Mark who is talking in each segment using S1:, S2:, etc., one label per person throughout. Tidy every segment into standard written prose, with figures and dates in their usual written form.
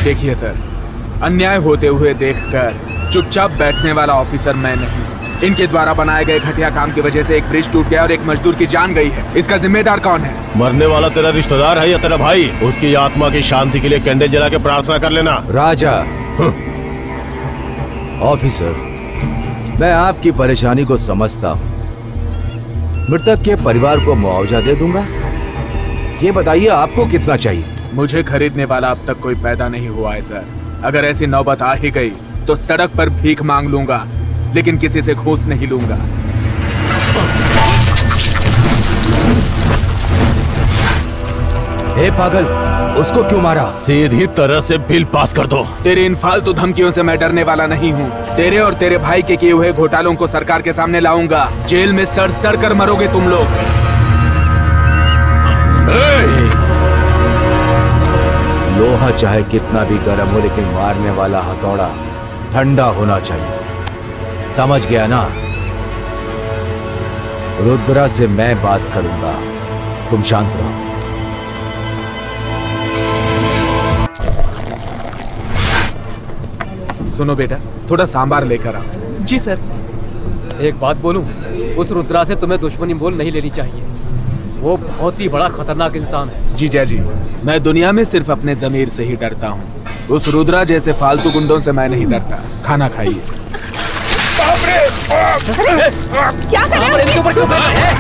S1: देखिए सर, अन्याय होते हुए देखकर चुपचाप बैठने वाला ऑफिसर मैं नहीं। इनके द्वारा बनाए गए घटिया काम की वजह से एक ब्रिज टूट गया और एक मजदूर की जान गई है। इसका जिम्मेदार कौन है?
S2: मरने वाला तेरा रिश्तेदार है या तेरा भाई? उसकी आत्मा की शांति के लिए कैंडल जला के प्रार्थना कर लेना।
S3: राजा, ऑफिसर, मैं आपकी परेशानी को समझता हूँ। मृतक के परिवार को मुआवजा दे दूंगा। ये बताइए आपको कितना चाहिए?
S1: मुझे खरीदने वाला अब तक कोई पैदा नहीं हुआ है सर। अगर ऐसी नौबत आ ही गई तो सड़क पर भीख मांग लूंगा, लेकिन किसी से घूस नहीं लूंगा।
S3: हे पागल, उसको क्यों मारा?
S2: सीधी तरह से बिल पास कर दो।
S1: तेरे इन फालतू धमकियों से मैं डरने वाला नहीं हूँ। तेरे और तेरे भाई के किए हुए घोटालों को सरकार के सामने लाऊंगा। जेल में सड़ सड़ कर मरोगे तुम लोग।
S3: लोहा चाहे कितना भी गर्म हो, लेकिन मारने वाला हथौड़ा ठंडा होना चाहिए। समझ गया ना? रुद्रा से मैं बात करूंगा, तुम शांत रहो।
S1: सुनो बेटा, थोड़ा सांबार लेकर आओ।
S4: जी सर।
S5: एक बात बोलूं, उस रुद्रा से तुम्हें दुश्मनी मोल नहीं लेनी चाहिए। वो बहुत ही बड़ा खतरनाक इंसान है।
S1: जीजा जी, मैं दुनिया में सिर्फ अपने जमीर से ही डरता हूँ। उस रुद्रा जैसे फालतू गुंडों से मैं नहीं डरता। खाना खाइए।
S6: क्या कर रहे हो? इनके ऊपर क्यों कर रहे हैं?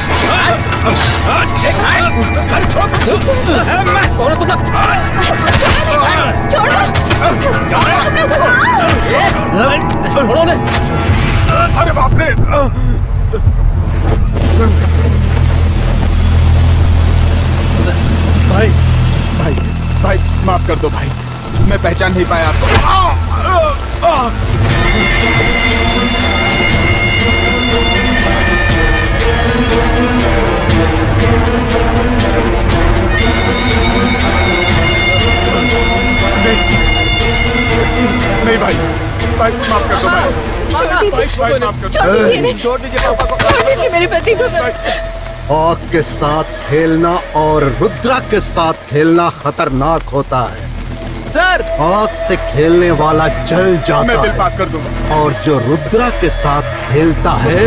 S5: छोड़ो ने।
S1: अरे बाप रे! भाई भाई भाई माफ कर दो भाई, मैं पहचान नहीं पाया आपको। नहीं भाई, भाई माफ कर दो भाई।
S6: छोड़ दीजिए पापा को। छोड़ दीजिए मेरे पति को।
S7: आग के साथ खेलना और रुद्रा के साथ खेलना खतरनाक होता है
S4: सर।
S7: आग से खेलने वाला जल जाता
S1: मैं बिल
S7: है
S1: पास कर दूंगा।
S7: और जो रुद्रा के साथ खेलता है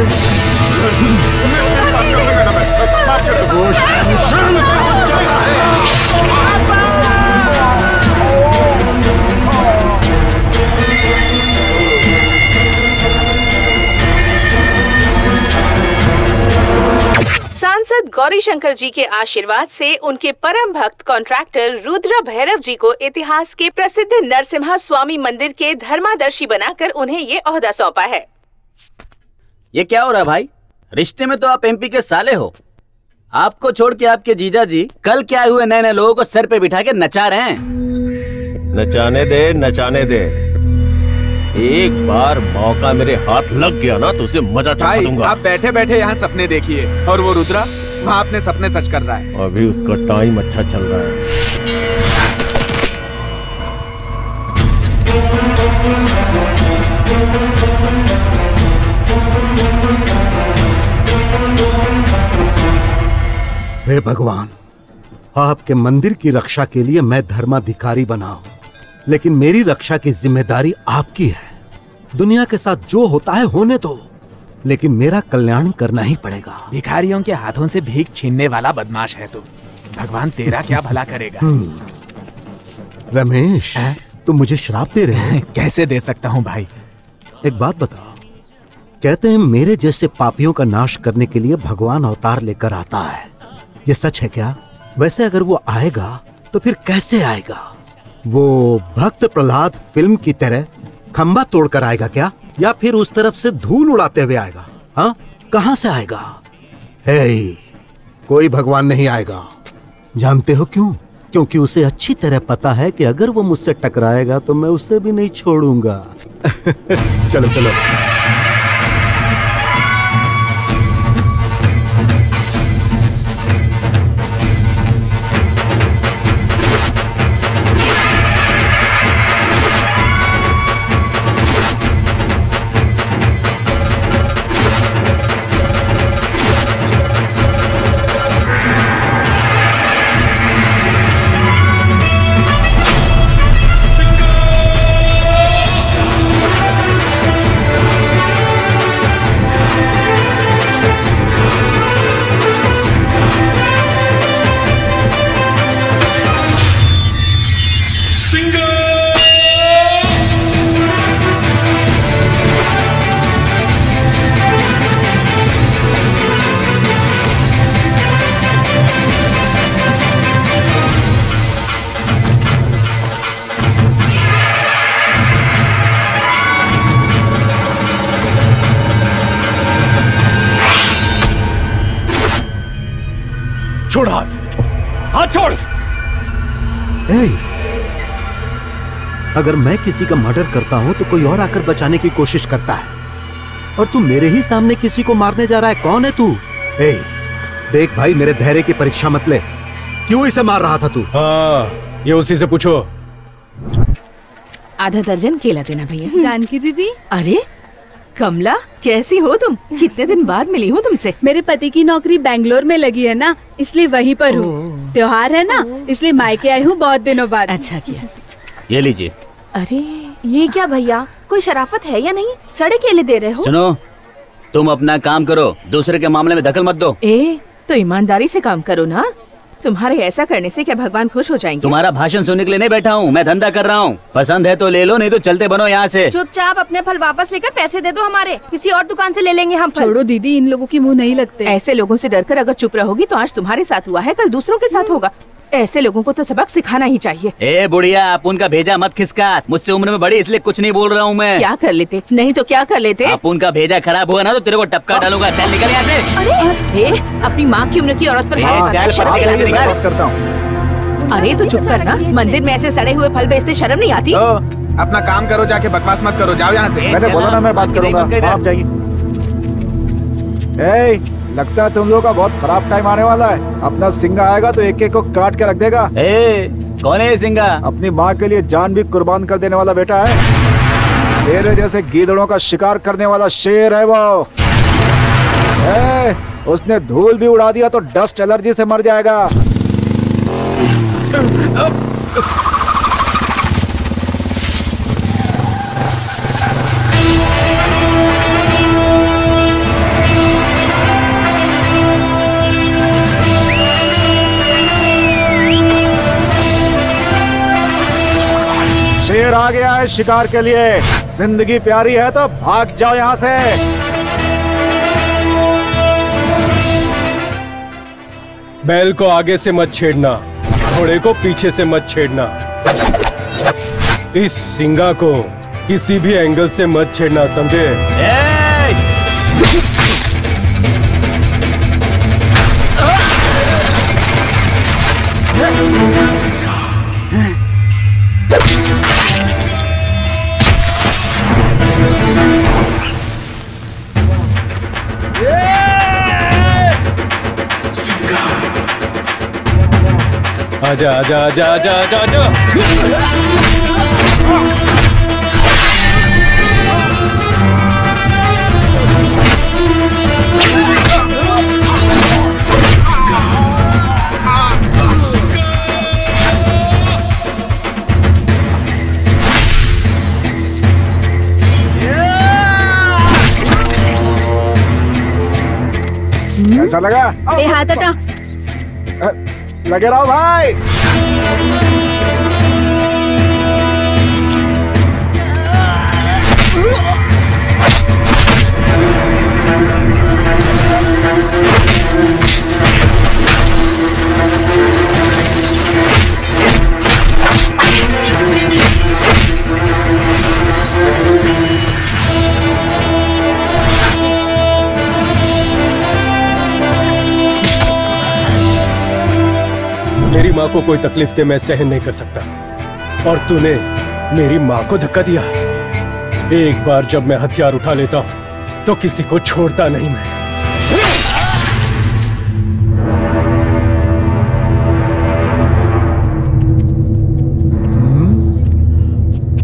S7: वो शमशान में जाता है।
S6: सांसद गौरीशंकर जी के आशीर्वाद से उनके परम भक्त कॉन्ट्रैक्टर रुद्र भैरव जी को इतिहास के प्रसिद्ध नरसिम्हा स्वामी मंदिर के धर्मादर्शी बनाकर उन्हें ये ओहदा सौंपा है।
S4: ये क्या हो रहा है भाई? रिश्ते में तो आप एमपी के साले हो। आपको छोड़ के आपके जीजा जी कल क्या हुए नए नए लोगों को सर पे बिठा के नचा रहे हैं।
S2: नचाने दे, नचाने दे। एक बार मौका मेरे हाथ लग गया ना तो उसे मजा चखा दूंगा।
S1: आप बैठे बैठे यहाँ सपने देखिए और वो रुद्रा वहाँ अपने सपने सच कर रहा है।
S2: अभी उसका टाइम अच्छा चल रहा है।
S7: हे भगवान, आपके मंदिर की रक्षा के लिए मैं धर्माधिकारी बना हूं, लेकिन मेरी रक्षा की जिम्मेदारी आपकी है। दुनिया के साथ जो होता है होने दो, लेकिन मेरा कल्याण करना ही पड़ेगा।
S1: भिखारियों के हाथों से भीख छीनने वाला बदमाश है तू। भगवान तेरा क्या भला करेगा?
S7: रमेश, तुम मुझे श्राप दे रहे हो?
S1: कैसे दे सकता हूँ भाई?
S7: एक बात बताओ, कहते हैं मेरे जैसे पापियों का नाश करने के लिए भगवान अवतार लेकर आता है। ये सच है क्या? वैसे अगर वो आएगा तो फिर कैसे आएगा? वो भक्त प्रहलाद फिल्म की तरह खंबा तोड़कर आएगा क्या, या फिर उस तरफ से धूल उड़ाते हुए आएगा? हाँ, कहां से आएगा? हे, कोई भगवान नहीं आएगा। जानते हो क्यों? क्योंकि उसे अच्छी तरह पता है कि अगर वो मुझसे टकराएगा तो मैं उसे भी नहीं छोड़ूंगा। चलो चलो।
S8: सिंगर
S5: छोड़ हाथ, हाथ छोड़।
S7: अगर मैं किसी का मर्डर करता हूं तो कोई और आकर बचाने की कोशिश करता है, और तू मेरे ही सामने किसी को मारने जा रहा है। कौन है तू? देख भाई, मेरे धैर्य की परीक्षा मत ले। क्यों इसे मार रहा था तू?
S5: हाँ, ये उसी से पूछो।
S6: आधा दर्जन केला देना भैया।
S8: जानकी दीदी।
S6: अरे कमला, कैसी हो तुम? कितने दिन बाद मिली हूँ तुमसे।
S8: मेरे पति की नौकरी बेंगलोर में लगी है ना, इसलिए वहीं पर हूँ। त्योहार है ना, इसलिए मायके आई हूँ बहुत दिनों बाद।
S6: अच्छा किया।
S4: ये लीजिए।
S6: अरे
S9: ये क्या भैया, कोई शराफत है या नहीं? सड़े केले दे रहे हो?
S4: सुनो, तुम अपना काम करो, दूसरे के मामले में दखल मत दो।
S6: तो ईमानदारी से काम करो ना। तुम्हारे ऐसा करने से क्या भगवान खुश हो जाएंगे?
S4: तुम्हारा भाषण सुनने के लिए नहीं बैठा हूँ, मैं धंधा कर रहा हूँ। पसंद है तो ले लो, नहीं तो चलते बनो यहाँ से।
S9: चुपचाप अपने फल वापस लेकर पैसे दे दो हमारे, किसी और दुकान से ले लेंगे हम फल।
S8: छोड़ो दीदी, इन लोगों के मुंह नहीं लगते।
S6: ऐसे लोगों से डरकर अगर चुप रहोगी तो आज तुम्हारे साथ हुआ है, कल दूसरों के साथ होगा। ऐसे लोगों को तो सबक सिखाना ही चाहिए।
S4: ए बुढ़िया, आप उनका भेजा मत खिसका। मुझसे उम्र में बड़ी इसलिए कुछ नहीं बोल रहा हूँ मैं।
S6: क्या कर लेते? नहीं तो क्या कर लेते?
S4: आप उनका भेजा खराब हुआ ना तो तेरे को टपका डालूंगा। चल निकल यहाँ से।
S6: अरे अपनी माँ की उम्र की औरत पर
S1: करता हूँ।
S6: अरे तो चुप कर ना। मंदिर में ऐसे सड़े हुए फल बेचते शर्म नहीं आती?
S1: अपना काम करो, जाके बकवास मत करो, जाओ यहाँ से।
S10: मैंने बोला ना मैं बात करूंगा, आप जाइए। लगता है तुम लोगों का बहुत खराब टाइम आने वाला है। अपना सिंगा आएगा तो एक एक को काट के रख देगा।
S4: कौन है सिंगा?
S10: अपनी माँ के लिए जान भी कुर्बान कर देने वाला बेटा है। तेरे जैसे गीदड़ों का शिकार करने वाला शेर है वो। उसने धूल भी उड़ा दिया तो डस्ट एलर्जी से मर जाएगा। शेर आ गया है शिकार के लिए। जिंदगी प्यारी है तो भाग जाओ यहाँ से।
S5: बैल को आगे से मत छेड़ना, घोड़े को पीछे से मत छेड़ना। इस सिंगा को किसी भी एंगल से मत छेड़ना, समझे? आजा आजा आजा आजा आजा आजा।
S10: ऐसा लगा?
S8: हाथ हटा।
S10: लगे रहो भाई।
S5: मेरी माँ को कोई तकलीफ दे मैं सहन नहीं कर सकता, और तूने मेरी माँ को धक्का दिया। एक बार जब मैं हथियार उठा लेता हूँ तो किसी को छोड़ता नहीं मैं।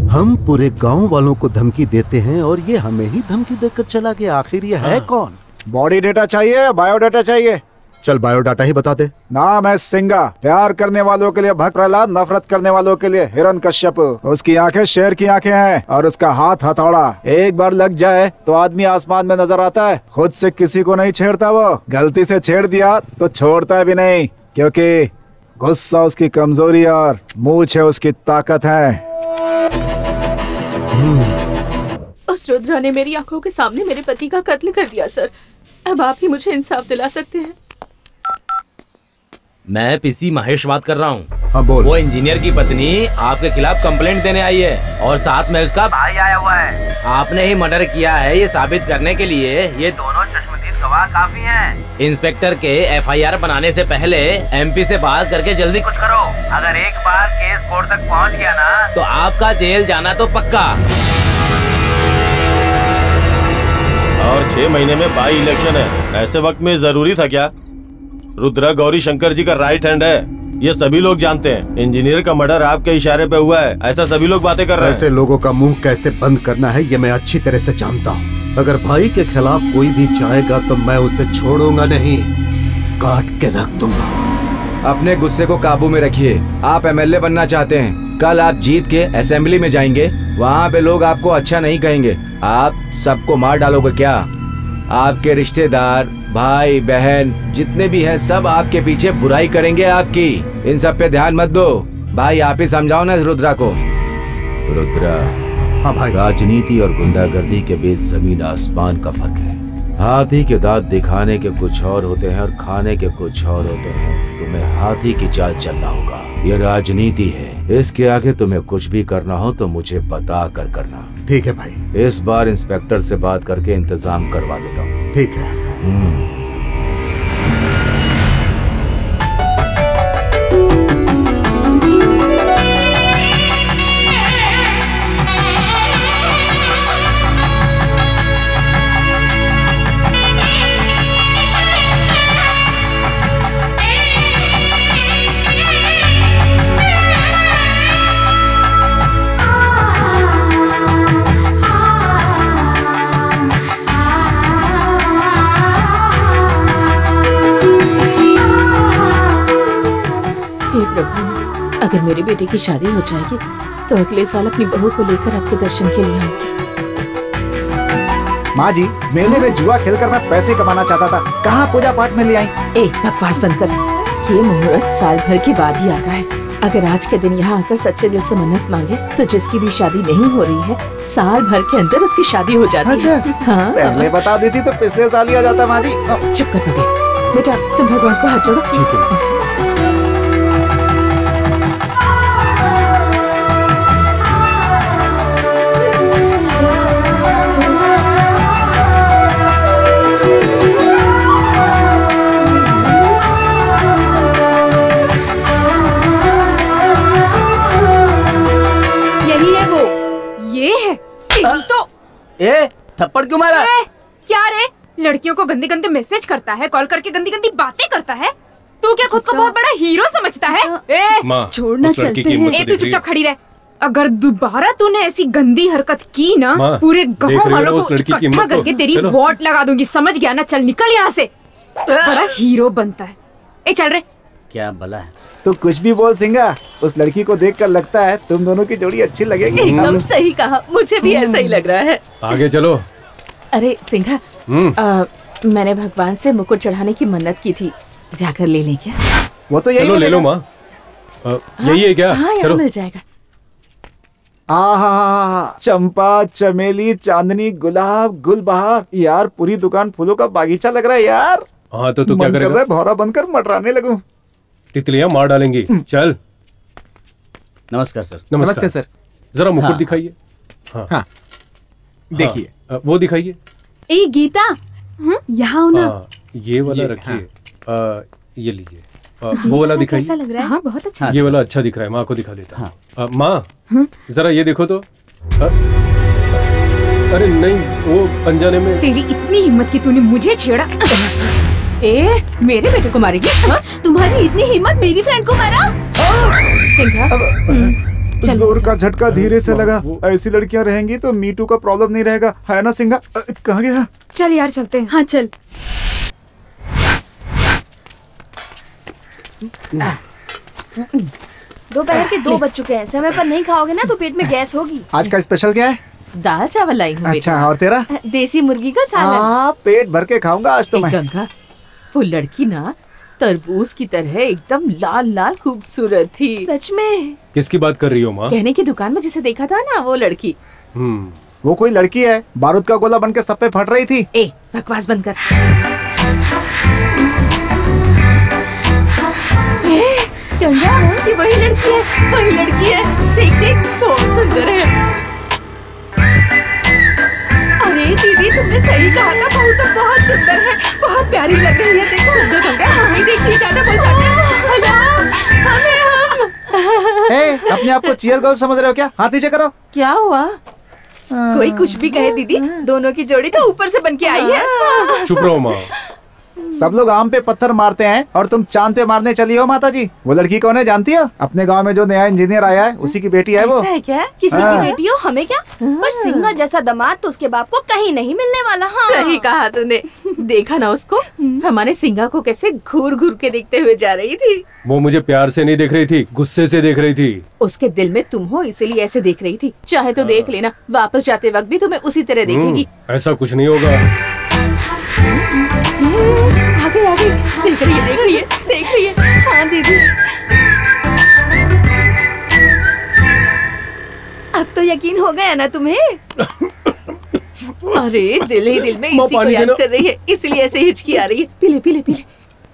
S7: हम पूरे गांव वालों को धमकी देते हैं और ये हमें ही धमकी देकर चला गया। आखिर ये है कौन?
S10: बॉडी डेटा चाहिए, बायोडाटा चाहिए?
S7: चल बायोडाटा ही बता दे।
S10: नाम है सिंगा, प्यार करने वालों के लिए भक्त प्रहलाद, नफरत करने वालों के लिए हिरण्यकश्यप। उसकी आंखें शेर की आंखें हैं और उसका हाथ हथौड़ा। एक बार लग जाए तो आदमी आसमान में नजर आता है। खुद से किसी को नहीं छेड़ता वो, गलती से छेड़ दिया तो छोड़ता भी नहीं, क्योंकि गुस्सा उसकी कमजोरी और मूंछ है उसकी ताकत है।
S6: उस रुद्रा ने मेरी आंखों के सामने मेरे पति का कत्ल कर दिया सर। अब आप ही मुझे इंसाफ दिला सकते हैं।
S11: मैं पीसी महेश बात कर रहा हूँ।
S7: हाँ बोल।
S11: वो इंजीनियर की पत्नी आपके खिलाफ कंप्लेंट देने आई है और साथ में उसका भाई आया हुआ है। आपने ही मर्डर किया है ये साबित करने के लिए ये दोनों चश्मदीद गवाह गवाह काफी हैं। इंस्पेक्टर के एफआईआर बनाने से पहले एमपी से बात करके जल्दी कुछ करो। अगर एक बार केस कोर्ट तक पहुंच गया ना तो आपका जेल जाना तो पक्का।
S2: और 6 महीने में बाई इलेक्शन है, ऐसे वक्त में जरूरी था क्या? रुद्रा गौरी शंकर जी का राइट हैंड है, ये सभी लोग जानते हैं। इंजीनियर का मर्डर आपके इशारे पे हुआ है, ऐसा सभी लोग बातें कर रहे हैं।
S7: ऐसे लोगों का मुंह कैसे बंद करना है ये मैं अच्छी तरह से जानता हूँ। अगर भाई के खिलाफ कोई भी जाएगा तो मैं उसे छोड़ूंगा नहीं, काट के रख दूंगा।
S3: अपने गुस्से को काबू में रखिए। आप एमएलए बनना चाहते हैं, कल आप जीत के असेंबली में जाएंगे, वहाँ पे लोग आपको अच्छा नहीं कहेंगे, आप सबको मार डालोगे क्या? आपके रिश्तेदार, भाई बहन जितने भी हैं सब आपके पीछे बुराई करेंगे आपकी। इन सब पे ध्यान मत दो। भाई आप ही समझाओ ना रुद्रा को। रुद्रा,
S7: हाँ भाई।
S3: राजनीति और गुंडागर्दी के बीच जमीन आसमान का फर्क है। हाथी के दांत दिखाने के कुछ और होते हैं और खाने के कुछ और होते हैं। तुम्हें हाथी की चाल चलना होगा, ये राजनीति है। इसके आगे तुम्हें कुछ भी करना हो तो मुझे बता कर करना।
S7: ठीक है भाई।
S3: इस बार इंस्पेक्टर से बात करके इंतजाम करवा देता हूँ।
S7: ठीक है।
S6: अगर मेरे बेटे की शादी हो जाएगी तो अगले साल अपनी बहू को लेकर आपके दर्शन के लिए आऊंगी।
S10: माँ जी, मेले में जुआ खेलकर मैं पैसे कमाना चाहता था, कहाँ पूजा पाठ में ले आई?
S6: बकवास बंद कर। ये मुहूर्त साल भर के बाद ही आता है। अगर आज के दिन यहाँ आकर सच्चे दिल से मन्नत मांगे तो जिसकी भी शादी नहीं हो रही है साल भर के अंदर उसकी शादी हो जाती है। हाँ,
S10: पहले बता देती तो पिछले साल ही आ जाता। माँ जी
S6: चुप कर बेटा, तुम भगवान को हाथ जोड़ो।
S5: ठीक है।
S4: थप्पड़ क्यों मारा?
S9: क्या रे, लड़कियों को गंदे गंदे मैसेज करता है, कॉल करके गंदी गंदी बातें करता है। तू क्या खुद को बहुत बड़ा हीरो समझता है?
S6: छोड़ना चलते हैं।
S9: तू चुपचाप खड़ी रह। अगर दोबारा तूने ऐसी गंदी हरकत की ना पूरे गांव वालों को इकट्ठा करके तेरी वोट लगा दूंगी, समझ गया ना? चल निकल यहाँ से। बड़ा हीरो बनता है। चल रे।
S4: क्या भला है?
S10: तो कुछ भी बोल सिंगा, उस लड़की को देखकर लगता है तुम दोनों की जोड़ी अच्छी लगेगी।
S6: एकदम सही कहा, मुझे भी ऐसा ही लग रहा है।
S5: आगे चलो।
S6: अरे सिंघा, मैंने भगवान से मुकुट चढ़ाने की मन्नत की थी, जाकर ले लें क्या?
S10: वो तो यही
S5: ले लो माँ। यही है क्या?
S6: हाँ,
S5: चलो
S6: मिल जाएगा।
S10: चंपा, चमेली, चांदनी, गुलाब, गुलबहार, यार पूरी दुकान फूलों का बागीचा लग रहा है यार।
S5: हाँ तो तू क्या करेगा?
S10: भौरा बनकर मटराने लगूं।
S5: तितलियां मार डालेंगी। चल।
S4: नमस्कार सर।
S10: नमस्ते सर।
S5: जरा मुकुट दिखाइए।
S1: हाँ देखिए,
S5: वो दिखाइए।
S8: ए गीता, यहाँ ना।
S5: ये वाला रखिए। ये लीजिए। वो वाला दिखाइए।
S8: कैसा लग रहा है? हाँ, बहुत अच्छा।
S5: ये वाला अच्छा दिख रहा है, माँ को दिखा देता हूँ। माँ जरा ये देखो तो। अरे नहीं, वो अनजाने में।
S9: तेरी इतनी हिम्मत की तूने मुझे छेड़ा।
S6: मेरे बेटे को मारेगी?
S8: तुम्हारी इतनी हिम्मत मेरी फ्रेंड को मारा?
S6: सिंघा,
S10: जोर का झटका धीरे से लगा। ऐसी लड़कियां रहेंगी तो मीटू का प्रॉब्लम नहीं रहेगा, है ना सिंघा? कहाँ गया?
S9: चल यार चलते हैं।
S8: हाँ चल।
S9: दोपहर के 2 बज चुके हैं, समय पर नहीं खाओगे ना तो पेट में गैस होगी।
S10: आज का स्पेशल क्या है?
S6: दाल चावल लाई हूँ।
S10: अच्छा, और तेरा?
S9: देसी मुर्गी का सालन।
S10: पेट भर के खाऊंगा आज तो मैं।
S6: गंगा, वो लड़की ना तरबूज की तरह एकदम लाल लाल खूबसूरत थी।
S9: सच में?
S5: किसकी बात कर रही हो माँ?
S6: कहने की दुकान में जिसे देखा था ना, वो लड़की।
S10: वो कोई लड़की है, बारूद का गोला बनके सब पे फट रही थी।
S6: बकवास बंद कर। गंगा, ये वही लड़की है, वही लड़की है। देख देख, बहुत सुंदर है।
S12: अरे दीदी तुमने सही कहा था, बहू तो बहुत सुंदर है, बहुत प्यारी लग रही है। देखो हमें देखिए, टाटा बोल टाटा।
S10: अपने आप को चीयर गर्ल समझ रहे हो क्या? हाथ नीचे करो।
S6: क्या हुआ?
S12: कोई कुछ भी कहे दीदी, दोनों की जोड़ी तो ऊपर से बन के आई है।
S5: चुप रहो माँ।
S10: सब लोग आम पे पत्थर मारते हैं और तुम चांद पे मारने चली हो माता जी। वो लड़की कौन है जानती हो? अपने गांव में जो नया इंजीनियर आया है उसी की बेटी है वो।
S6: ऐसा है क्या?
S12: किसी की बेटी हो हमें क्या, पर सिंगा जैसा दामाद तो उसके बाप को कहीं नहीं मिलने वाला। हाँ
S6: सही कहा तूने। देखा ना उसको, हमारे सिंगा को कैसे घूर घूर के देखते हुए जा रही थी।
S5: वो मुझे प्यार से नहीं देख रही थी, गुस्से से देख रही थी।
S6: उसके दिल में तुम हो इसलिए ऐसे देख रही थी। चाहे तो देख लेना, वापस जाते वक्त भी तुम्हें उसी तरह देखेगी।
S5: ऐसा कुछ नहीं होगा।
S6: आगे आगे देख रही है।
S12: हाँ दीदी, अब तो यकीन हो गया ना तुम्हें?
S6: अरे दिल ही दिल में इसी को याद कर रही है, इसलिए ऐसे हिचकी आ रही है। पीले।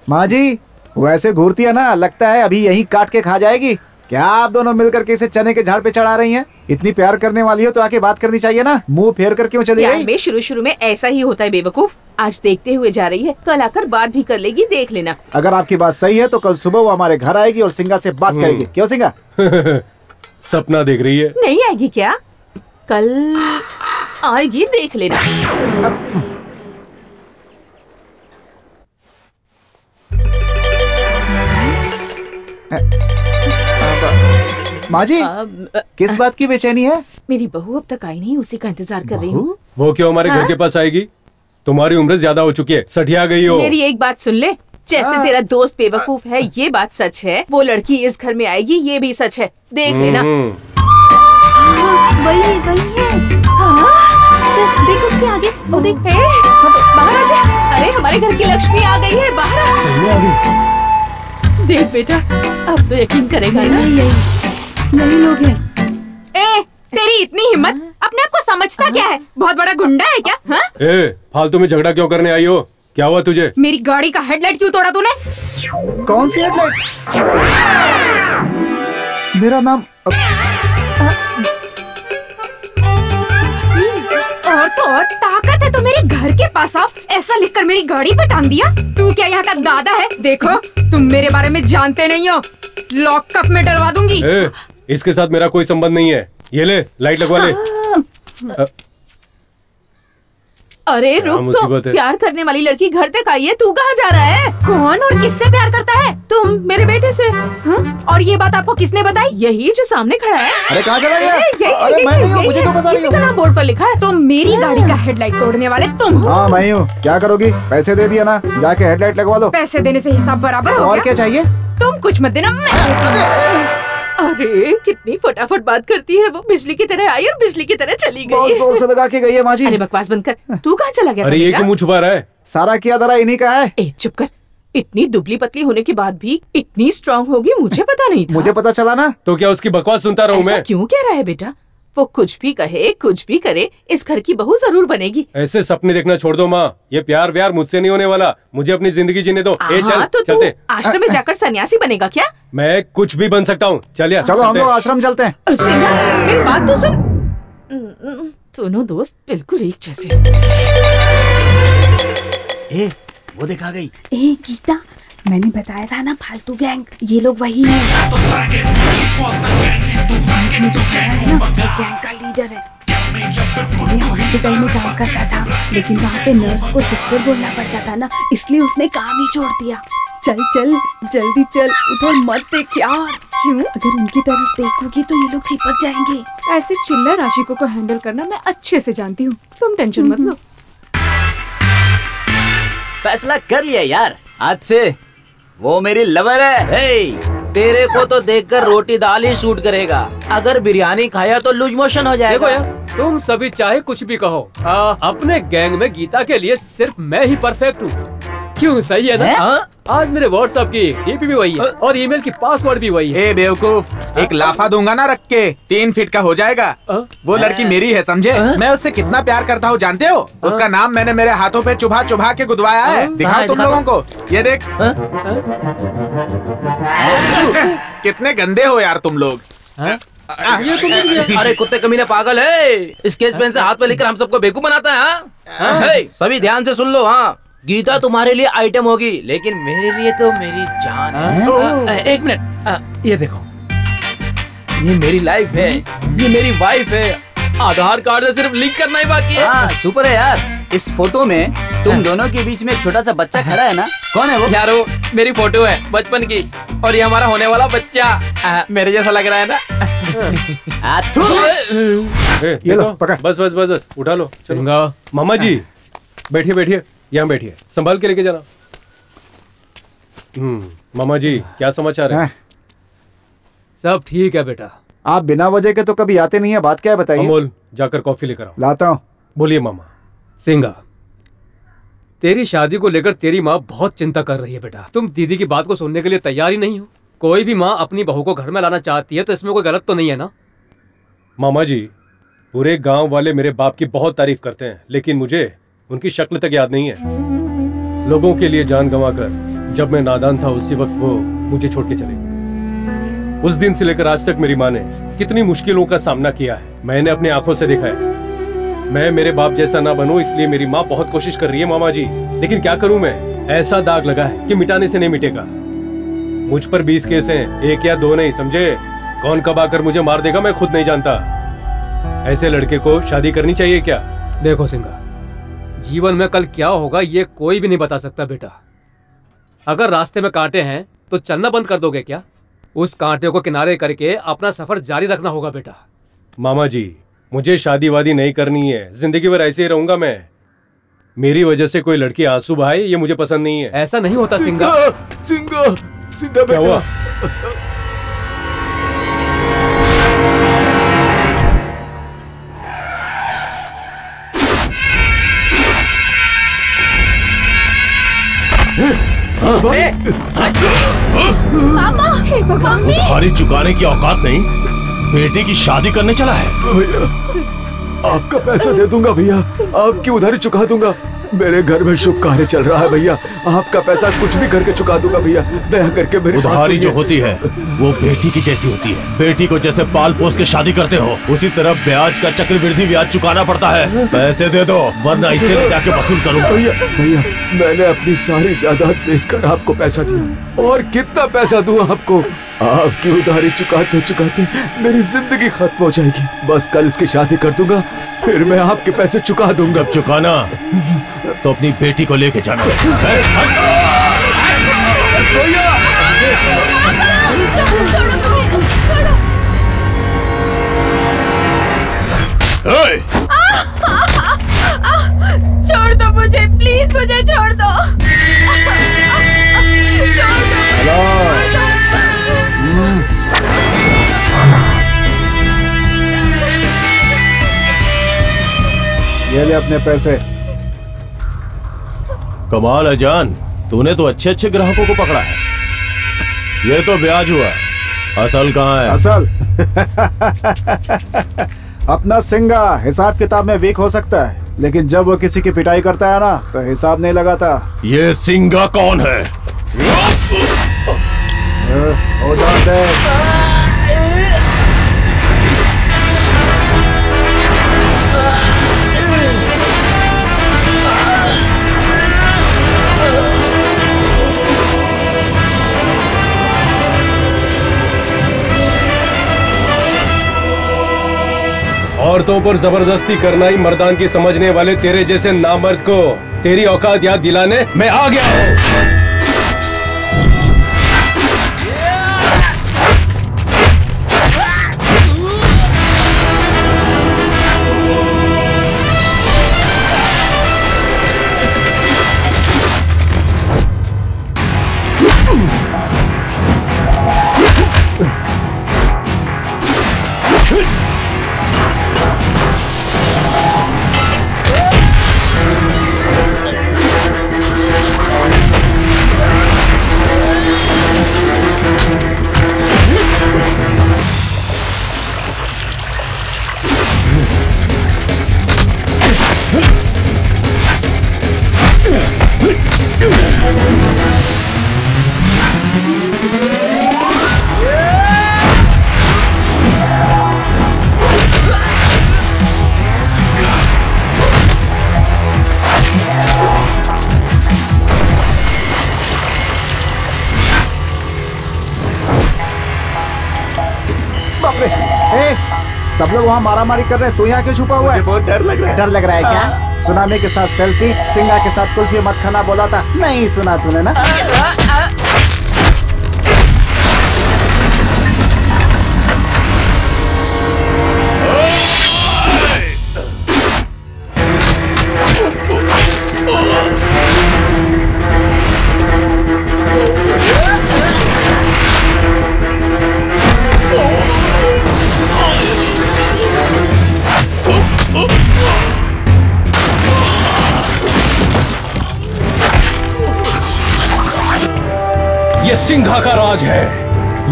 S10: माँ जी वैसे घूरती है ना, लगता है अभी यहीं काट के खा जाएगी। क्या आप दोनों मिलकर के इसे चने के झाड़ पे चढ़ा रही हैं? इतनी प्यार करने वाली हो तो आके बात करनी चाहिए ना, मुंह फेर कर क्यों चली गई?
S6: शुरू में ऐसा ही होता है बेवकूफ। आज देखते हुए जा रही है, कल आकर बात भी कर लेगी, देख लेना।
S10: अगर आपकी बात सही है तो कल सुबह वो हमारे घर आएगी और सिंगा से बात करेगी। क्यों सिंगा?
S5: सपना देख रही है।
S6: नहीं आएगी क्या? कल आएगी, देख लेना।
S10: माँ जी किस बात की बेचैनी है?
S6: मेरी बहू अब तक आई नहीं, उसी का इंतजार कर रही हूँ।
S5: वो क्यों हमारे घर के पास आएगी? तुम्हारी उम्र ज्यादा हो चुकी है, सठिया गई हो।
S6: मेरी एक बात सुन ले, जैसे तेरा दोस्त बेवकूफ है ये बात सच है, वो लड़की इस घर में आएगी ये भी सच है, देख लेना।
S12: वही है। चल देख उसके आगे, वो देख।
S6: बाहर आ जा। अरे हमारे घर की लक्ष्मी आ गई है, बाहर आ।
S5: सही आ गई।
S6: देख बेटा, अब तो यकीन करेगा ना।
S12: यही लोग हैं।
S9: तेरी इतनी हिम्मत, अपने आप को समझता क्या है? बहुत बड़ा गुंडा है क्या? हाँ?
S5: फालतू में झगड़ा क्यों करने आई हो? क्या हुआ तुझे?
S9: मेरी गाड़ी का हेडलाइट क्यों तोड़ा तूने?
S10: कौन सी हेडलाइट? मेरा नाम
S9: और ताकत है तो मेरे घर के पास आओ, ऐसा लिखकर मेरी गाड़ी पे टांग दिया। तू क्या यहाँ का दादा है? देखो तुम मेरे बारे में जानते नहीं हो, लॉकअप में डलवा दूंगी।
S5: इसके साथ मेरा कोई संबंध नहीं है। ये ले लाइट लगवा ले।
S6: अरे रुक तो, प्यार करने वाली लड़की घर तक आई है, तू कहाँ जा रहा है?
S9: कौन और किससे प्यार करता है?
S6: तुम मेरे बेटे से।
S9: और ये बात आपको किसने बताई?
S6: यही जो सामने खड़ा है।
S10: अरे कहाँ चला गया?
S6: अरे मैं नहीं हूँ, मुझे तो बता रही हूँ। इसी का नाम बोर्ड पर लिखा है।
S9: तो मेरी गाड़ी का हेडलाइट तोड़ने वाले तुम हो?
S10: हाँ मैं हूँ। क्या करोगी? पैसे दे दिया ना, जाके हेडलाइट लगवा लो।
S9: पैसे देने से हिसाब बराबर हो गया।
S10: और क्या चाहिए?
S9: तुम कुछ मत देना,
S6: अरे कितनी फटाफट बात करती है वो, बिजली की तरह आई और बिजली की तरह चली गई।
S10: बहुत जोर से लगा के गई है माँ जी।
S6: अरे बकवास बंद कर, तू कहाँ चला गया?
S5: अरे ये क्यों मुँह छुपा रहा है?
S10: सारा किया धरा इन्हीं का है।
S6: ए चुप कर, इतनी दुबली पतली होने के बाद भी इतनी स्ट्रांग होगी मुझे पता नहीं था।
S10: मुझे पता चला ना।
S5: तो क्या उसकी बकवास सुनता रहूं मैं?
S6: क्यों कह रहा है बेटा? वो कुछ भी कहे कुछ भी करे, इस घर की बहू जरूर बनेगी।
S5: ऐसे सपने देखना छोड़ दो माँ, ये प्यार व्यार मुझसे नहीं होने वाला, मुझे अपनी जिंदगी जीने दो। चल
S6: तो
S5: चलते।
S6: आश्रम में जाकर सन्यासी बनेगा क्या?
S5: मैं कुछ भी बन सकता हूँ, चलिए
S10: चलो हम लोग आश्रम चलते हैं।
S6: मेरी बात तो सुन, दोनों दोस्त बिल्कुल एक जैसे।
S4: वो देखा गई।
S12: गीता, मैंने बताया था ना फालतू गैंग, ये लोग वही हैं। गैंग का लीडर है। पहले हॉस्पिटल में काम करता था, लेकिन वहाँ पे नर्स को सिस्टर बोलना पड़ता था ना, इसलिए उसने काम ही छोड़ दिया। चल चल जल्दी चल, उधर मत देख यार। क्यों? अगर उनकी तरफ देखोगी तो ये लोग चिपक जाएंगे।
S9: ऐसे चिल्लर आशिकों को हैंडल करना मैं अच्छे से जानती हूँ, तुम टेंशन मत लो।
S4: फैसला कर लिया यार, आज से वो मेरी लवर है। तेरे को तो देखकर रोटी दाल ही शूट करेगा, अगर बिरयानी खाया तो लूज मोशन हो जाएगा।
S13: देखो यार, तुम सभी चाहे कुछ भी कहो, अपने गैंग में गीता के लिए सिर्फ मैं ही परफेक्ट हूँ। क्यों, सही है ना? आज मेरे व्हाट्सएप की डीपी भी वही है और ईमेल की पासवर्ड भी वही है।
S1: ए बेवकूफ, एक लाफा दूंगा ना रख के 3 फीट का हो जाएगा। वो लड़की मेरी है समझे? मैं उससे कितना प्यार करता हूँ जानते हो? उसका नाम मैंने मेरे हाथों पे चुभा चुभा के गुदवाया है। दिखाओ तुम लोगों को, ये देख। कितने गंदे हो यार तुम लोग।
S13: ये तो मिल गया।
S11: अरे कुत्ते कमीने पागल है, स्केच पेन से हाथ पे लिखकर हम सबको बेवकूफ बनाता है। हाँ? सभी ध्यान से सुन लो। हाँ, गीता तुम्हारे लिए आइटम होगी, लेकिन मेरे लिए तो मेरी जान है। एक मिनट, ये देखो, ये मेरी लाइफ है, ये मेरी वाइफ है। आधार कार्ड से सिर्फ लिंक करना ही बाकी है।
S4: हाँ, सुपर है यार। इस फोटो में तुम दोनों के बीच में एक छोटा सा बच्चा खड़ा है ना, कौन है वो?
S11: यार वो मेरी फोटो है बचपन की, और ये हमारा होने वाला बच्चा मेरे जैसा लग रहा है ना।
S5: ये लो पकड़। बस बस बस बस, उठा लो। चलो मामा जी, बैठिए बैठिए, यहाँ बैठिए, संभाल के लेके जाना। मामा जी, क्या समाचार है?
S13: सब ठीक है बेटा।
S10: आप बिना वजह के तो कभी आते नहीं है, बात क्या है बताइए?
S5: अमोल, जाकर कॉफी लेकर आओ।
S10: लाता हूँ।
S5: बोलिए मामा।
S13: सिंगा, तेरी शादी को लेकर तेरी माँ बहुत चिंता कर रही है बेटा। तुम दीदी की बात को सुनने के लिए तैयार ही नहीं हो। कोई भी माँ अपनी बहू को घर में लाना चाहती है तो इसमें कोई गलत तो नहीं है ना?
S5: मामा जी, पूरे गांव वाले मेरे बाप की बहुत तारीफ करते हैं, लेकिन मुझे उनकी शक्ल तक याद नहीं है। लोगों के लिए जान गंवाकर जब मैं नादान था, उसी वक्त वो मुझे छोड़ के चले गए। उस दिन से लेकर आज तक मेरी माँ ने कितनी मुश्किलों का सामना किया है, मैंने अपनी आंखों से देखा है। मैं मेरे बाप जैसा ना बनूं, इसलिए मेरी माँ बहुत कोशिश कर रही है मामा जी, लेकिन क्या करूं मैं? ऐसा दाग लगा है कि मिटाने से नहीं मिटेगा। मुझ पर 20 केस हैं, 1 या 2 नहीं, समझे? कौन कब आकर मुझे मार देगा मैं खुद नहीं जानता। ऐसे लड़के को शादी करनी चाहिए क्या?
S13: देखो सिंगा, जीवन में कल क्या होगा ये कोई भी नहीं बता सकता बेटा। अगर रास्ते में कांटे हैं तो चलना बंद कर दोगे क्या? उस कांटे को किनारे करके अपना सफर जारी रखना होगा बेटा।
S5: मामा जी, मुझे शादी वादी नहीं करनी है, जिंदगी भर ऐसे ही रहूंगा मैं। मेरी वजह से कोई लड़की आंसू बहाए, ये मुझे पसंद नहीं है।
S13: ऐसा नहीं होता सिंगा।
S5: सिंगा, सिंगा क्या हुआ?
S9: मामा, मम्मी।
S2: उधारी चुकाने की औकात नहीं, बेटे की शादी करने चला है।
S3: भैया, आपका पैसा दे दूंगा भैया, आपकी उधारी चुका दूंगा। मेरे घर में शुभ कार्य चल रहा है भैया, आपका पैसा कुछ भी करके चुका दूंगा भैया, दया करके मेरे पास।
S2: उधारी जो होती है वो बेटी की जैसी होती है। बेटी को जैसे पाल पोस के शादी करते हो, उसी तरह ब्याज का चक्रवृद्धि ब्याज चुकाना पड़ता है। पैसे दे दो, वरना इसे क्या के वसूल करूंगा।
S3: भैया भैया, मैंने अपनी सारी जायदाद बेचकर आपको पैसा दिया, और कितना पैसा दूं आपको? आपकी उधारी चुकाते चुकाते मेरी जिंदगी खत्म हो जाएगी। बस कल इसकी शादी कर दूंगा, फिर मैं आपके पैसे चुका दूंगा।
S2: जब चुकाना तो अपनी बेटी को लेके जाना।
S9: छोड़ दो मुझे, प्लीज मुझे छोड़ दो।
S10: ये ले अपने पैसे।
S2: कमाल है जान, तूने तो अच्छे अच्छे ग्राहकों को पकड़ा है। ये तो ब्याज हुआ, असल कहाँ है?
S10: असल अपना सिंगा हिसाब किताब में वीक हो सकता है, लेकिन जब वो किसी की पिटाई करता है ना, तो हिसाब नहीं लगाता।
S2: ये सिंगा कौन है?
S10: उधार दे।
S5: औरतों पर जबरदस्ती करना ही मर्दान की समझने वाले तेरे जैसे नामर्द को तेरी औकात याद दिलाने मैं आ गया हूँ।
S10: पे। ए, सब लोग वहाँ मारामारी कर रहे हैं, तू यहाँ क्यों छुपा हुआ है?
S1: बहुत डर लग रहा है।
S10: डर लग रहा है क्या? सुनामी के साथ सेल्फी, सिंगा के साथ कुल्फी मत खाना बोला था, नहीं सुना तूने ना?
S5: ये सिंघा का राज है।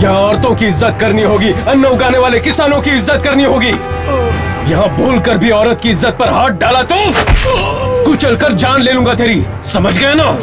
S5: यहाँ औरतों की इज्जत करनी होगी, अन्न उगाने वाले किसानों की इज्जत करनी होगी। यहाँ भूलकर भी औरत की इज्जत पर हाथ डाला तो कुचल कर जान ले लूंगा तेरी, समझ गए ना?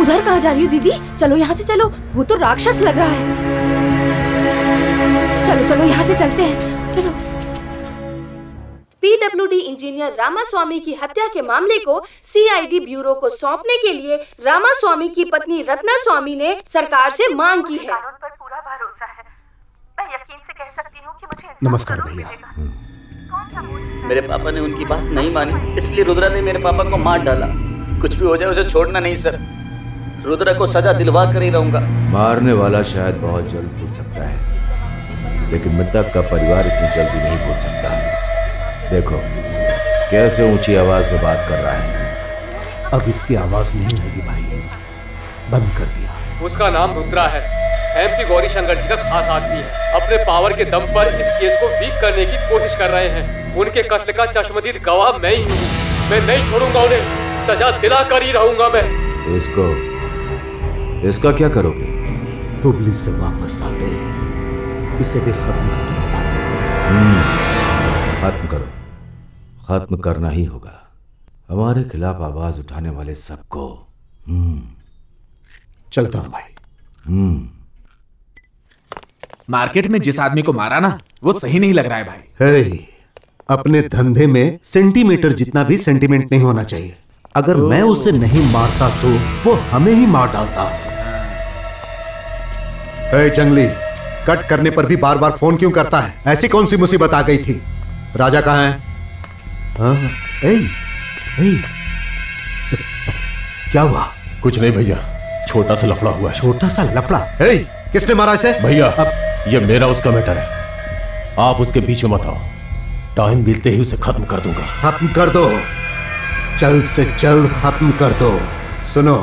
S14: उधर कहाँ जा रही हो दीदी? चलो यहाँ से चलो, वो तो राक्षस लग रहा है। चलो चलो यहाँ से चलते हैं, चलो।
S15: पीडब्ल्यूडी इंजीनियर रामास्वामी की हत्या के मामले को सीआईडी ब्यूरो को सौंपने के लिए रामास्वामी की पत्नी रत्ना स्वामी ने सरकार से मांग की है।
S16: पर पूरा भरोसा है। मैं यकीन से कह सकती हूँ कि मुझे
S7: नमस्कार भैया।
S4: मेरे पापा ने उनकी बात नहीं मानी, इसलिए रुद्रा ने मेरे पापा को मार डाला। कुछ भी हो जाए उसे छोड़ना नहीं सर, रुद्रा को सजा दिलवा कर ही रहूंगा।
S3: मारने वाला शायद बहुत जल्द भूल सकता है, लेकिन मृतक का परिवार इतनी जल्दी नहीं भूल सकता। देखो कैसे ऊंची आवाज में बात कर रहा है।
S7: अब इसकी आवाज नहीं आएगी भाई, बंद कर दिया।
S13: उसका नाम रुद्रा है, एमपी गौरी शंकर जी का खास आदमी है। अपने पावर के दम पर इस केस को वीक करने की कोशिश कर रहे हैं। उनके कत्ल का चश्मदीद गवाह मैं ही हूँ। मैं नहीं छोड़ूंगा उन्हें, सजा दिला कर ही रहूंगा मैं।
S3: इसका क्या करोगे?
S7: हुबली से वापस आते हैं, इसे भी खत्म
S3: खत्म करो, खत्म करना ही होगा। हमारे खिलाफ आवाज उठाने वाले सबको।
S7: चलता हूं भाई।
S1: मार्केट में जिस आदमी को मारा ना, वो सही नहीं लग रहा है भाई।
S7: अपने धंधे में सेंटीमीटर जितना भी सेंटीमेंट नहीं होना चाहिए। अगर मैं उसे नहीं मारता तो वो हमें ही मार डालता। जंगली, कट करने पर भी बार बार फोन क्यों करता है? ऐसी कौन सी मुसीबत आ गई थी? राजा कहाँ है? क्या हुआ?
S5: कुछ नहीं भैया, छोटा सा लफड़ा हुआ है।
S7: छोटा सा लफड़ा? किसने मारा इसे?
S5: भैया ये मेरा उसका मैटर है, आप उसके बीच में मत आओ। टाइम बीतते ही उसे खत्म कर दूंगा।
S7: खत्म कर दो, जल्द से जल्द खत्म कर दो। सुनो,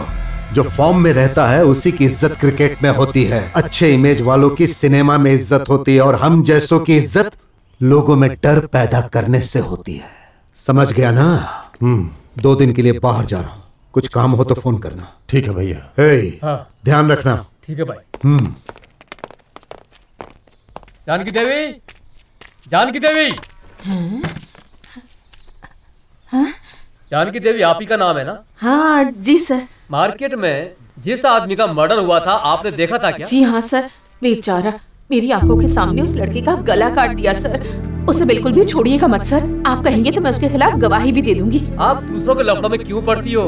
S7: जो फॉर्म में रहता है उसी की इज्जत क्रिकेट में होती है। अच्छे इमेज वालों की सिनेमा में इज्जत होती है, और हम जैसों की इज्जत लोगों में डर पैदा करने से होती है। समझ गया ना? 2 दिन के लिए बाहर जा रहा हूँ, कुछ काम हो तो फोन करना।
S5: ठीक है भैया।
S7: ध्यान रखना।
S13: ठीक है भाई। जानकी देवी, जानकी देवी। जानकी देवी आप ही का नाम है ना?
S6: हाँ जी सर।
S13: मार्केट में जिस आदमी का मर्डर हुआ था आपने देखा था क्या?
S6: जी हाँ सर, बेचारा मेरी आंखों के सामने उस लड़की का गला काट दिया सर। उसे बिल्कुल भी छोड़िएगा मत सर, आप कहेंगे तो मैं उसके खिलाफ गवाही भी दे दूंगी।
S13: आप दूसरों के लफड़ों में क्यों पड़ती हो?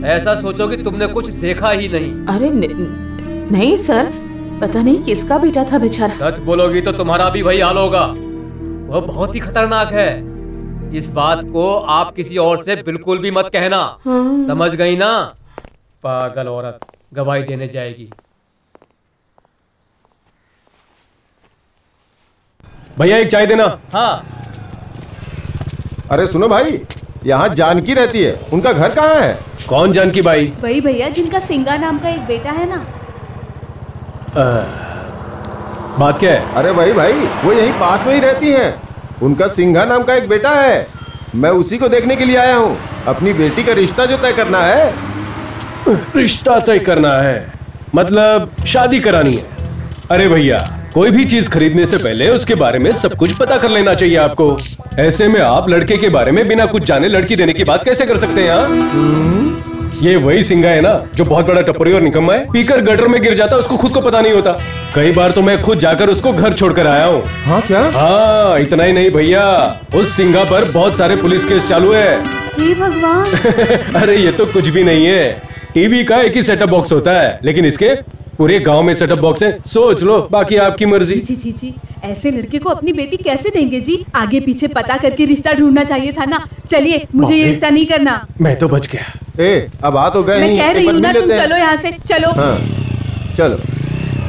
S13: ऐसा सोचो कि तुमने कुछ देखा ही नहीं।
S6: अरे नहीं सर, पता नहीं किसका बेटा था बेचारा।
S13: सच बोलोगी तो तुम्हारा भी वही हाल होगा। वो बहुत ही खतरनाक है। इस बात को आप किसी और से बिल्कुल भी मत कहना, समझ गई ना? पागल औरत गवाही देने जाएगी।
S5: भैया एक चाय देना।
S13: हाँ।
S2: अरे सुनो भाई, यहाँ जानकी रहती है, उनका घर कहाँ है?
S5: कौन जानकी बाई?
S12: वही भैया जिनका सिंगा नाम का एक बेटा है ना।
S5: बात क्या है?
S2: अरे भाई वो यहीं पास में ही रहती हैं। उनका सिंघा नाम का एक बेटा है, मैं उसी को देखने के लिए आया हूँ। अपनी बेटी का रिश्ता जो तय करना है।
S5: रिश्ता तय करना है मतलब शादी करानी है? अरे भैया, कोई भी चीज खरीदने से पहले उसके बारे में सब कुछ पता कर लेना चाहिए आपको। ऐसे में आप लड़के के बारे में बिना कुछ जाने लड़की देने की बात कैसे कर सकते हैं? ये वही सिंघा है ना जो बहुत बड़ा टपरी और निकम्मा है, पीकर गटर में गिर जाता, उसको खुद को पता नहीं होता। कई बार तो मैं खुद जाकर उसको घर छोड़कर आया हूँ।
S2: हाँ क्या?
S5: हाँ, इतना ही नहीं भैया, उस सिंघा पर बहुत सारे पुलिस केस चालू है।
S12: हे भगवान।
S5: अरे ये तो कुछ भी नहीं है, टीवी का एक ही सेटअप बॉक्स होता है, लेकिन इसके पूरे गांव में सेटअप बॉक्स है। सोच लो, बाकी आपकी मर्जी।
S12: जी, ऐसे लड़के को अपनी बेटी कैसे देंगे जी? आगे पीछे पता करके रिश्ता ढूंढना चाहिए था ना। चलिए, मुझे ये रिश्ता नहीं करना।
S5: मैं तो बच गया।
S2: अब आ तो गए।
S12: मैं कह रही हूँ ना, तुम चलो यहाँ से, चलो।
S2: हाँ, चलो।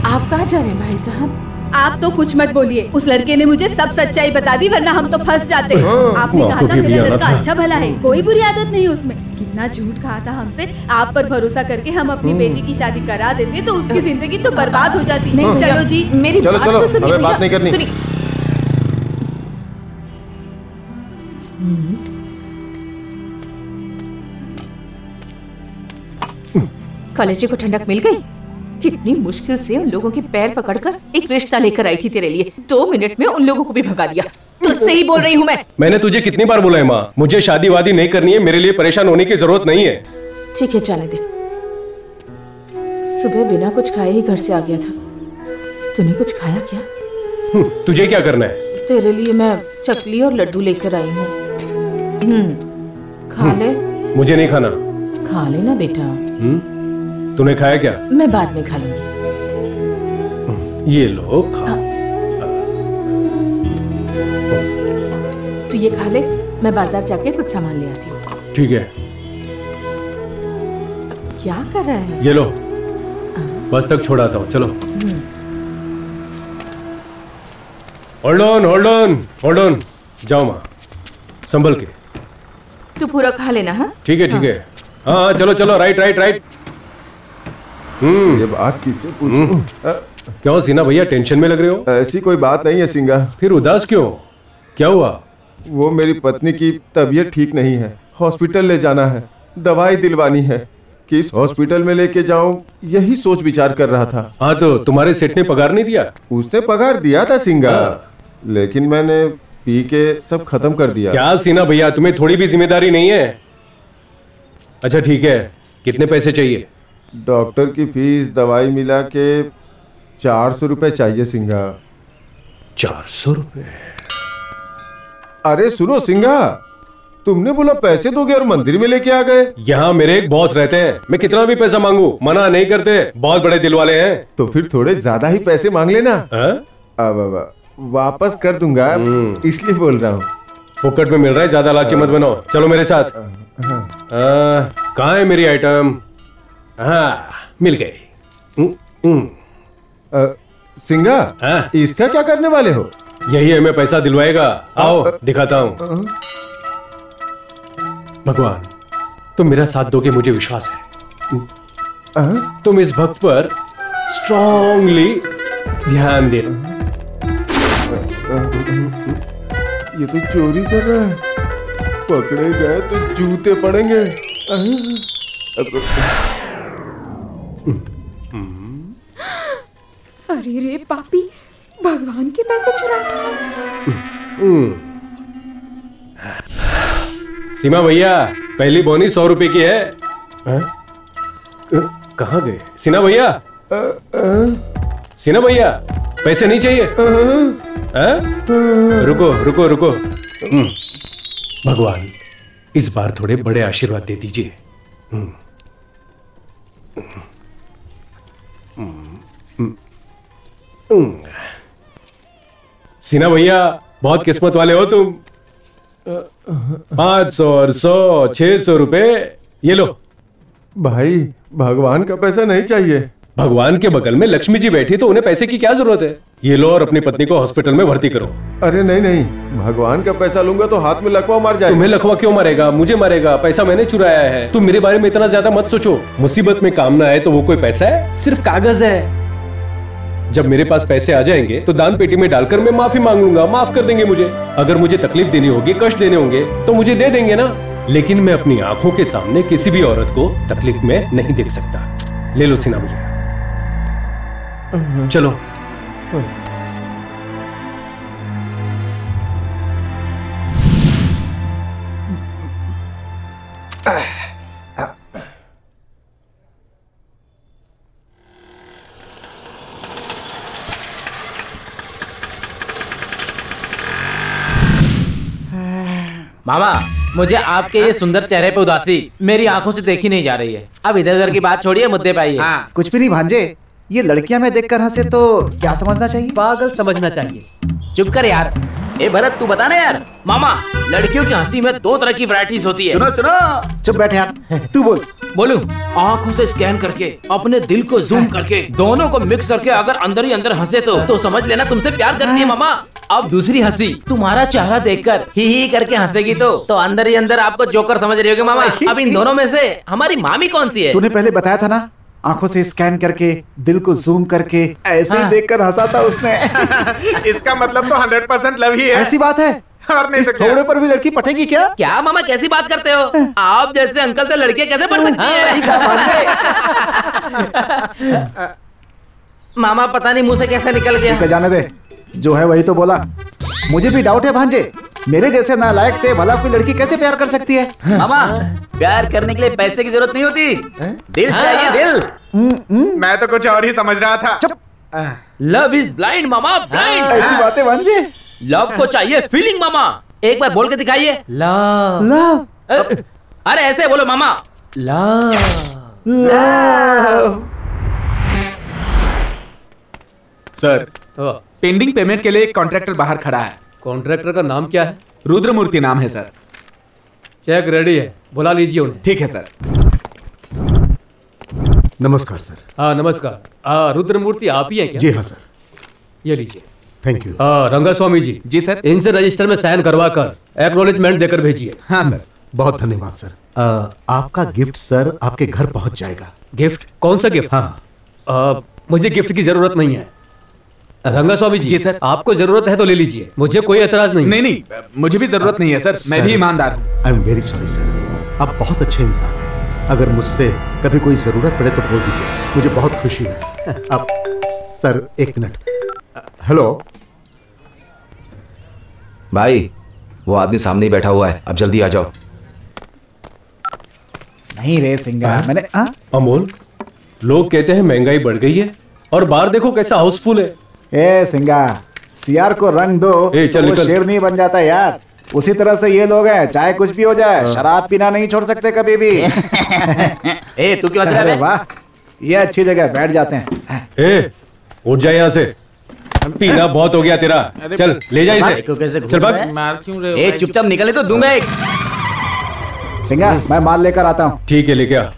S6: आप कहाँ जा रहे हैं भाई साहब?
S12: आप तो कुछ मत बोलिए, उस लड़के ने मुझे सब सच्चाई बता दी, वरना हम तो फंस जाते। आपने कहा था मेरा लड़का अच्छा भला है, कोई बुरी आदत नहीं उसमें। कितना झूठ कहा था हमसे। आप पर भरोसा करके हम अपनी बेटी की शादी करा देते तो उसकी जिंदगी तो बर्बाद हो जाती। नहीं, चलो जी, मेरी
S2: चलो
S12: बात
S2: चलो,
S12: तो सुनिए।
S2: हमें बात नहीं करनी।
S6: कॉलेज को ठंडक मिल गई। कितनी मुश्किल से उन लोगों के पैर पकड़कर एक रिश्ता लेकर आई थी तेरे लिए। 2 मिनट में उन लोगों को भी भगा दिया। तुझसे ही बोल रही हूँ मैं।
S5: मैंने तुझे कितनी बार बोला है माँ, मुझे शादी वादी नहीं करनी है, मेरे लिए परेशान होने की जरूरत नहीं है।
S6: ठीक है, जाने दे। सुबह बिना कुछ खाए ही घर से आ गया था। तूने कुछ खाया क्या?
S5: तुझे क्या करना है?
S6: तेरे लिए मैं चकली और लड्डू लेकर आई हूँ। खा ले।
S5: मुझे नहीं खाना।
S6: खा लेना बेटा।
S5: तूने खाया क्या?
S6: मैं बाद में खा लूंगी।
S5: ये लो, खा।
S6: तू ये खा ले, मैं बाजार जाके कुछ सामान ले आती हूँ।
S5: ठीक है।
S6: क्या कर रहा है?
S5: ये लो, बस तक छोड़ाता हूँ, चलो। होल्ड ऑन, जाओ माँ, संभल के।
S6: तू पूरा खा लेना। हाँ
S5: ठीक है, ठीक है। हाँ, चलो, राइट।
S2: ये बात किससे पूछूं?
S5: क्यों सीना भैया, टेंशन में लग रहे हो?
S2: ऐसी कोई बात नहीं है सिंगा।
S5: फिर उदास क्यों? क्या हुआ?
S2: वो मेरी पत्नी की तबीयत ठीक नहीं है, हॉस्पिटल ले जाना है, दवाई दिलवानी है। किस हॉस्पिटल में लेके जाऊं, यही सोच विचार कर रहा था।
S5: हाँ, तो तुम्हारे सेठ ने पगार नहीं दिया?
S2: उसने पगार दिया था सिंगा, लेकिन मैंने पी के सब खत्म कर दिया।
S5: क्या सीना भैया, तुम्हें थोड़ी भी जिम्मेदारी नहीं है? अच्छा ठीक है, कितने पैसे चाहिए?
S2: डॉक्टर की फीस, दवाई मिला के 400 रुपए चाहिए सिंगा।
S5: 400 रुपए?
S2: अरे सुनो सिंगा, तुमने बोला पैसे दोगे और मंदिर में लेके आ गए।
S5: यहाँ मेरे एक बॉस रहते हैं, मैं कितना भी पैसा मांगू मना नहीं करते, बहुत बड़े दिल वाले हैं।
S2: तो फिर थोड़े ज्यादा ही पैसे मांग लेना। अब वापस कर दूंगा, इसलिए बोल रहा हूँ।
S5: फुकट में मिल रहा है, ज्यादा लालची मत बनो। चलो मेरे साथ। कहाँ है मेरी आइटम? हाँ, मिल गई।
S2: सिंगा, इसका क्या करने वाले हो?
S5: यही हमें पैसा दिलवाएगा। आओ दिखाता हूँ। भगवान, तुम मेरा साथ दोगे, मुझे विश्वास है। तुम इस भक्त पर स्ट्रांगली ध्यान देना।
S2: ये तो चोरी कर रहा है, पकड़े गए तो जूते पड़ेंगे।
S9: अरे रे पापी, भगवान के पैसे चुरा रहा है।
S5: सीमा भैया, पहली बोनी 100 रुपए की है। कहाँ गए सीना भैया? सीना भैया, पैसे नहीं चाहिए? रुको। भगवान, इस बार थोड़े बड़े आशीर्वाद दे दीजिए। सीना भैया, बहुत किस्मत वाले हो तुम। 500 और 100, 600 रुपए, ये लो।
S2: भाई, भगवान का पैसा नहीं चाहिए।
S5: भगवान के बगल में लक्ष्मी जी बैठी, तो उन्हें पैसे की क्या जरूरत है? ये लो और अपनी पत्नी को हॉस्पिटल में भर्ती करो।
S17: अरे नहीं नहीं, भगवान का पैसा लूंगा तो हाथ में लकवा मार जाएगा।
S5: तुम्हें लकवा क्यों मारेगा? मुझे मारेगा। पैसा मैंने चुराया है। तुम मेरे बारे में इतना ज्यादा मत सोचो। मुसीबत में काम ना आए तो वो कोई पैसा है? सिर्फ कागज है। जब मेरे पास पैसे आ जाएंगे तो दान पेटी में डालकर मैं माफी मांग लूंगा, माफ कर देंगे मुझे। अगर मुझे तकलीफ देनी होगी, कष्ट देने होंगे तो मुझे दे देंगे ना। लेकिन मैं अपनी आंखों के सामने किसी भी औरत को तकलीफ में नहीं देख सकता। ले लो सिन्हा भैया, चलो।
S11: मामा, मुझे आपके ये सुंदर चेहरे पे उदासी मेरी आंखों से देखी नहीं जा रही है। अब इधर उधर की बात छोड़िए, मुद्दे पे आइए।
S10: हाँ। कुछ भी नहीं भांजे, ये लड़कियां मैं देखकर हंसे तो क्या समझना चाहिए?
S13: पागल समझना चाहिए।
S4: चुप कर यार। ए भरत, तू बता ना यार।
S11: मामा, लड़कियों की हंसी में 2 तरह की वैरायटीज होती है।
S10: सुनो सुनो, चुप बैठ यार। तू बोल।
S11: बोलूं? आंखों से स्कैन करके, अपने दिल को जूम करके, दोनों को मिक्स करके अगर अंदर ही अंदर हंसे तो समझ लेना तुमसे प्यार करती है मामा। अब दूसरी हंसी, तुम्हारा चेहरा देखकर ही करके हंसेगी तो अंदर ही अंदर आपको जोकर समझ रही होगी मामा। अब इन दोनों में से हमारी मामी कौन सी है?
S10: तूने पहले बताया था ना, आंखों से स्कैन करके, दिल को जूम करके, ऐसे ही देखकर हंसा था उसने।
S1: इसका मतलब तो 100% लव ही है।
S10: ऐसी बात है?
S1: और नहीं
S10: इस थोड़े पर भी लड़की पटेगी क्या?
S11: क्या मामा, कैसी बात करते हो? आप जैसे अंकल से लड़कियां कैसे पढ़ सकती हैं? मामा पता नहीं मुंह से कैसे निकल गया।
S10: जाने दे, जो है वही तो बोला। मुझे भी डाउट है भांजे, मेरे जैसे नालायक से भला कोई लड़की कैसे प्यार कर सकती है?
S4: मामा, प्यार करने के लिए पैसे की जरूरत नहीं होती, दिल चाहिए, दिल।
S1: मैं तो कुछ और ही समझ रहा था।
S10: चुप।
S11: Love is blind mama, blind.
S10: ऐसी बातें भांजे।
S11: लव को चाहिए फीलिंग मामा। एक बार बोल के दिखाइए, लव।
S10: लव।
S11: अरे ऐसे बोलो मामा, love.
S10: Love.
S1: Sir, pending payment के लिए एक कॉन्ट्रैक्टर बाहर खड़ा है।
S13: कॉन्ट्रैक्टर का नाम क्या है?
S1: रुद्रमूर्ति नाम है सर।
S13: चेक रेडी है, बुला लीजिए उन्हें।
S1: ठीक है सर।
S7: नमस्कार सर।
S13: हाँ नमस्कार। रुद्रमूर्ति आप ही हैं क्या?
S7: जी हाँ सर।
S13: ये लीजिए।
S7: Thank you.
S13: रंगास्वामी जी।
S1: जी सर।
S13: इनसे रजिस्टर में साइन करवा कर एक्नॉलेजमेंट देकर भेजिए।
S1: हाँ सर।
S7: बहुत धन्यवाद सर। आपका गिफ्ट सर आपके घर पहुंच जाएगा।
S13: गिफ्ट? कौन सा गिफ्ट?
S7: हाँ।
S13: मुझे गिफ्ट की जरूरत नहीं है। रंगास्वामी जी।
S1: जी सर।
S13: आपको जरूरत है तो ले लीजिए, मुझे कोई एतराज नहीं।
S1: नहीं, मुझे भी जरूरत नहीं है सर, मैं भी ईमानदार हूँ।
S7: I am very sorry sir, आप बहुत अच्छे इंसान हैं। अगर मुझसे कभी कोई जरूरत पड़े तो बोल दीजिए, मुझे बहुत खुशी है। अब सर एक मिनट। हेलो
S3: भाई, वो आदमी सामने ही बैठा हुआ है, अब जल्दी आ जाओ।
S10: नहीं रे सिंगा, मैंने
S5: अमोल, लोग कहते हैं महंगाई बढ़ गई है और बाहर देखो कैसा हाउसफुल है।
S10: ए सिंगा, सियार को रंग दो तो वो शेर नहीं बन जाता यार। उसी तरह से ये लोग हैं, चाहे कुछ भी हो जाए, शराब पीना नहीं छोड़ सकते कभी भी।
S4: ए तू क्यों हंस रहा है?
S10: वाह, ये अच्छी जगह बैठ जाते हैं।
S5: ए उठ जा यहाँ से, पीना बहुत हो गया तेरा। चल ले जा इसे, चल भाग।
S4: ए चुपचाप निकले तो दूंगा एक।
S10: सिंगा, मैं माल लेकर आता हूँ।
S5: ठीक है, लेके आ।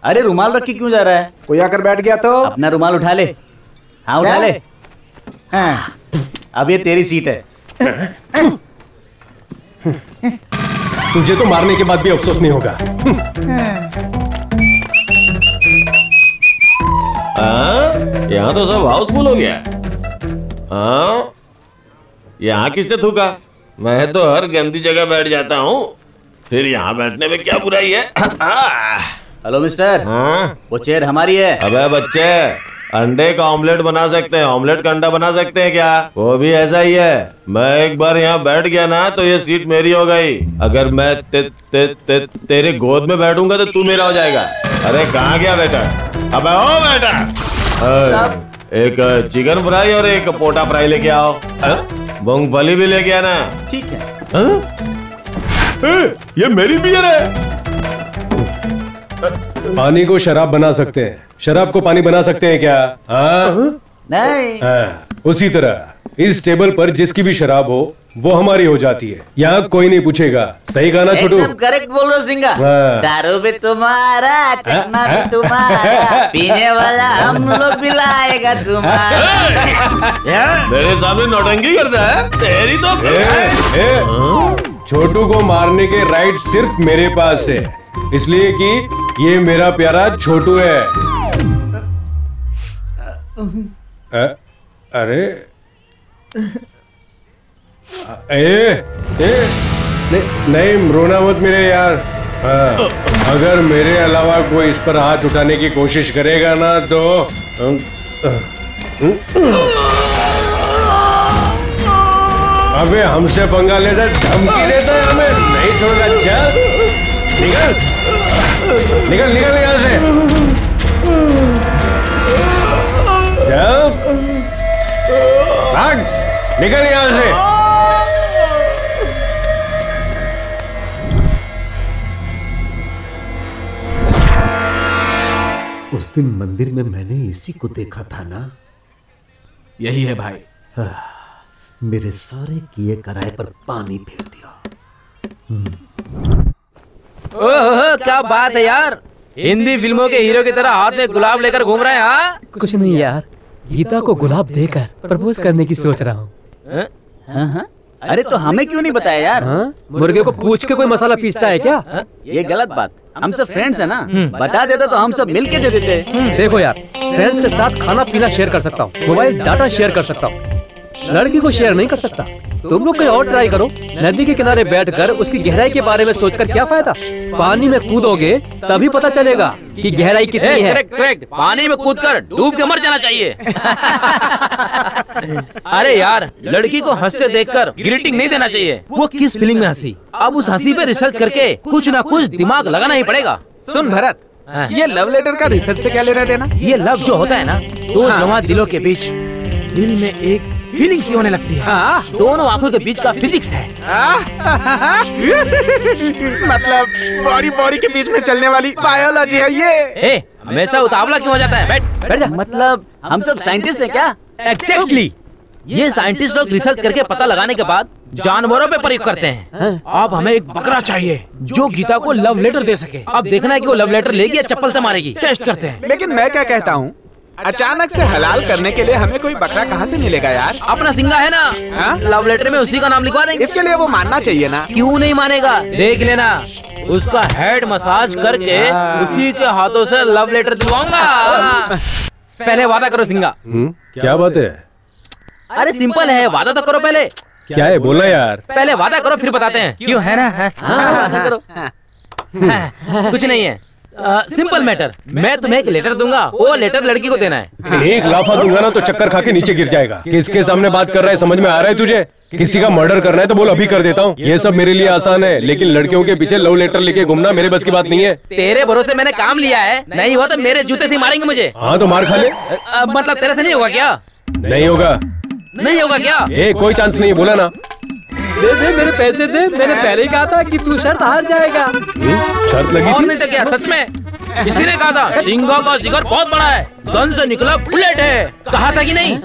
S4: अरे रुमाल रख के क्यों जा रहा है?
S10: कोई आकर बैठ गया तो
S4: अपना रुमाल उठा ले। हाँ उठा ले। अब ये तेरी सीट है।
S5: तुझे तो मारने के बाद भी अफसोस नहीं होगा।
S2: यहाँ तो सब हाउसफुल हो गया। हाँ, यहाँ किसने थूका? मैं तो हर गंदी जगह बैठ जाता हूँ, फिर यहाँ बैठने में क्या बुराई है?
S4: Hello mister.
S2: हाँ,
S4: वो चेयर हमारी है।
S2: अबे बच्चे, अंडे का ऑमलेट बना सकते हैं, ऑमलेट का अंडा बना सकते हैं क्या? वो भी ऐसा ही है। मैं एक बार यहाँ बैठ गया ना तो ये सीट मेरी हो गई। अगर मैं तेरे गोद में बैठूंगा तो तू मेरा हो जाएगा। अरे कहाँ गया बेटा? अबे ओ बेटा, एक चिकन फ्राई और एक पोटा फ्राई लेके आओ। मूंगफली भी लेके आना।
S4: ठीक है।
S2: ये मेरी बियर है।
S5: पानी को शराब बना सकते हैं, शराब को पानी बना सकते हैं क्या? हाँ?
S4: नहीं।
S5: हाँ, उसी तरह इस टेबल पर जिसकी भी शराब हो वो हमारी हो जाती है। यहाँ कोई नहीं पूछेगा। सही कहा ना छोटू?
S4: एकदम करेक्ट बोल रहे हो सिंगा। दारू भी तुम्हारा, चखना भी तुम्हारा, पीने वाला हम लोग भी लाएगा तुम्हारा।
S2: मेरे सामने नौटंकी करता है तेरी तो।
S5: छोटू को मारने के राइट सिर्फ मेरे पास है, इसलिए कि ये मेरा प्यारा छोटू है। अरे नहीं, रोना मत मेरे यार। अगर मेरे अलावा कोई इस पर हाथ उठाने की कोशिश करेगा ना तो अबे हमसे पंगा लेता, धमकी देता है हमें, नहीं छोड़ना। चल निकल निकल यहाँ से। चल भाग, निकल यहाँ से।
S7: उस दिन मंदिर में मैंने इसी को देखा था ना।
S1: यही है भाई।
S7: मेरे सारे किए कराए पर पानी फेर दिया।
S11: ओह क्या बात है यार, हिंदी फिल्मों के हीरो की तरह हाथ में गुलाब लेकर घूम रहे हैं। हाँ
S13: कुछ नहीं यार, गीता को गुलाब देकर प्रपोज करने की सोच रहा हूँ।
S4: अरे तो हमें क्यों नहीं बताया यार?
S13: मुर्गे को पूछ के कोई मसाला पीसता है क्या?
S4: ये गलत बात। हम सब फ्रेंड्स है ना, बता देता तो हम सब मिलके दे देते।
S13: देखो यार, फ्रेंड्स के साथ खाना पीना शेयर कर सकता हूँ, मोबाइल डाटा शेयर कर सकता हूँ, लड़की को शेयर नहीं कर सकता। तुम लोग कहीं और ट्राई करो। नदी के किनारे बैठकर उसकी गहराई के बारे में सोचकर क्या फायदा? पानी में कूदोगे तभी पता चलेगा कि गहराई कितनी है।
S11: करेक्ट, पानी में कूदकर डूब के मर जाना चाहिए। अरे यार, लड़की को हंसते देखकर ग्रीटिंग नहीं देना चाहिए। वो किस फीलिंग में हंसी, अब उस हंसी पे रिसर्च करके कुछ ना कुछ दिमाग लगाना ही पड़ेगा।
S1: सुन भरत, ये लव लेटर का रिसर्च से क्या लेना देना?
S11: ये लव जो होता है ना, दो जवां दिलों के बीच दिल में एक फीलिंग सी होने लगती है। दोनों आंखों के बीच का फिजिक्स है।
S1: मतलब बॉडी बॉडी के बीच में चलने वाली बायोलॉजी है ये।
S11: हमेशा उतावला क्यों हो जाता है? बैठ जा।
S4: मतलब हम सब साइंटिस्ट हैं क्या?
S11: एग्जैक्टली। ये साइंटिस्ट लोग रिसर्च करके पता लगाने के बाद जानवरों पे प्रयोग करते हैं। अब हमें एक बकरा चाहिए जो गीता को लव लेटर दे सके। अब देखना है कि वो लव लेटर लेगी या चप्पल से मारेगी। टेस्ट करते हैं।
S1: लेकिन मैं क्या कहता हूँ, अचानक से हलाल करने के लिए हमें कोई बकरा कहाँ से मिलेगा यार?
S11: अपना सिंगा है ना, लव लेटर में उसी का नाम लिखवा देंगे।
S1: इसके लिए वो मानना चाहिए ना।
S11: क्यों नहीं मानेगा? देख लेना, उसका हेड मसाज करके उसी के हाथों से लव लेटर दिलवाऊंगा। पहले वादा करो सिंगा।
S5: क्या बात है?
S11: अरे सिंपल है, वादा तो करो पहले।
S5: क्या है बोला यार?
S11: पहले वादा करो फिर बताते हैं। क्यों है ना? वादा करो। कुछ नहीं है, सिंपल मैटर। मैं तुम्हें एक लेटर दूंगा, वो लेटर लड़की को देना है।
S5: एक लाफा दूंगा ना तो चक्कर खा के नीचे गिर जाएगा। किसके सामने बात कर रहा है, समझ में आ रहा है तुझे? किसी का मर्डर करना है तो बोल, अभी कर देता हूँ। ये सब मेरे लिए आसान है, लेकिन लड़कियों के पीछे लव लेटर लेके घूमना मेरे बस की बात नहीं है।
S11: तेरे भरोसे मैंने काम लिया है, नहीं हुआ तो मेरे जूते से मारेंगे मुझे।
S5: हाँ तो मार खा ले।
S11: मतलब तेरे से नहीं होगा क्या?
S5: नहीं होगा।
S11: नहीं होगा क्या?
S5: कोई चांस नहीं, बोला ना।
S13: दे मेरे पैसे दे। मैंने पहले ही कहा था कि तू शर्त हार जाएगा।
S5: शर्त लगी
S11: और नहीं तो क्या? सच में किसी ने कहा था सिंगा का जिगर बहुत बड़ा है, गन से निकला बुलेट है। कहा था कि नहीं?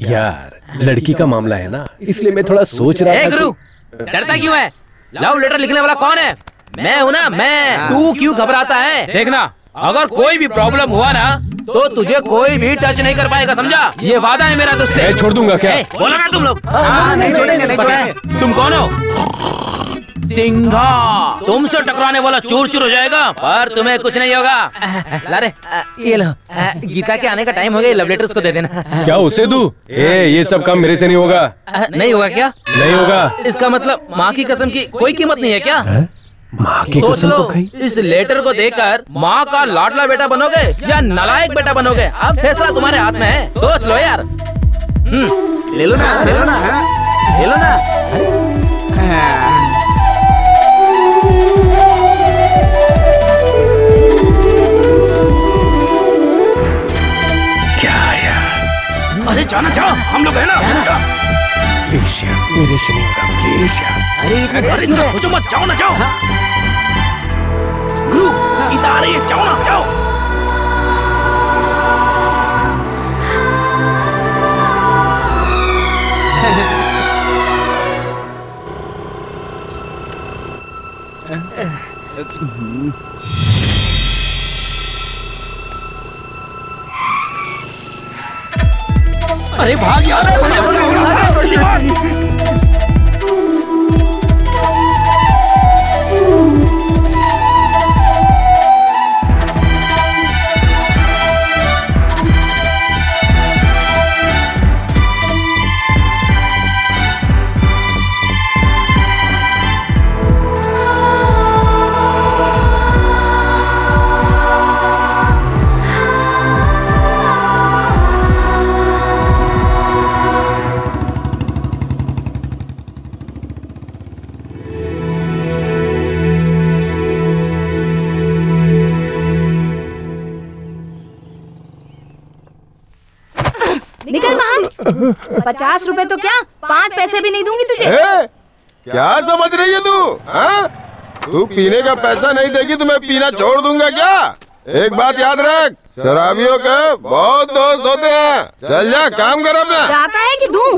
S5: यार लड़की का मामला है ना, इसलिए मैं थोड़ा सोच रहा था।
S11: गुरु, डरता क्यों है? लव लेटर लिखने वाला कौन है? मैं हूँ ना, मैं। तू क्यों घबराता है? देखना, अगर कोई भी प्रॉब्लम हुआ ना तो तुझे कोई भी टच नहीं कर पाएगा, समझा? ये वादा है मेरा तुझसे।
S5: छोड़ दूंगा क्या?
S11: बोला ना तुम लोग।
S1: नहीं छोड़ेंगे, नहीं छोड़ेंगे।
S11: तुम कौन हो? सिंघा। तुमसे टकराने वाला चूर चूर हो जाएगा, पर तुम्हें कुछ नहीं होगा। लारे, ये लो, गीता के आने का टाइम हो गया, लव लेटर्स को दे देना।
S5: क्या उसे दूं? ये सब काम मेरे से नहीं होगा।
S11: नहीं होगा क्या?
S5: नहीं होगा।
S11: इसका मतलब माँ की कसम की कोई कीमत नहीं है क्या?
S5: माँ की कसम को खाई?
S11: इस लेटर को देकर माँ का लाडला बेटा बनोगे या नालायक बेटा बनोगे, अब फैसला तुम्हारे हाथ में है। सोच लो यार।
S4: ले लो ना, ले लो ना, ले लो ना।
S5: क्या यार?
S11: अरे जाना, जाओ, हम लोग है ना।
S5: प्लीज यार, मेरे से नहीं होगा, प्लीज यार।
S11: अरे सोचो मत, जाओ ना, जाओ। गुरु, गीता आ रही है, जाओ ना, जाओ। अरे भाग यार।
S15: निकल बाहर। 50 रुपए तो क्या 5 पैसे भी नहीं दूंगी तुझे।
S17: क्या समझ रही है तू? हाँ? तू पीने का पैसा नहीं देगी तो मैं पीना छोड़ दूंगा क्या? एक बात याद रख, शराबियों के बहुत दोस्त होते हैं। चल जा, काम कर अपना।
S15: जाता है कि दूं?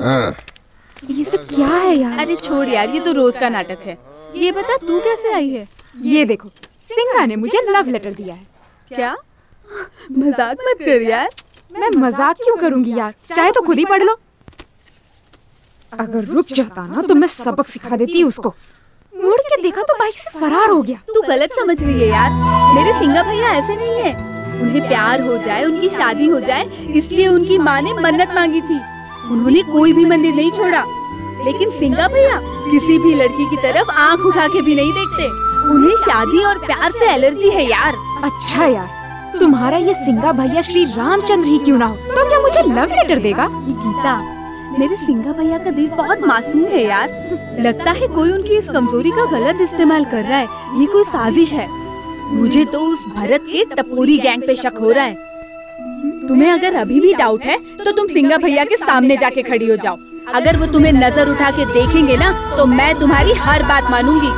S8: ये सब क्या है यार?
S12: अरे छोड़ यार, ये तो रोज का नाटक है। ये बता तू कैसे आई है?
S9: ये देखो, सिंगा ने मुझे लव लेटर दिया है।
S12: क्या? मजाक मत कर यार।
S9: मैं मजाक क्यों करूंगी यार, चाहे तो खुद ही पढ़ लो। अगर रुक जाता ना तो मैं सबक सिखा देती उसको। मुड़ के देखा तो बाइक से फरार हो गया।
S12: तू गलत समझ रही है यार, मेरे सिंगा भैया ऐसे नहीं है। उन्हें प्यार हो जाए, उनकी शादी हो जाए, इसलिए उनकी माँ ने मन्नत मांगी थी। उन्होंने कोई भी मंदिर नहीं छोड़ा। लेकिन सिंगा भैया किसी भी लड़की की तरफ आँख उठा के भी नहीं देखते। उन्हें शादी और प्यार से एलर्जी है यार।
S9: अच्छा यार, तुम्हारा ये सिंगा भैया श्री रामचंद्र ही क्यों ना हो तो क्या मुझे लव लेटर देगा?
S12: ये गीता, मेरे सिंगा भैया का दिल बहुत मासूम है यार। लगता है कोई उनकी इस कमजोरी का गलत इस्तेमाल कर रहा है। ये कोई साजिश है। मुझे तो उस भरत के टपोरी गैंग पे शक हो रहा है। तुम्हें अगर अभी भी डाउट है तो तुम सिंगा भैया के सामने जाके खड़ी हो जाओ। अगर वो तुम्हें नजर उठा के देखेंगे ना तो मैं तुम्हारी हर बात मानूंगी।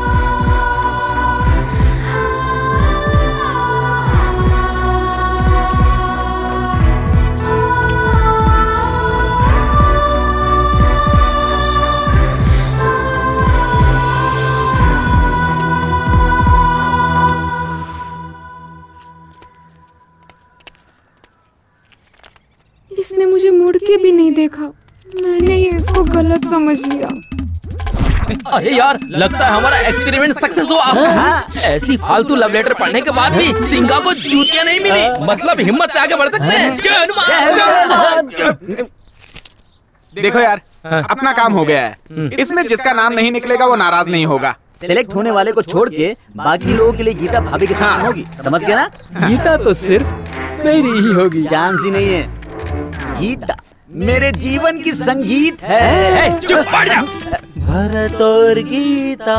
S9: इसने मुझे मुड़ के भी नहीं देखा। मैंने ये इसको गलत समझ लिया।
S11: अरे यार, लगता है हमारा एक्सपेरिमेंट सक्सेस हुआ। ऐसी फालतू लव लेटर पढ़ने के बाद भी सिंगा को जूतियां नहीं मिली। मतलब हिम्मत से आगे बढ़ सकते हैं।
S1: देखो यार, अपना काम हो गया है। इसमें जिसका नाम नहीं निकलेगा वो नाराज नहीं होगा।
S4: सिलेक्ट होने वाले को छोड़ के बाकी लोगों के लिए गीता भाभी के साथ होगी। समझ गया ना?
S18: गीता तो सिर्फ मेरी ही होगी।
S4: चांस ही नहीं है। गीता मेरे जीवन की संगीत है।
S11: चुप पड़ जा।
S4: भरत और गीता,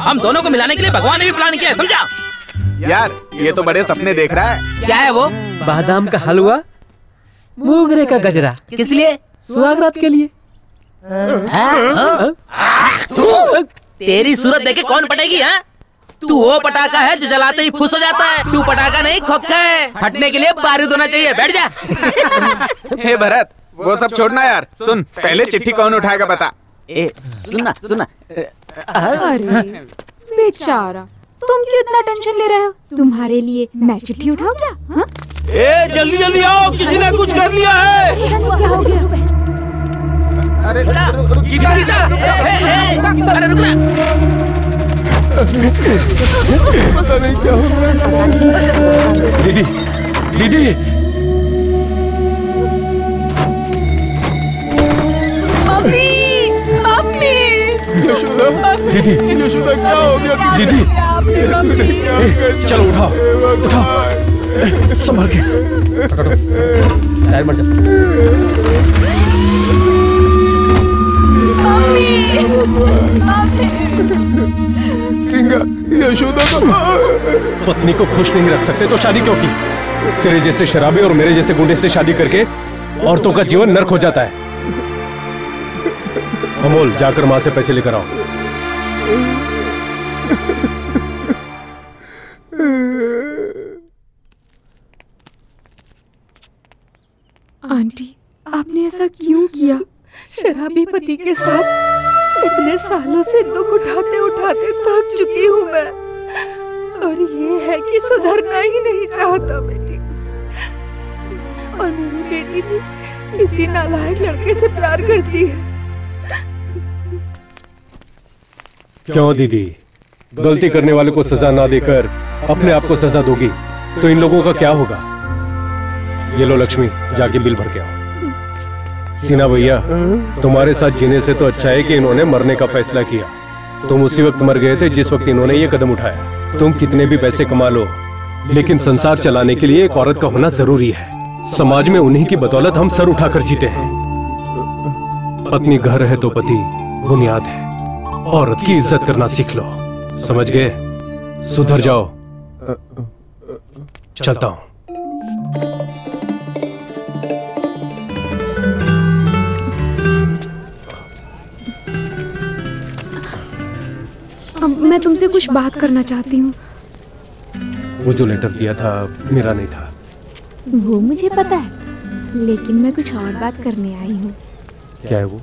S11: हम दोनों को मिलाने के लिए भगवान ने भी प्लान किया है, समझा?
S1: यार ये तो बड़े सपने देख रहा है।
S11: क्या है वो?
S18: बादाम का हलवा, मोगरे का गजरा।
S4: किस लिए?
S18: सुहागरात के लिए।
S11: तेरी सूरत देखे कौन पटेगी? हाँ, तू वो पटाखा है जो जलाते ही फुस हो जाता है। तू पटाखा नहीं, खोखा है। फटने के लिए बारूद होना चाहिए। बैठ जा।
S1: हे भरत, वो सब छोड़ना यार। सुन, पहले चिट्ठी कौन उठाएगा बता।
S4: सुनना सुनना।
S9: अरे बेचारा, तुम क्यों इतना टेंशन ले रहे हो? तुम्हारे लिए मैं चिट्ठी उठाऊं क्या? हाँ?
S2: जल्दी जल्दी आओ, किसी ने कुछ कर लिया है।
S9: क्या हो गया?
S1: अरे गीता,
S11: अरे रुक ना।
S5: पता नहीं क्या हो रहा है। दीदी, दीदी,
S12: मम्मी, मम्मी,
S5: दीदी,
S17: यशोदा क्या हो गया?
S5: दीदी, चलो उठाओ, उठाओ, संभल के।
S18: टायर मर जा।
S17: सिंगा, यशोदा
S5: पत्नी को खुश नहीं रख सकते तो शादी क्यों की? तेरे जैसे शराबी और मेरे जैसे गुंडे से शादी करके औरतों का जीवन नर्क हो जाता है। अमोल, जाकर माँ से पैसे लेकर आओ।
S9: आंटी, आपने ऐसा क्यों किया?
S12: शराबी पति के साथ इतने सालों से दुख उठाते उठाते थक चुकी हूँ मैं। और ये है कि सुधरना ही नहीं चाहता बेटी। और मेरी बेटी भी किसी नालायक लड़के से प्यार करती है।
S5: क्यों दीदी, गलती करने वाले को सजा ना देकर अपने आप को सजा दोगी तो इन लोगों का क्या होगा? ये लो लक्ष्मी, जाके बिल भर के आओ। सीना भैया, तुम्हारे साथ जीने से तो अच्छा है कि इन्होंने मरने का फैसला किया। तुम उसी वक्त मर गए थे जिस वक्त इन्होंने ये कदम उठाया। तुम कितने भी पैसे कमा लो, लेकिन संसार चलाने के लिए एक औरत का होना जरूरी है। समाज में उन्हीं की बदौलत हम सर उठाकर जीते हैं। पत्नी घर है तो पति बुनियाद है। औरत की इज्जत करना सीख लो, समझ गए? सुधर जाओ। चलता हूं।
S9: मैं तुमसे कुछ बात करना चाहती हूँ।
S5: वो जो लेटर दिया था मेरा नहीं था।
S9: वो मुझे पता है, लेकिन मैं कुछ और बात करने आई हूँ।
S5: क्या है वो?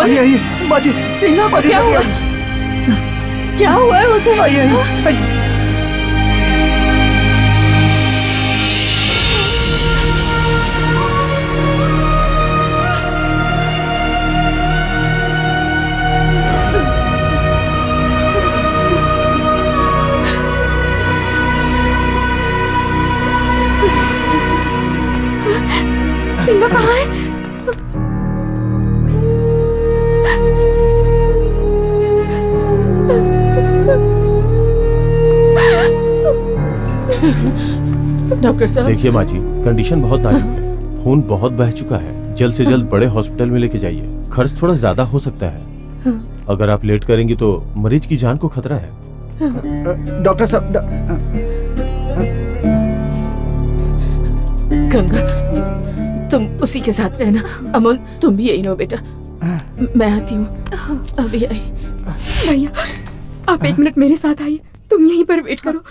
S6: आइए बाजी, सिंघा को क्या हुआ? क्या हुआ है उसे? आइए
S9: सिंघा कहाँ है?
S6: डॉक्टर साहब,
S2: देखिए माँ जी, कंडीशन बहुत नाजुक है। खून बहुत बह चुका है। जल्द से जल्द बड़े हॉस्पिटल में लेके जाइए। खर्च थोड़ा ज्यादा हो सकता है। अगर आप लेट करेंगी तो मरीज की जान को खतरा है।
S10: डॉक्टर साहब,
S6: गंगा तुम उसी के साथ रहना। अमोल तुम भी यही रहो बेटा, मैं आती हूँ अभी आई।
S9: भैया आप 1 मिनट मेरे साथ आइए, तुम यहीं पर वेट करो।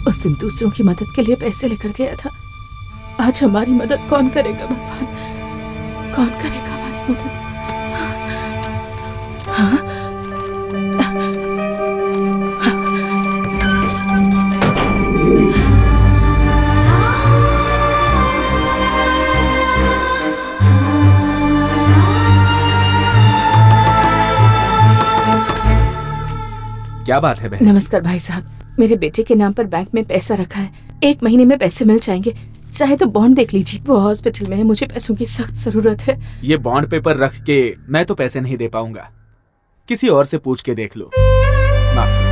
S6: उस दिन दूसरों की मदद के लिए पैसे लेकर गया था। आज हमारी मदद कौन करेगा भगवान? कौन करेगा हमारी मदद? हाँ?
S1: क्या बात है बहन?
S6: नमस्कार भाई साहब, मेरे बेटे के नाम पर बैंक में पैसा रखा है। 1 महीने में पैसे मिल जाएंगे। चाहे तो बॉन्ड देख लीजिए। वो हॉस्पिटल में है, मुझे पैसों की सख्त जरूरत है।
S1: ये बॉन्ड पेपर रख के मैं तो पैसे नहीं दे पाऊंगा। किसी और से पूछ के देख लो। माफ करो।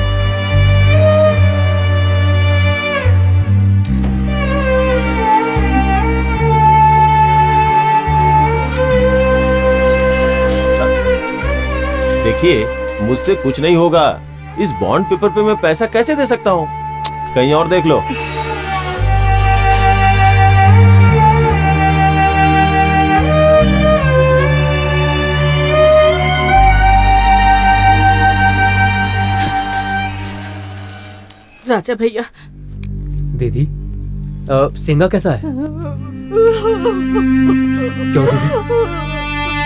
S2: देखिए, मुझसे कुछ नहीं होगा। इस बॉन्ड पेपर पे मैं पैसा कैसे दे सकता हूँ? कहीं और देख लो।
S6: राजा भैया।
S13: दीदी, सिंगा कैसा है? क्यों दीदी,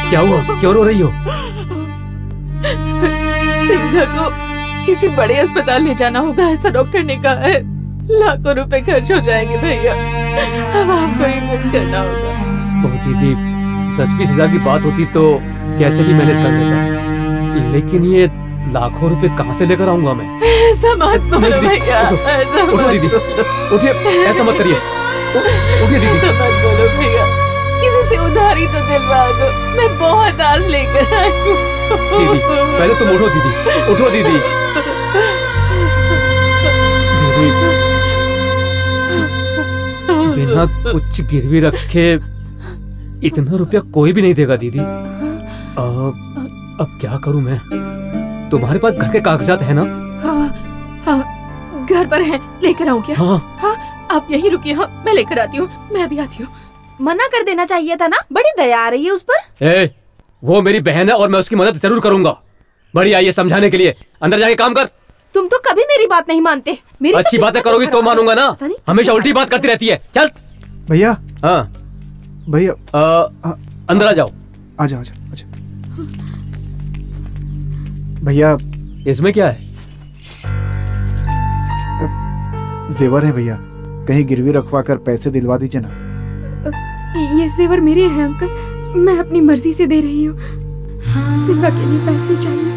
S13: क्या हुआ? क्यों रो रही हो?
S6: सिंगा को किसी बड़े अस्पताल ले जाना होगा, ऐसा डॉक्टर ने कहा है। लाखों रुपए खर्च हो जाएंगे भैया। अब आपको ही कुछ करना होगा।
S13: ओ दीदी, 10-20 हजार की बात होती तो कैसे भी मैनेज कर देता, लेकिन ये लाखों रुपए कहाँ से लेकर आऊंगा मैं?
S6: ऐसा मत बोलो भैया।
S13: उठो दीदी, उठिए, ऐसा मत करिए। उठिए दीदी।
S6: ऐसा मत बोलो भैया, किसी से उधारी तो दिलवा दो। मैं बहुत आज लेकर आई हूँ।
S13: दीदी, पहले तुम उठो दीदी, उठो दीदी। दीदी, बिना कुछ गिरवी रखे इतना रुपया कोई भी नहीं देगा दीदी। अब क्या करूं मैं? तुम्हारे पास घर के कागजात है ना?
S6: हाँ, घर पर है, लेकर आऊं क्या?
S13: हाँ,
S6: आप यहीं रुकिए। हाँ, मैं लेकर आती हूँ। मैं अभी आती हूँ।
S15: मना कर देना चाहिए था ना, बड़ी दया आ रही है उस पर।
S13: वो मेरी बहन है और मैं उसकी मदद जरूर करूंगा। बड़ी आई है समझाने के लिए। अंदर जाके काम कर।
S15: तुम तो कभी मेरी बात नहीं मानते। मेरी
S13: अच्छी बातें करोगी तो मानूंगा ना। हमेशा उल्टी बात करती रहती है। चल
S10: भैया।
S13: हाँ
S10: भैया,
S13: अंदर आ जाओ।
S10: आजा आजा आजा। भैया,
S13: इसमें क्या है?
S10: जेवर है भैया, कहीं गिरवी रखवा कर पैसे दिलवा दीजिए ना।
S9: ये जेवर मेरे हैं अंकल, मैं अपनी मर्जी से दे रही हूँ। सिंगा के लिए पैसे चाहिए।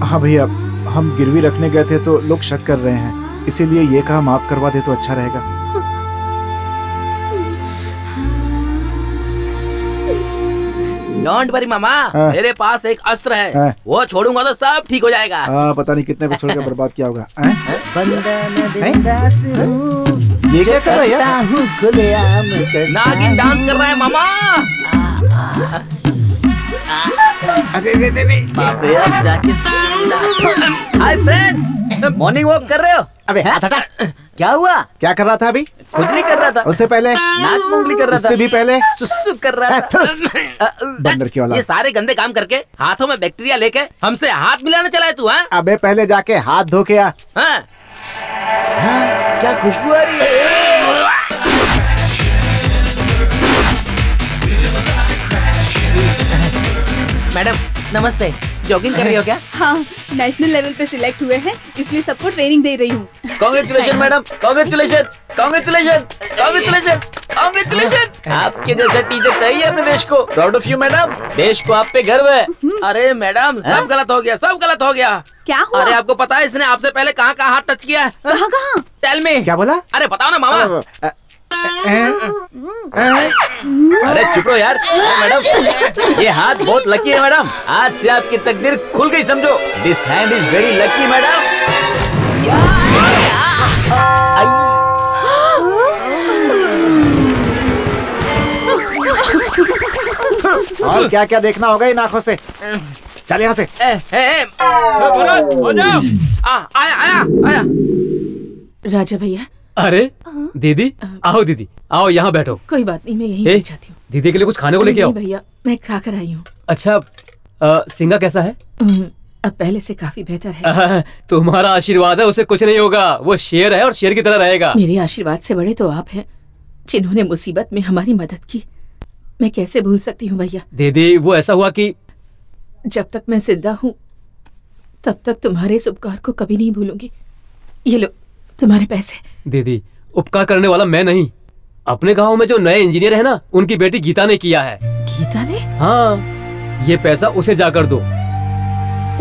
S10: हाँ भैया, हम गिरवी रखने गए थे तो लोग शक कर रहे हैं, इसीलिए ये काम आप करवा दे तो अच्छा रहेगा।
S11: डोंट वरी मामा, मेरे पास एक अस्त्र है। वो छोड़ूंगा तो सब ठीक हो जाएगा।
S10: पता नहीं कितने को छोड़ के बर्बाद किया होगा।
S11: ये क्या कर रहा है? नागिन डांस कर रहा है मामा।
S10: अरे रे रे रे।
S11: बाप रे, अब जाके हाय फ्रेंड्स, मॉर्निंग वॉक कर रहे हो?
S10: अबे हाथ हटा।
S11: क्या हुआ?
S10: क्या कर रहा था अभी?
S11: खुद नहीं कर रहा था।
S10: उससे पहले
S11: नाक मुंगली कर रहा था।
S10: उससे भी पहले
S11: सुसु कर रहा था।
S10: बंदर की औलाद।
S11: ये सारे गंदे काम करके हाथों में बैक्टीरिया लेके हमसे हाथ मिलाने चला है तू? हाँ,
S10: अबे पहले जाके हाथ धो के आ।
S11: हाँ? क्या खुशबू आ रही है? मैडम नमस्ते, जॉगिंग कर रही हो क्या?
S8: हाँ, नेशनल लेवल पे सिलेक्ट हुए हैं, इसलिए सबको ट्रेनिंग दे रही हूँ।
S11: Congratulation madam, congratulation, congratulation, congratulation, congratulation. आपके जैसा टीचर चाहिए अपने देश को। प्राउड ऑफ यू मैडम, देश को आप पे गर्व है। अरे मैडम, सब गलत हो गया, सब गलत हो गया।
S8: क्या हुआ?
S11: अरे आपको पता है इसने आपसे पहले कहाँ कहाँ हाथ टच किया है?
S8: कहाँ कहाँ?
S11: Tell me.
S10: क्या बोला?
S11: अरे बताओ ना मामा। अरे चुप रहो यार। मैडम, ये हाथ बहुत लकी है मैडम। आज से आपकी तकदीर खुल गई समझो। This hand is very lucky madam.
S10: और क्या क्या देखना होगा इन आंखों से। चल यहाँ से।
S11: आया आया आया।
S6: राजा भैया।
S13: अरे दीदी, आओ दीदी, आओ यहाँ बैठो।
S6: कोई बात नहीं, मैं यहीं बैठ जाती हूँ।
S13: दीदी के लिए कुछ खाने को लेके आओ।
S6: भैया, मैं खा कर आई हूँ।
S13: अच्छा, सिंगा कैसा है?
S6: अब पहले से काफी बेहतर है।
S13: तुम्हारा आशीर्वाद है, उसे कुछ नहीं होगा। वो शेर है और शेर की तरह रहेगा।
S6: मेरे आशीर्वाद से बड़े तो आप हैं, जिन्होंने मुसीबत में हमारी मदद की। मैं कैसे भूल सकती हूँ भैया।
S13: दीदी वो ऐसा हुआ कि
S6: जब तक मैं जिंदा हूँ तब तक तुम्हारे इस उपकार को कभी नहीं भूलूंगी। ये लो तुम्हारे पैसे।
S13: दीदी उपकार करने वाला मैं नहीं, अपने गांव में जो नए इंजीनियर है ना, उनकी बेटी गीता ने किया है।
S6: गीता ने?
S13: हाँ, ये पैसा उसे जाकर दो।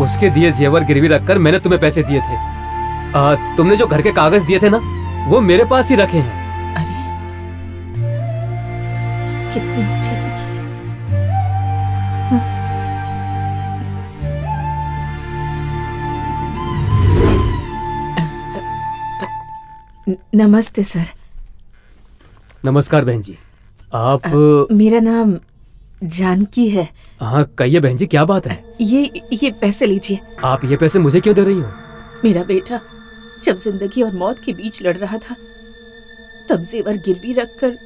S13: उसके दिए जेवर गिरवी रखकर मैंने तुम्हें पैसे दिए थे। तुमने जो घर के कागज दिए थे ना, वो मेरे पास ही रखे हैं।
S6: कितनी अच्छी लिखी है। नमस्ते सर।
S13: नमस्कार बहन जी। आप?
S6: मेरा नाम जानकी है।
S13: हाँ कहिए बहन जी, क्या बात है?
S6: ये पैसे लीजिए।
S13: आप ये पैसे मुझे क्यों दे रही हो?
S6: मेरा बेटा जब जिंदगी और मौत के बीच लड़ रहा था, तब जेवर गिरवी रखकर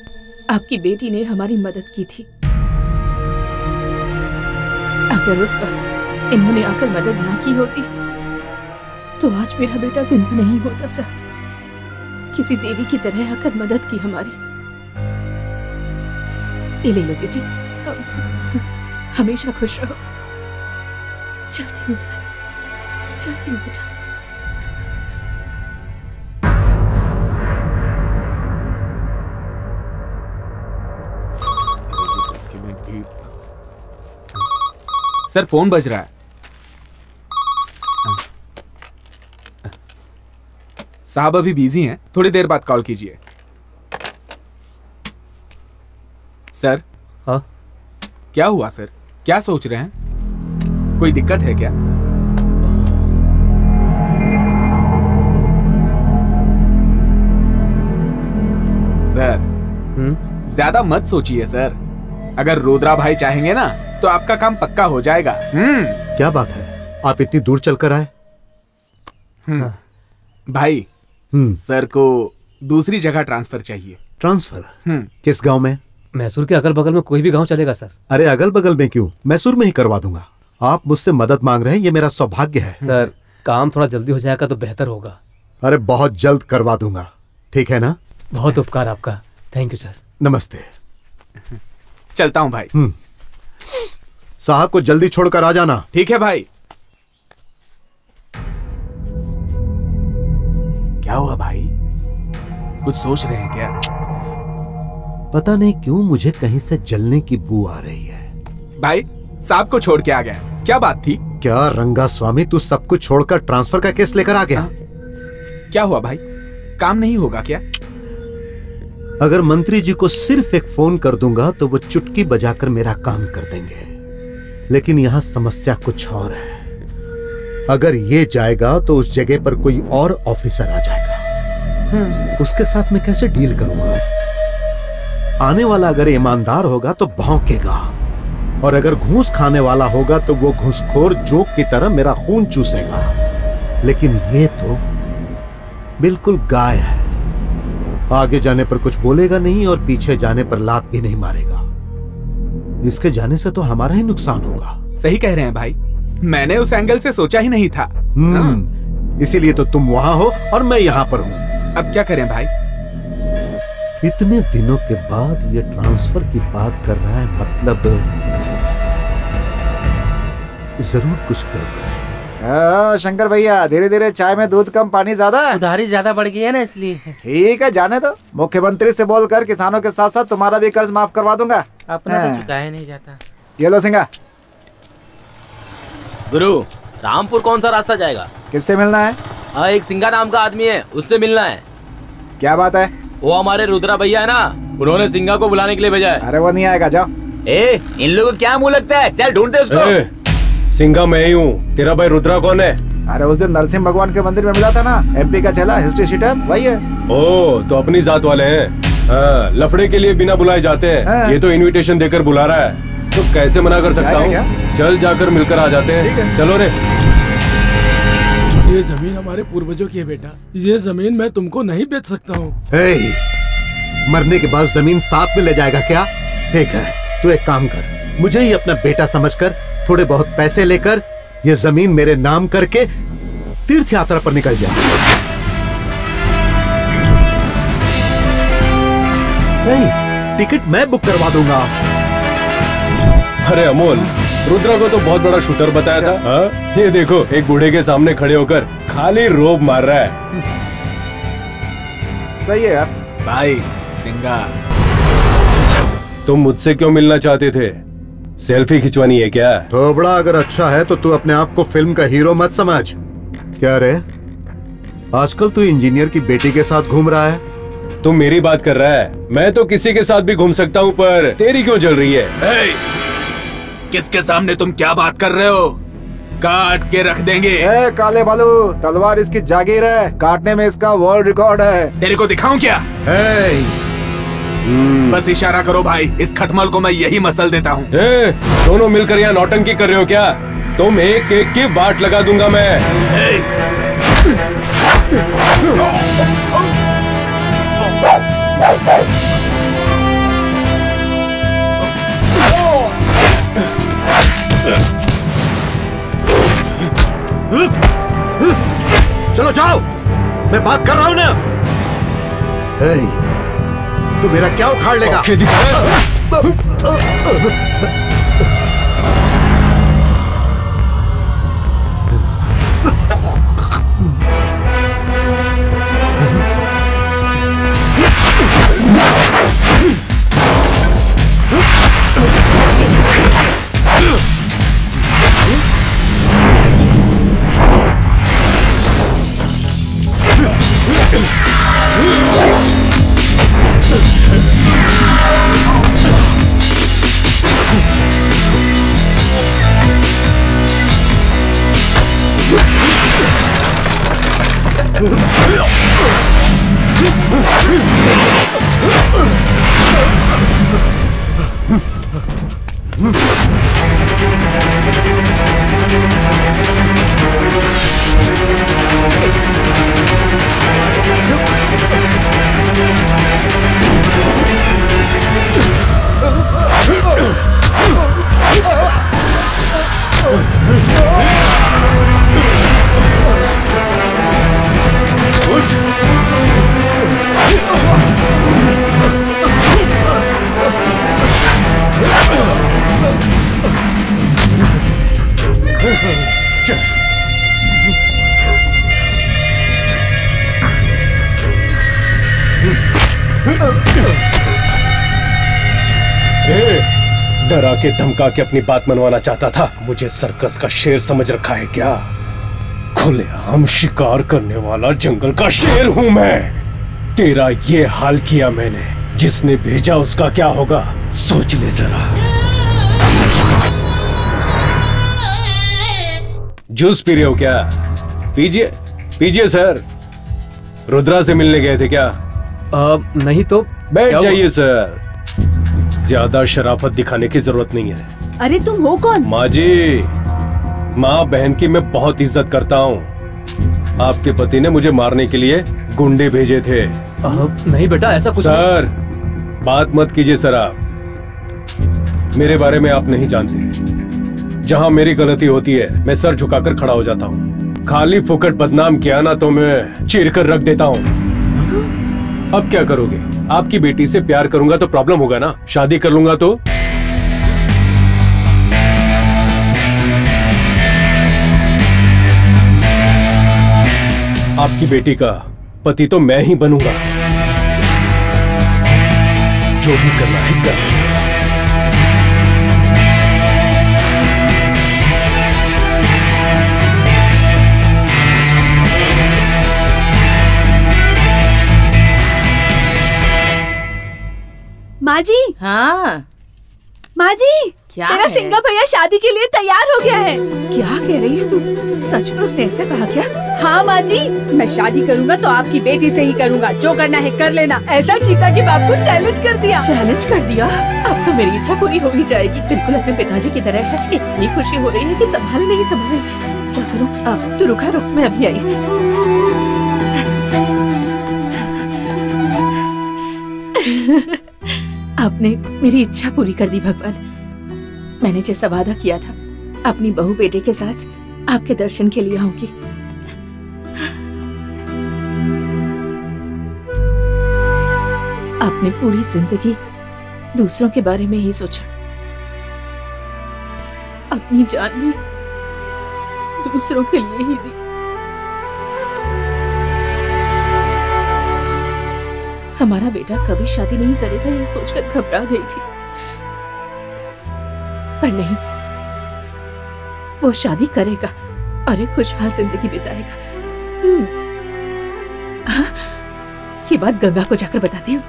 S6: आपकी बेटी ने हमारी मदद की थी। अगर उस वक्त इन्होंने आकर मदद ना की होती तो आज मेरा बेटा जिंदा नहीं होता सर। किसी देवी की तरह आकर मदद की हमारी। ये ले लो बेटी, हमेशा खुश रहो। चलती हूँ सर, चलती हूँ बेटा।
S1: सर फोन बज रहा है। साहब अभी बिजी हैं, थोड़ी देर बाद कॉल कीजिए। सर।
S13: हाँ
S1: क्या हुआ सर? क्या सोच रहे हैं? कोई दिक्कत है क्या? सर ज्यादा मत सोचिए सर। अगर रुद्रा भाई चाहेंगे ना तो आपका काम पक्का हो जाएगा।
S7: क्या बात है, आप इतनी दूर चलकर आए?
S1: भाई सर को दूसरी जगह ट्रांसफर चाहिए।
S7: ट्रांसफर? किस गांव में?
S13: मैसूर के अगल बगल में कोई भी गांव चलेगा सर।
S7: अरे अगल बगल में क्यों, मैसूर में ही करवा दूंगा। आप मुझसे मदद मांग रहे हैं, ये मेरा सौभाग्य है।
S13: सर काम थोड़ा जल्दी हो जाएगा तो बेहतर होगा।
S7: अरे बहुत जल्द करवा दूंगा, ठीक है ना?
S13: बहुत उपकार आपका, थैंक यू सर।
S7: नमस्ते।
S1: चलता हूँ भाई।
S7: साहब को जल्दी छोड़कर आ जाना।
S1: ठीक है भाई। क्या हुआ भाई, कुछ सोच रहे हैं क्या?
S7: पता नहीं क्यों मुझे कहीं से जलने की बू आ रही है।
S1: भाई साहब को छोड़ के आ गया, क्या बात थी?
S7: क्या रंगा स्वामी, तू सब कुछ छोड़कर ट्रांसफर का केस लेकर आ गया?
S1: क्या हुआ भाई, काम नहीं होगा क्या?
S7: अगर मंत्री जी को सिर्फ एक फोन कर दूंगा तो वो चुटकी बजाकर मेरा काम कर देंगे, लेकिन यहां समस्या कुछ और है। अगर ये जाएगा तो उस जगह पर कोई और ऑफिसर आ जाएगा। उसके साथ मैं कैसे डील करूंगा? आने वाला अगर ईमानदार होगा तो भौंकेगा, और अगर घूस खाने वाला होगा तो वो घूसखोर जोक की तरह मेरा खून चूसेगा। लेकिन ये तो बिल्कुल गाय है, आगे जाने पर कुछ बोलेगा नहीं और पीछे जाने पर लात भी नहीं मारेगा। इसके जाने से तो हमारा ही नुकसान होगा।
S1: सही कह रहे हैं भाई, मैंने उस एंगल से सोचा ही नहीं था।
S7: इसीलिए तो तुम वहां हो और मैं यहाँ पर हूँ।
S1: अब क्या करें भाई?
S7: इतने दिनों के बाद ये ट्रांसफर की बात कर रहा है, मतलब जरूर कुछ कर रहा है।
S10: शंकर भैया, धीरे धीरे चाय में दूध कम पानी ज्यादा।
S11: उधारी ज्यादा बढ़ गई है ना, इसलिए।
S10: ठीक है, जाने दो। मुख्यमंत्री से बोलकर किसानों के साथ साथ तुम्हारा भी कर्ज माफ करवा दूंगा।
S11: अपना तो चुकाया नहीं जाता।
S10: ये लो सिंगा।
S11: गुरु, रामपुर कौन सा रास्ता जाएगा?
S10: किससे मिलना है?
S11: हाँ, एक सिंगा नाम का आदमी है, उससे मिलना है।
S10: क्या बात है?
S11: वो हमारे रुद्रा भैया है ना, उन्होंने सिंगा को बुलाने के लिए भेजा है।
S10: अरे वो नहीं आएगा, जाओ।
S4: इन लोगों को क्या मुंह लगता है? चल ढूंढते उसको।
S5: सिंगा मैं ही हूँ, तेरा भाई रुद्रा कौन है?
S10: अरे उस दिन नरसिंह भगवान के मंदिर में मिला था ना, MP का चला हिस्ट्री शीटर, वही है।
S5: ओ, तो अपनी जात वाले हैं। लफड़े के लिए बिना बुलाए जाते हैं। ये तो इनविटेशन देकर बुला रहा है, तो कैसे मना कर सकता हूँ? चल जाकर मिलकर आ जाते हैं। चलो रे।
S19: ये जमीन हमारे पूर्वजों की है बेटा, ये जमीन मैं तुमको नहीं बेच सकता हूँ।
S7: मरने के बाद जमीन साथ में ले जाएगा क्या? ठीक है, तू एक काम कर, मुझे ही अपना बेटा समझकर थोड़े बहुत पैसे लेकर ये जमीन मेरे नाम करके तीर्थ यात्रा पर निकल जाए। नहीं, टिकट मैं बुक करवा दूंगा।
S5: अरे अमोल, रुद्रा को तो बहुत बड़ा शूटर बताया था। हाँ? ये देखो, एक बूढ़े के सामने खड़े होकर खाली रोब मार रहा है।
S10: सही है यार।
S1: भाई सिंगा,
S5: तुम मुझसे क्यों मिलना चाहते थे? सेल्फी खिंचवानी है क्या?
S7: थोबड़ा अगर अच्छा है तो तू अपने आप को फिल्म का हीरो मत समझ। क्या रे, आजकल तू इंजीनियर की बेटी के साथ घूम रहा है?
S5: तुम मेरी बात कर रहा है? मैं तो किसी के साथ भी घूम सकता हूँ, पर तेरी क्यों जल रही है?
S1: किसके सामने तुम क्या बात कर रहे हो? काट के रख देंगे।
S10: काले बालू, तलवार इसकी जागीर है, काटने में इसका वर्ल्ड रिकॉर्ड है।
S1: तेरे को दिखाऊं क्या? बस इशारा करो भाई, इस खटमल को मैं यही मसल देता हूँ।
S5: दोनों मिलकर यहाँ नौटंकी कर रहे हो क्या? तुम एक एक की वाट लगा दूंगा मैं।
S7: चलो जाओ, मैं बात कर रहा हूं ना। तू मेरा क्या उखाड़ लेगा?
S5: डरा के धमका के अपनी बात मनवाना चाहता था। मुझे सर्कस का शेर समझ रखा है क्या? खुलेआम शिकार करने वाला जंगल का शेर हूं मैं। तेरा ये हाल किया मैंने, जिसने भेजा उसका क्या होगा सोच ले जरा। जूस पी रहे हो क्या? पीजिए पीजिए सर। रुद्रा से मिलने गए थे क्या?
S13: नहीं तो
S5: बैठ जाइए सर, ज्यादा शराफत दिखाने की जरूरत नहीं है।
S12: अरे तुम हो कौन?
S5: माँ जी, माँ बहन की मैं बहुत इज्जत करता हूँ। आपके पति ने मुझे मारने के लिए गुंडे भेजे थे।
S13: नहीं बेटा, ऐसा कुछ
S5: सर बात मत कीजिए सर। आप मेरे बारे में आप नहीं जानते। जहाँ मेरी गलती होती है मैं सर झुकाकर खड़ा हो जाता हूँ। खाली फुकट बदनाम किया ना तो मैं चीर कर रख देता हूँ। अब क्या करोगे? आपकी बेटी से प्यार करूंगा तो प्रॉब्लम होगा ना, शादी कर लूंगा तो? आपकी बेटी का पति तो मैं ही बनूंगा। जो भी करना है कर।
S8: माँ जी।
S6: हाँ
S8: माँ जी,
S6: क्या
S8: तेरा
S6: है?
S8: सिंगा भैया शादी के लिए तैयार हो गया है।
S6: क्या कह रही है तू? सच में उसने ऐसे कहा क्या?
S8: हाँ माँ जी, मैं शादी करूँगा तो आपकी बेटी से ही करूँगा, जो करना है कर लेना। ऐसा गीता के बाप को चैलेंज कर दिया।
S6: चैलेंज कर दिया? अब तो मेरी इच्छा पूरी हो ही जाएगी। बिल्कुल अपने पिताजी की तरह है। इतनी खुशी हो रही है कि संभाल नहीं संभाल। क्या करूँ? अब तू रुका, रुक, मैं अभी आई। आपने मेरी इच्छा पूरी कर दी भगवान। मैंने जैसा वादा किया था अपनी बहू बेटे के साथ आपके दर्शन के लिए आऊंगी। आपने पूरी जिंदगी दूसरों के बारे में ही सोचा, अपनी जान भी दूसरों के लिए ही दी। हमारा बेटा कभी शादी नहीं करेगा ये सोचकर घबरा गई थी, पर नहीं, वो शादी करेगा और एक खुशहाल जिंदगी बिताएगा। ये बात गंगा को जाकर बताती हूँ।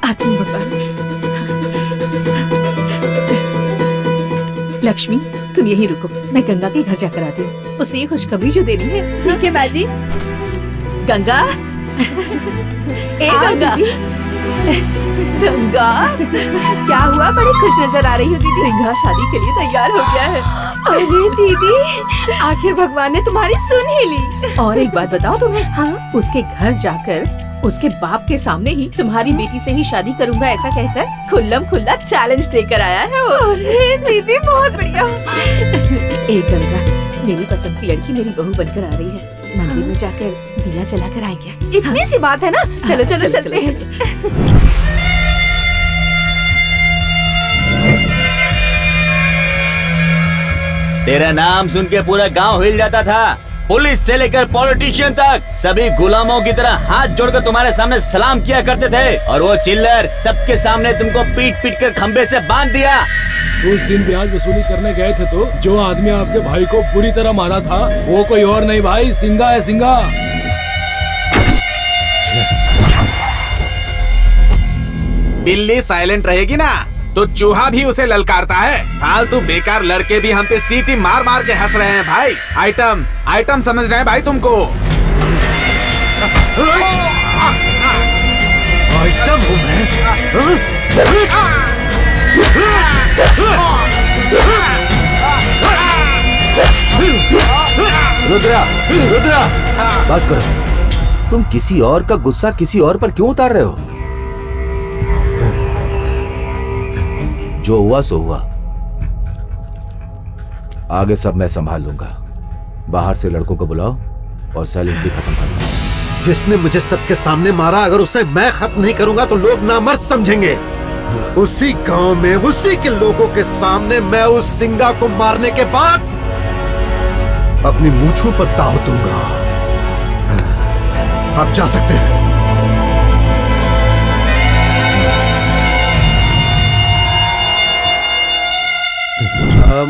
S6: आती हूँ भगवान। लक्ष्मी तुम यहीं रुको, मैं गंगा के घर जाकर आती हूँ, उसे ये खुशखबरी जो देनी है।
S14: ठीक है बाजी।
S6: गंगा ए गंगा, गंगा
S14: क्या हुआ? बड़ी खुश नजर आ रही हो दीदी।
S6: सिंघा शादी के लिए तैयार हो गया है।
S14: अरे दीदी, आखिर भगवान ने तुम्हारी सुन ही ली।
S6: और एक बात बताओ तुम्हें, हाँ? उसके घर जाकर उसके बाप के सामने ही तुम्हारी बेटी से ही शादी करूंगा ऐसा कहकर खुल्लम खुल्ला चैलेंज देकर आया है वो।
S14: अरे दीदी बहुत बढ़िया।
S6: ए गंगा, मेरी पसंद की लड़की मेरी बहू बनकर आ रही है, मंदिर में जाकर दिया जलाकर आएंगे।
S14: इतनी सी बात है ना, चलो चलो चलते हैं।
S4: तेरा नाम सुन के पूरा गांव हिल जाता था, पुलिस से लेकर पॉलिटिशियन तक सभी गुलामों की तरह हाथ जोड़कर तुम्हारे सामने सलाम किया करते थे, और वो चिल्लर सबके सामने तुमको पीट पीट कर खंबे से बांध दिया।
S19: उस दिन ब्याज वसूली करने गए थे तो जो आदमी आपके भाई को बुरी तरह मारा था वो कोई और नहीं भाई, सिंघा है, सिंघा।
S1: बिल्ली साइलेंट रहेगी ना तो चूहा भी उसे ललकारता है। फालतू बेकार लड़के भी हम पे सीटी मार मार के हंस रहे हैं भाई। आइटम आइटम समझ रहे हैं भाई तुमको।
S7: आइटम हूँ मैं?
S3: रुद्रा, रुद्रा, बस करो। तुम किसी और का गुस्सा किसी और पर क्यों उतार रहे हो? जो हुआ सो हुआ, आगे सब मैं संभाल लूंगा। बाहर से लड़कों को बुलाओ और साइलेंटली खत्म कर दो।
S7: जिसने मुझे सबके सामने मारा, अगर उसे मैं खत्म नहीं करूंगा तो लोग नामर्द समझेंगे। उसी गांव में उसी के लोगों के सामने मैं उस सिंघा को मारने के बाद अपनी मूंछों पर दाव दूंगा। आप जा सकते हैं।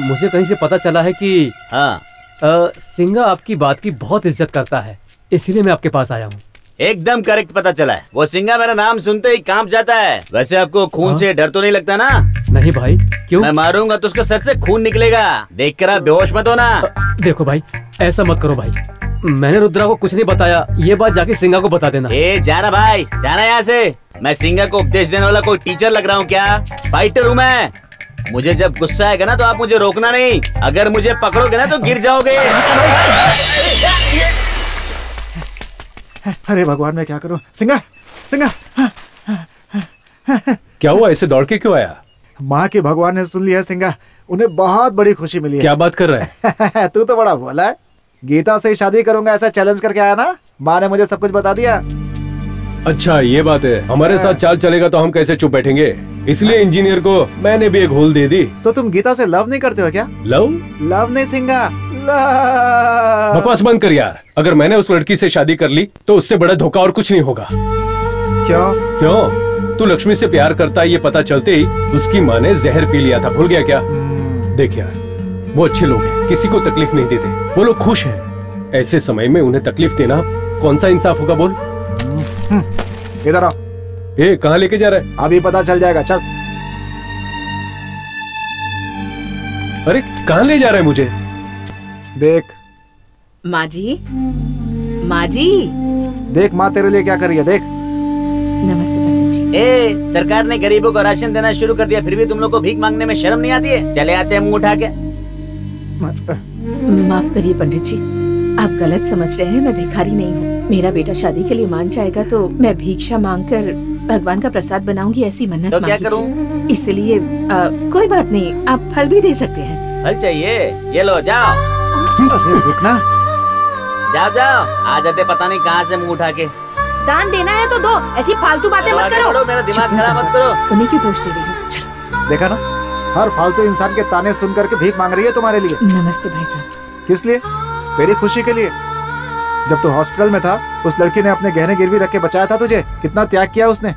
S13: मुझे कहीं से पता चला है कि
S4: हाँ,
S13: सिंघा आपकी बात की बहुत इज्जत करता है, इसीलिए मैं आपके पास आया हूँ।
S4: एकदम करेक्ट पता चला है। वो सिंघा मेरा नाम सुनते ही कांप जाता है। वैसे आपको खून से डर तो नहीं लगता ना?
S13: नहीं भाई, क्यों?
S4: मैं मारूंगा तो उसके सर से खून निकलेगा, देखकर आप बेहोश मत होना।
S13: देखो भाई, ऐसा मत करो भाई, मैंने रुद्रा को कुछ नहीं बताया, ये बात जाके सिंघा को बता देना।
S4: जाना भाई, जाना यहाँ से। मैं सिंघा को उपदेश देने वाला कोई टीचर लग रहा हूँ क्या? फाइटर हूँ मैं। मुझे जब गुस्सा आएगा ना तो आप मुझे रोकना नहीं, अगर मुझे पकड़ोगे ना तो गिर जाओगे।
S10: अरे भगवान, मैं क्या करूं? सिंघा, सिंघा।
S5: क्या हुआ, ऐसे दौड़ के क्यों आया?
S10: माँ की भगवान ने सुन लिया सिंघा, उन्हें बहुत बड़ी खुशी मिली है।
S5: क्या बात कर रहा है?
S10: तू तो बड़ा भोला है। गीता से शादी करूंगा ऐसा चैलेंज करके आया ना, माँ ने मुझे सब कुछ बता दिया।
S5: अच्छा ये बात है, हमारे साथ चाल चलेगा तो हम कैसे चुप बैठेंगे, इसलिए इंजीनियर को मैंने भी एक होल दे दी।
S10: तो तुम गीता से लव नहीं करते हो क्या?
S5: लव?
S10: लव नहीं सिंघा,
S5: बकवास बंद कर यार। अगर मैंने उस लड़की से शादी कर ली तो उससे बड़ा धोखा और कुछ नहीं होगा।
S10: क्यों?
S5: क्यों? तू लक्ष्मी से प्यार करता है ये पता चलते ही उसकी माँ ने जहर पी लिया था, भूल गया क्या? देख यार, वो अच्छे लोग हैं, किसी को तकलीफ नहीं देते, वो लोग खुश हैं। ऐसे समय में उन्हें तकलीफ देना कौन सा इंसाफ होगा बोल?
S10: इधर आओ।
S5: ए, कहाँ लेके जा रहा है?
S10: अभी पता चल जाएगा, चल।
S5: अरे कहाँ ले जा रहा है मुझे?
S10: देख
S6: माँ जी, माँ जी,
S10: देख माँ तेरे लिए क्या कर रही है, देख।
S6: नमस्ते पंडित जी।
S4: सरकार ने गरीबों को राशन देना शुरू कर दिया, फिर भी तुम लोग को भीख मांगने में शर्म नहीं आती है? चले आते हैं मुंह उठा के।
S6: माफ करिए पंडित जी, आप गलत समझ रहे हैं, मैं भिखारी नहीं हूँ। मेरा बेटा शादी के लिए मान जाएगा तो मैं भिक्षा मांगकर भगवान का प्रसाद बनाऊंगी, ऐसी मन्नत
S4: तो क्या
S6: मांगी
S4: करूं?
S6: थी। इसलिए कोई बात नहीं, आप फल भी दे सकते हैं।
S4: फल चाहिए? ये लो, जाओ।
S10: अरे रुकना।
S4: जाओ जाओ, आ जाते पता नहीं कहाँ से मुंह उठा के।
S15: दान देना है तो दो, ऐसी फालतू बातें मत करो।
S4: मेरा दिमाग खराब मत करो।
S6: उन्हीं की दोष दे रही हूँ। चल।
S10: देखा ना, हर फालतू इंसान के ताने सुन करके भीख मांग रही है तुम्हारे लिए।
S6: नमस्ते भाई साहब।
S10: किस लिए? तेरी खुशी के लिए। जब तू हॉस्पिटल में था, उस लड़की ने अपने गहने गिरवी रख के बचाया था तुझे। कितना त्याग किया उसने,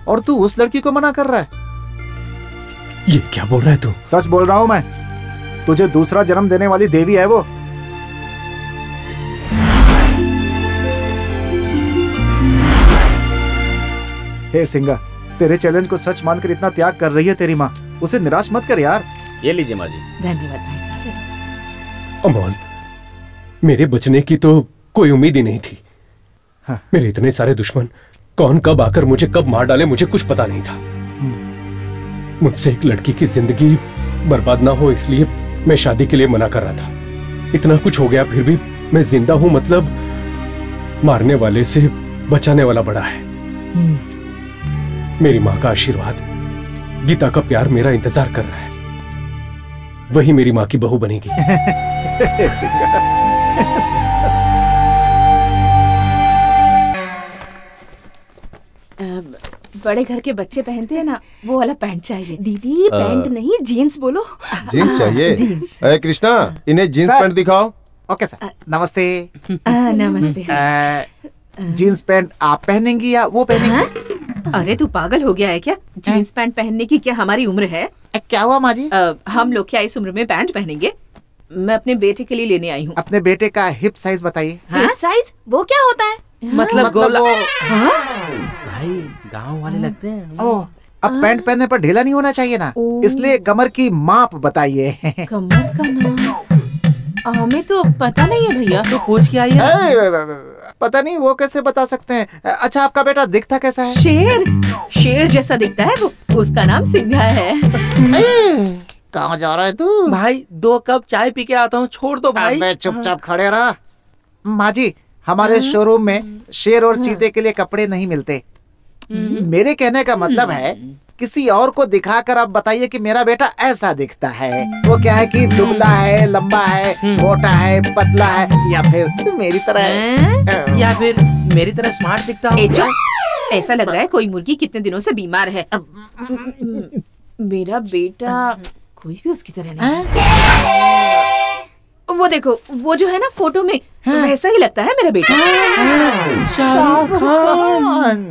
S10: और तू उस लड़की को मना कर रहा है।
S5: ये क्या बोल रहा है तू?
S10: सच बोल रहा हूँ मैं। तुझे दूसरा जन्म देने वाली देवी है वो। हे सिंगा, तेरे चैलेंज को सच मानकर इतना त्याग कर रही है तेरी माँ। उसे निराश मत कर यार।
S4: ये लीजिए माँ जी।
S6: धन्यवाद भाई साहब।
S5: अमोल, मेरे बचने की तो कोई उम्मीद ही नहीं थी।
S10: हाँ।
S5: मेरे इतने सारे दुश्मन कौन कब आकर मुझे कब मार डाले, मुझे कुछ पता नहीं था। मुझसे एक लड़की की जिंदगी बर्बाद ना हो, इसलिए मैं शादी के लिए मना कर रहा था। इतना कुछ हो गया फिर भी मैं जिंदा हूं, मतलब मारने वाले से बचाने वाला बड़ा है। मेरी माँ का आशीर्वाद, गीता का प्यार मेरा इंतजार कर रहा है। वही मेरी माँ की बहू बनेगी।
S6: बड़े घर के बच्चे पहनते हैं ना, वो वाला पैंट चाहिए।
S15: दीदी पैंट नहीं, जीन्स बोलो।
S17: जीन्स चाहिए?
S6: जीन्स।
S17: अरे कृष्णा, इन्हें जीन्स पैंट दिखाओ।
S10: Okay sir. नमस्ते।
S6: नमस्ते।
S10: जीन्स पैंट आप पहनेंगी या वो पहनेंगी?
S6: अरे तू पागल हो गया है क्या? जीन्स पैंट पहनने की क्या हमारी उम्र है?
S10: क्या हुआ माँ जी?
S6: हम लोग क्या इस उम्र में पैंट पहनेंगे? मैं अपने बेटे के लिए लेने आई हूँ।
S10: अपने बेटे का हिप साइज बताइए।
S15: हिप साइज वो क्या होता है?
S11: मतलब गोला।
S6: हाँ?
S11: भाई गांव वाले लगते हैं।
S10: ओह, अब पैंट पहनने पर ढीला नहीं होना चाहिए ना, इसलिए कमर की माप बताइए।
S6: कमर का नाम हमें तो पता नहीं है भैया।
S11: तो पूछ के आई है।
S10: पता नहीं, वो कैसे बता सकते हैं? अच्छा, आपका बेटा दिखता कैसा है?
S6: शेर। शेर जैसा दिखता है वो। उसका नाम सिंघा है।
S10: कहाँ जा रहा है तू?
S11: भाई 2 कप चाय पी के आता हूँ, छोड़ दो भाई।
S10: अबे चुपचाप खड़े रहा। माँ जी, हमारे शोरूम में शेर और चीते के लिए कपड़े नहीं मिलते। मेरे कहने का मतलब है, किसी और को दिखाकर आप बताइए कि मेरा बेटा ऐसा दिखता है। वो क्या है कि दुबला है, लंबा है, मोटा है, पतला है, या फिर मेरी तरह है,
S11: या फिर मेरी तरह स्मार्ट दिखता है।
S6: ऐसा लग रहा है कोई मुर्गी कितने दिनों से बीमार है। मेरा बेटा कोई भी उसकी तरह नहीं। वो देखो, वो जो है ना फोटो में, वैसा ही लगता है मेरा बेटा।
S11: शाहरुख खान।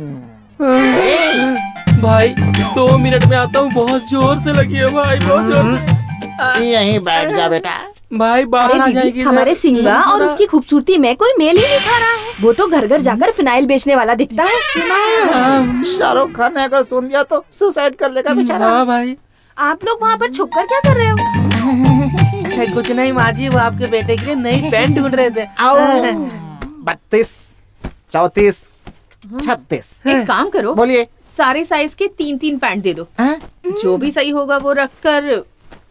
S11: भाई 2 मिनट में आता हूँ, बहुत जोर से लगी है भाई, बहुत जोर से।
S10: यहीं बैठ जा बेटा।
S11: भाई बाहर आ जाएगी।
S15: हमारे सिंगा और उसकी खूबसूरती में कोई मेल ही नहीं खा रहा है। वो तो घर घर जाकर फिनाइल बेचने वाला दिखता है।
S10: शाहरुख खान ने अगर सुन दिया तो सुसाइड कर लेगा बेचारा।
S11: हाँ भाई।
S15: आप लोग वहाँ पर छुप कर क्या कर रहे हो?
S11: कुछ नहीं माँ जी, वो आपके बेटे के लिए नई पैंट ढूंढ रहे थे।
S10: 32, 34, 36।
S6: एक काम करो,
S10: बोलिए।
S6: सारे साइज के 3-3 पैंट दे दो। जो भी सही होगा वो रख कर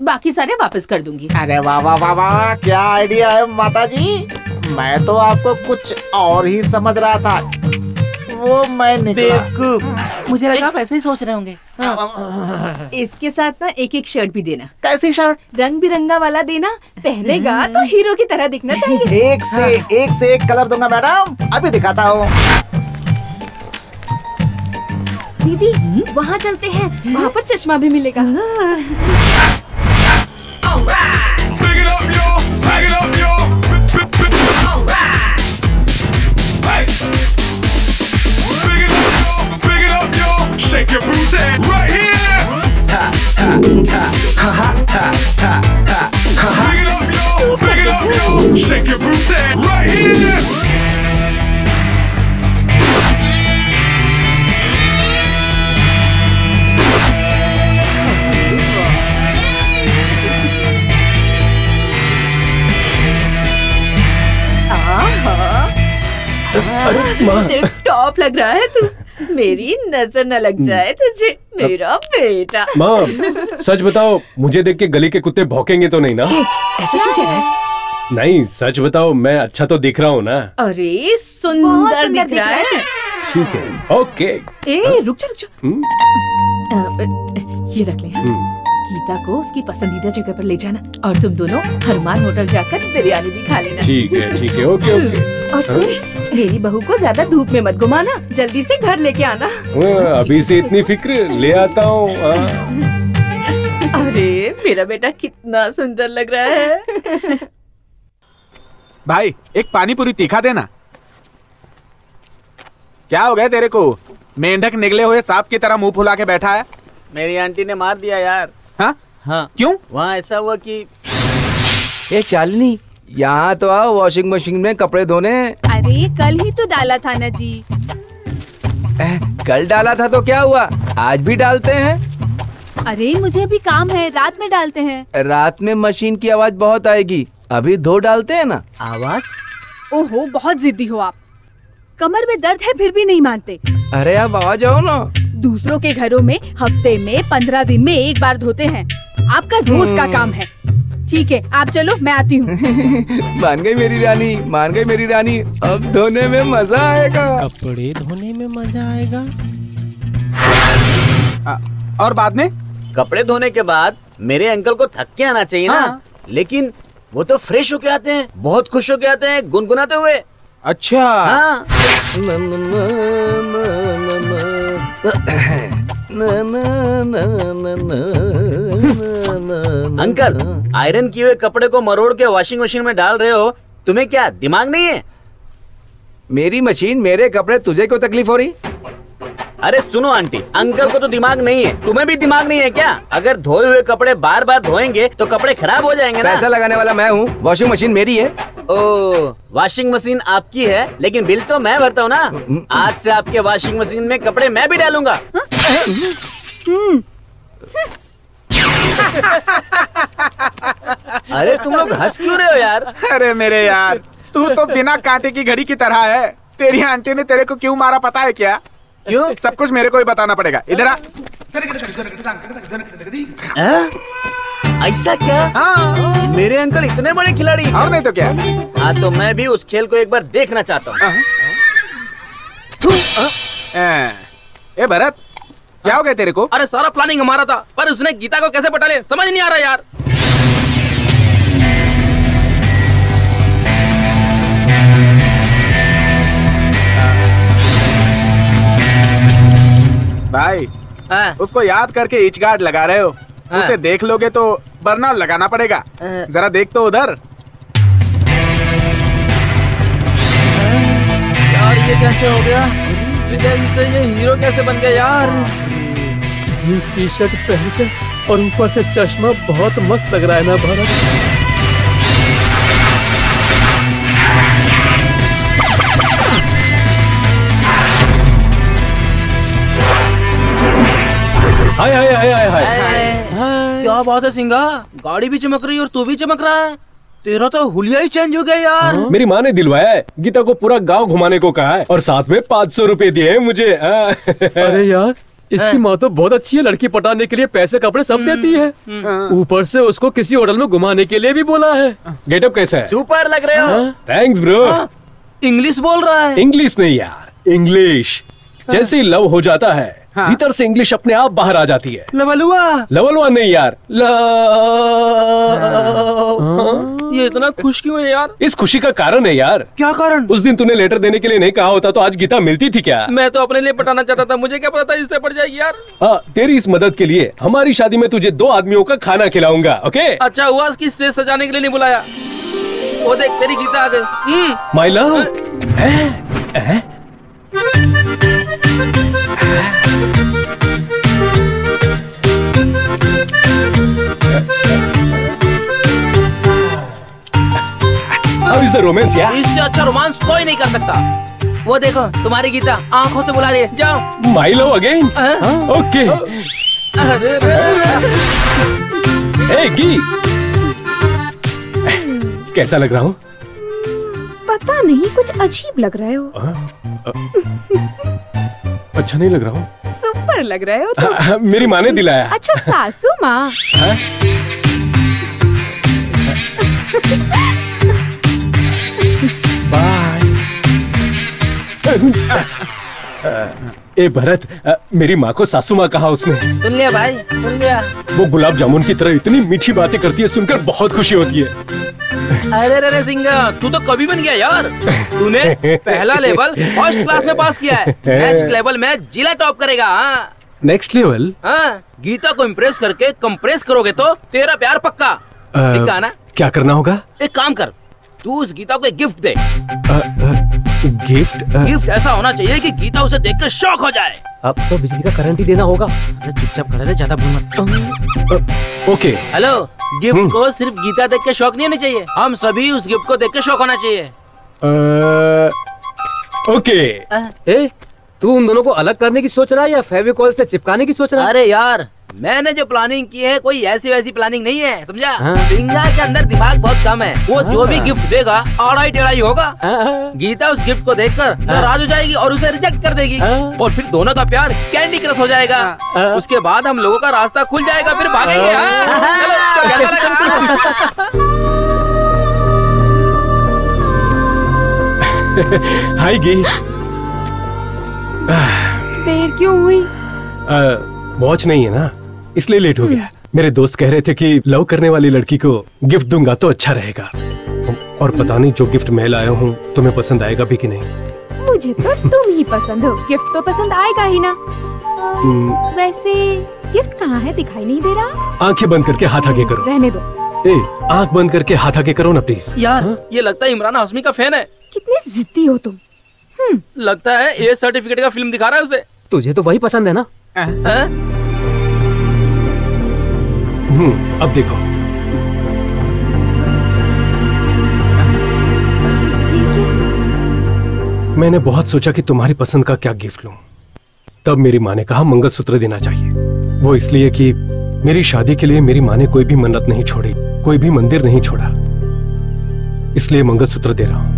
S6: बाकी सारे वापस कर दूंगी।
S10: अरे वाह वाह वाह वाह, क्या आइडिया है माता जी। मैं तो आपको कुछ और ही समझ रहा था, वो मैं निकला।
S11: मुझे लगा आप ऐसे ही सोच रहे होंगे।
S6: इसके साथ ना एक शर्ट भी देना।
S10: कैसी शर्ट?
S15: रंग बिरंगा वाला देना, पहनेगा तो हीरो की तरह दिखना चाहिए।
S10: एक से एक कलर दूंगा मैडम, अभी दिखाता हूँ।
S15: दीदी वहाँ चलते हैं, वहाँ पर चश्मा भी मिलेगा।
S20: Shake your booty right here. Ha ha ha ha ha ha ha ha. Big it up, yo. Big it up, yo. Shake your booty right here.
S6: Top लग रहा है तू। मेरी नजर न लग जाए तुझे, मेरा बेटा।
S5: माँ, सच बताओ, मुझे देख के गली के कुत्ते भौंकेंगे तो नहीं ना?
S6: ऐसा क्यों कह रहा है?
S5: नहीं, सच बताओ, मैं अच्छा तो दिख रहा हूँ ना?
S6: अरे सुंदर दिख रहा है।
S5: ठीक है, ओके।
S6: रुक जा। ये रख ले। गीता को उसकी पसंदीदा जगह पर ले जाना और तुम दोनों हनुमान होटल जाकर बिरयानी भी खा लेना।
S5: ठीक है, ओके ओके।
S12: और सुन, मेरी बहू को ज्यादा धूप में मत घुमाना, जल्दी से घर लेके आना।
S5: अभी से इतनी फिक्र, ले आता हूँ।
S6: अरे मेरा बेटा कितना सुंदर लग रहा है।
S1: भाई एक पानी पूरी तीखा देना। क्या हो गया तेरे को? मेंढक निकले हुए सांप की तरह मुंह फुला के बैठा है।
S4: मेरी आंटी ने मार दिया यार।
S1: हाँ
S4: हाँ।
S1: क्यों?
S4: वहाँ ऐसा हुआ कि
S3: ये शालिनी, यहाँ तो आओ वॉशिंग मशीन में कपड़े धोने।
S8: अरे कल ही तो डाला था ना जी।
S3: कल डाला था तो क्या हुआ, आज भी डालते हैं।
S8: अरे मुझे अभी काम है, रात में डालते हैं।
S3: रात में मशीन की आवाज बहुत आएगी, अभी धो डालते हैं ना।
S4: आवाज?
S8: ओहो बहुत जिद्दी हो आप। कमर में दर्द है फिर भी नहीं मानते।
S3: अरे आप आ जाओ ना।
S8: दूसरों के घरों में हफ्ते में 15 दिन में एक बार धोते हैं, आपका रोज का काम है। ठीक है आप चलो, मैं आती हूँ।
S3: मान गई मेरी रानी, मान गई मेरी रानी। अब धोने में मजा आएगा।
S18: कपड़े धोने में मजा आएगा।
S1: और बाद में?
S4: कपड़े धोने के बाद मेरे अंकल को थक के आना चाहिए ना। लेकिन वो तो फ्रेश होके आते हैं, बहुत खुश होके आते हैं, गुनगुनाते हुए।
S1: अच्छा।
S4: हाँ। अंकल, आयरन किए हुए कपड़े को मरोड़ के वॉशिंग मशीन में डाल रहे हो, तुम्हें क्या दिमाग नहीं है?
S3: मेरी मशीन, मेरे कपड़े, तुझे क्यों तकलीफ हो रही?
S4: अरे सुनो आंटी, अंकल को तो दिमाग नहीं है, तुम्हें भी दिमाग नहीं है क्या? अगर धोए हुए कपड़े बार बार धोएंगे तो कपड़े खराब हो जाएंगे ना।
S3: पैसा लगाने वाला मैं हूँ, वॉशिंग मशीन मेरी है।
S4: ओ, वॉशिंग मशीन आपकी है, लेकिन बिल तो मैं भरता हूँ ना। आज से आपके वॉशिंग मशीन में कपड़े मैं भी डालूंगा। अरे तुम लोग हंस क्यों रहे हो यार?
S1: अरे मेरे यार, तू तो बिना कांटे की घड़ी की तरह है। तेरी आंटी ने तेरे को क्यों मारा पता है क्या?
S4: क्यों?
S1: सब कुछ मेरे को ही बताना पड़ेगा। इधर आ।
S4: ऐसा क्या?
S1: हाँ।
S4: मेरे अंकल इतने बड़े खिलाड़ी।
S1: और नहीं तो क्या?
S4: हाँ तो मैं भी उस खेल को एक बार देखना चाहता हूँ।
S1: ए भरत, क्या हो गया तेरे को?
S11: अरे सारा प्लानिंग हमारा था, पर उसने गीता को कैसे पटा लिया समझ नहीं आ रहा यार।
S1: भाई उसको याद करके इच गार्ड लगा रहे हो। उसे देख लोगे तो बर्नर लगाना पड़ेगा। जरा देख तो उधर।
S11: यार ये कैसे हो गया? विजय से ये हीरो कैसे बन गया यार?
S18: जींस टी शर्ट पहन के और ऊपर से चश्मा, बहुत मस्त लग रहा है ना भरत?
S5: हाय हाय हाय हाय हाय।
S11: क्या बात है सिंगा, गाड़ी भी चमक रही है और तू भी चमक रहा है। तेरा तो हुलिया ही चेंज हो गया यार।
S5: मेरी माँ ने दिलवाया है, गीता को पूरा गांव घुमाने को कहा है और साथ में 500 रुपए दिए हैं मुझे।
S18: अरे यार इसकी माँ तो बहुत अच्छी है, लड़की पटाने के लिए पैसे कपड़े सब देती है। ऊपर से उसको किसी होटल में घुमाने के लिए भी बोला है।
S5: गेटअप कैसा है?
S4: सुपर लग रहे हो।
S5: Thanks bro.
S11: इंग्लिश बोल रहा है?
S5: इंग्लिश नहीं यार, इंग्लिश। जैसे ही लव हो जाता है भीतर से इंग्लिश अपने आप बाहर आ जाती है। लवलवा नहीं यार,
S11: ये इतना खुश क्यों है यार?
S5: इस खुशी का कारण है यार।
S11: क्या कारण?
S5: उस दिन तूने लेटर देने के लिए नहीं कहा होता तो आज गीता मिलती थी क्या?
S11: मैं तो अपने लिए पटाना चाहता था, मुझे क्या पता था इससे पड़ जाएगी यार।
S5: हाँ, तेरी इस मदद के लिए हमारी शादी में तुझे 2 आदमियों का खाना खिलाऊंगा। ओके?
S11: अच्छा हुआ उसकी स्टेज सजाने के लिए नहीं बुलाया। वो देख तेरी गीता आ गई।
S5: My love. How is the romance यार?
S11: इससे अच्छा रोमांस कोई नहीं कर सकता। वो देखो तुम्हारी गीता आंखों से बुला रही है, जाओ।
S5: My love again. ओके। ए गी, कैसा लग रहा हूँ?
S9: पता नहीं, कुछ अजीब लग रहे हो।
S5: अच्छा नहीं लग रहा हूँ?
S9: सुपर लग रहे हो तुम।
S5: मेरी माँ ने दिलाया।
S9: अच्छा सासू माँ।
S5: बाय। ए भरत, मेरी माँ को सासू माँ कहा उसने।
S11: सुन लिया भाई, सुन लिया।
S5: वो गुलाब जामुन की तरह इतनी मीठी बातें करती है, सुनकर बहुत खुशी होती है।
S11: अरे सिंगा, तू तो कभी बन गया यार। तूने पहला लेवल फर्स्ट क्लास में पास किया है, नेक्स्ट लेवल में जिला टॉप करेगा। हाँ
S5: नेक्स्ट लेवल?
S11: हाँ, गीता को इम्प्रेस करके कंप्रेस करोगे तो तेरा प्यार पक्का। ठीक है ना?
S5: क्या करना होगा?
S11: एक काम कर, तू उस गीता को एक गिफ्ट दे।
S5: गिफ्ट?
S11: गिफ्ट ऐसा होना चाहिए कि गीता उसे देखकर शॉक हो जाए।
S13: अब तो बिजली का करंट ही देना होगा।
S11: चुपचाप कर, ज्यादा बोल मत।
S5: ओके।
S11: हेलो, गिफ्ट को सिर्फ गीता देख के शौक नहीं होना चाहिए, हम सभी उस गिफ्ट को देख के शौक होना चाहिए।
S5: ओके।
S13: तू उन दोनों को अलग करने की सोच रहा है या फेविकॉल से चिपकाने की सोच रहा है?
S11: अरे यार, मैंने जो प्लानिंग की है कोई ऐसी वैसी प्लानिंग नहीं है, समझा? सिंगा के अंदर दिमाग बहुत कम है, वो जो भी गिफ्ट देगा आड़ाई टेढ़ाई होगा। गीता उस गिफ्ट को देखकर नाराज हो जाएगी और उसे रिजेक्ट कर देगी, और फिर दोनों का प्यार कैंडी क्रश हो जाएगा। उसके बाद हम लोगों का रास्ता खुल जाएगा, फिर भागेंगे।
S5: हाय गी।
S9: देर क्यों हुई?
S5: वॉच नहीं है ना, इसलिए लेट हो गया। मेरे दोस्त कह रहे थे कि लव करने वाली लड़की को गिफ्ट दूंगा तो अच्छा रहेगा। और पता नहीं जो गिफ्ट मैं लाया हूँ तुम्हें पसंद आएगा भी कि नहीं।
S9: मुझे तो तुम ही पसंद हो, गिफ्ट तो पसंद आएगा ही ना। वैसे गिफ्ट कहाँ है, दिखाई नहीं दे रहा?
S5: आंखें बंद करके हाथ आगे करो।
S9: रहने दो।
S5: आंख बंद करके हाथ आगे करो ना प्लीज।
S11: यार ये लगता है इमरान हाशमी का फैन है।
S9: कितने जिद्दी हो तुम।
S11: लगता है ए सर्टिफिकेट का फिल्म दिखा रहा है उसे।
S13: तुझे तो वही पसंद है ना?
S5: अब देखो। मैंने बहुत सोचा कि तुम्हारी पसंद का क्या गिफ्ट लूं। तब मेरी माँ ने कहा मंगलसूत्र देना चाहिए। वो इसलिए कि मेरी शादी के लिए मेरी माँ ने कोई भी मन्नत नहीं छोड़ी, कोई भी मंदिर नहीं छोड़ा, इसलिए मंगलसूत्र दे रहा हूं।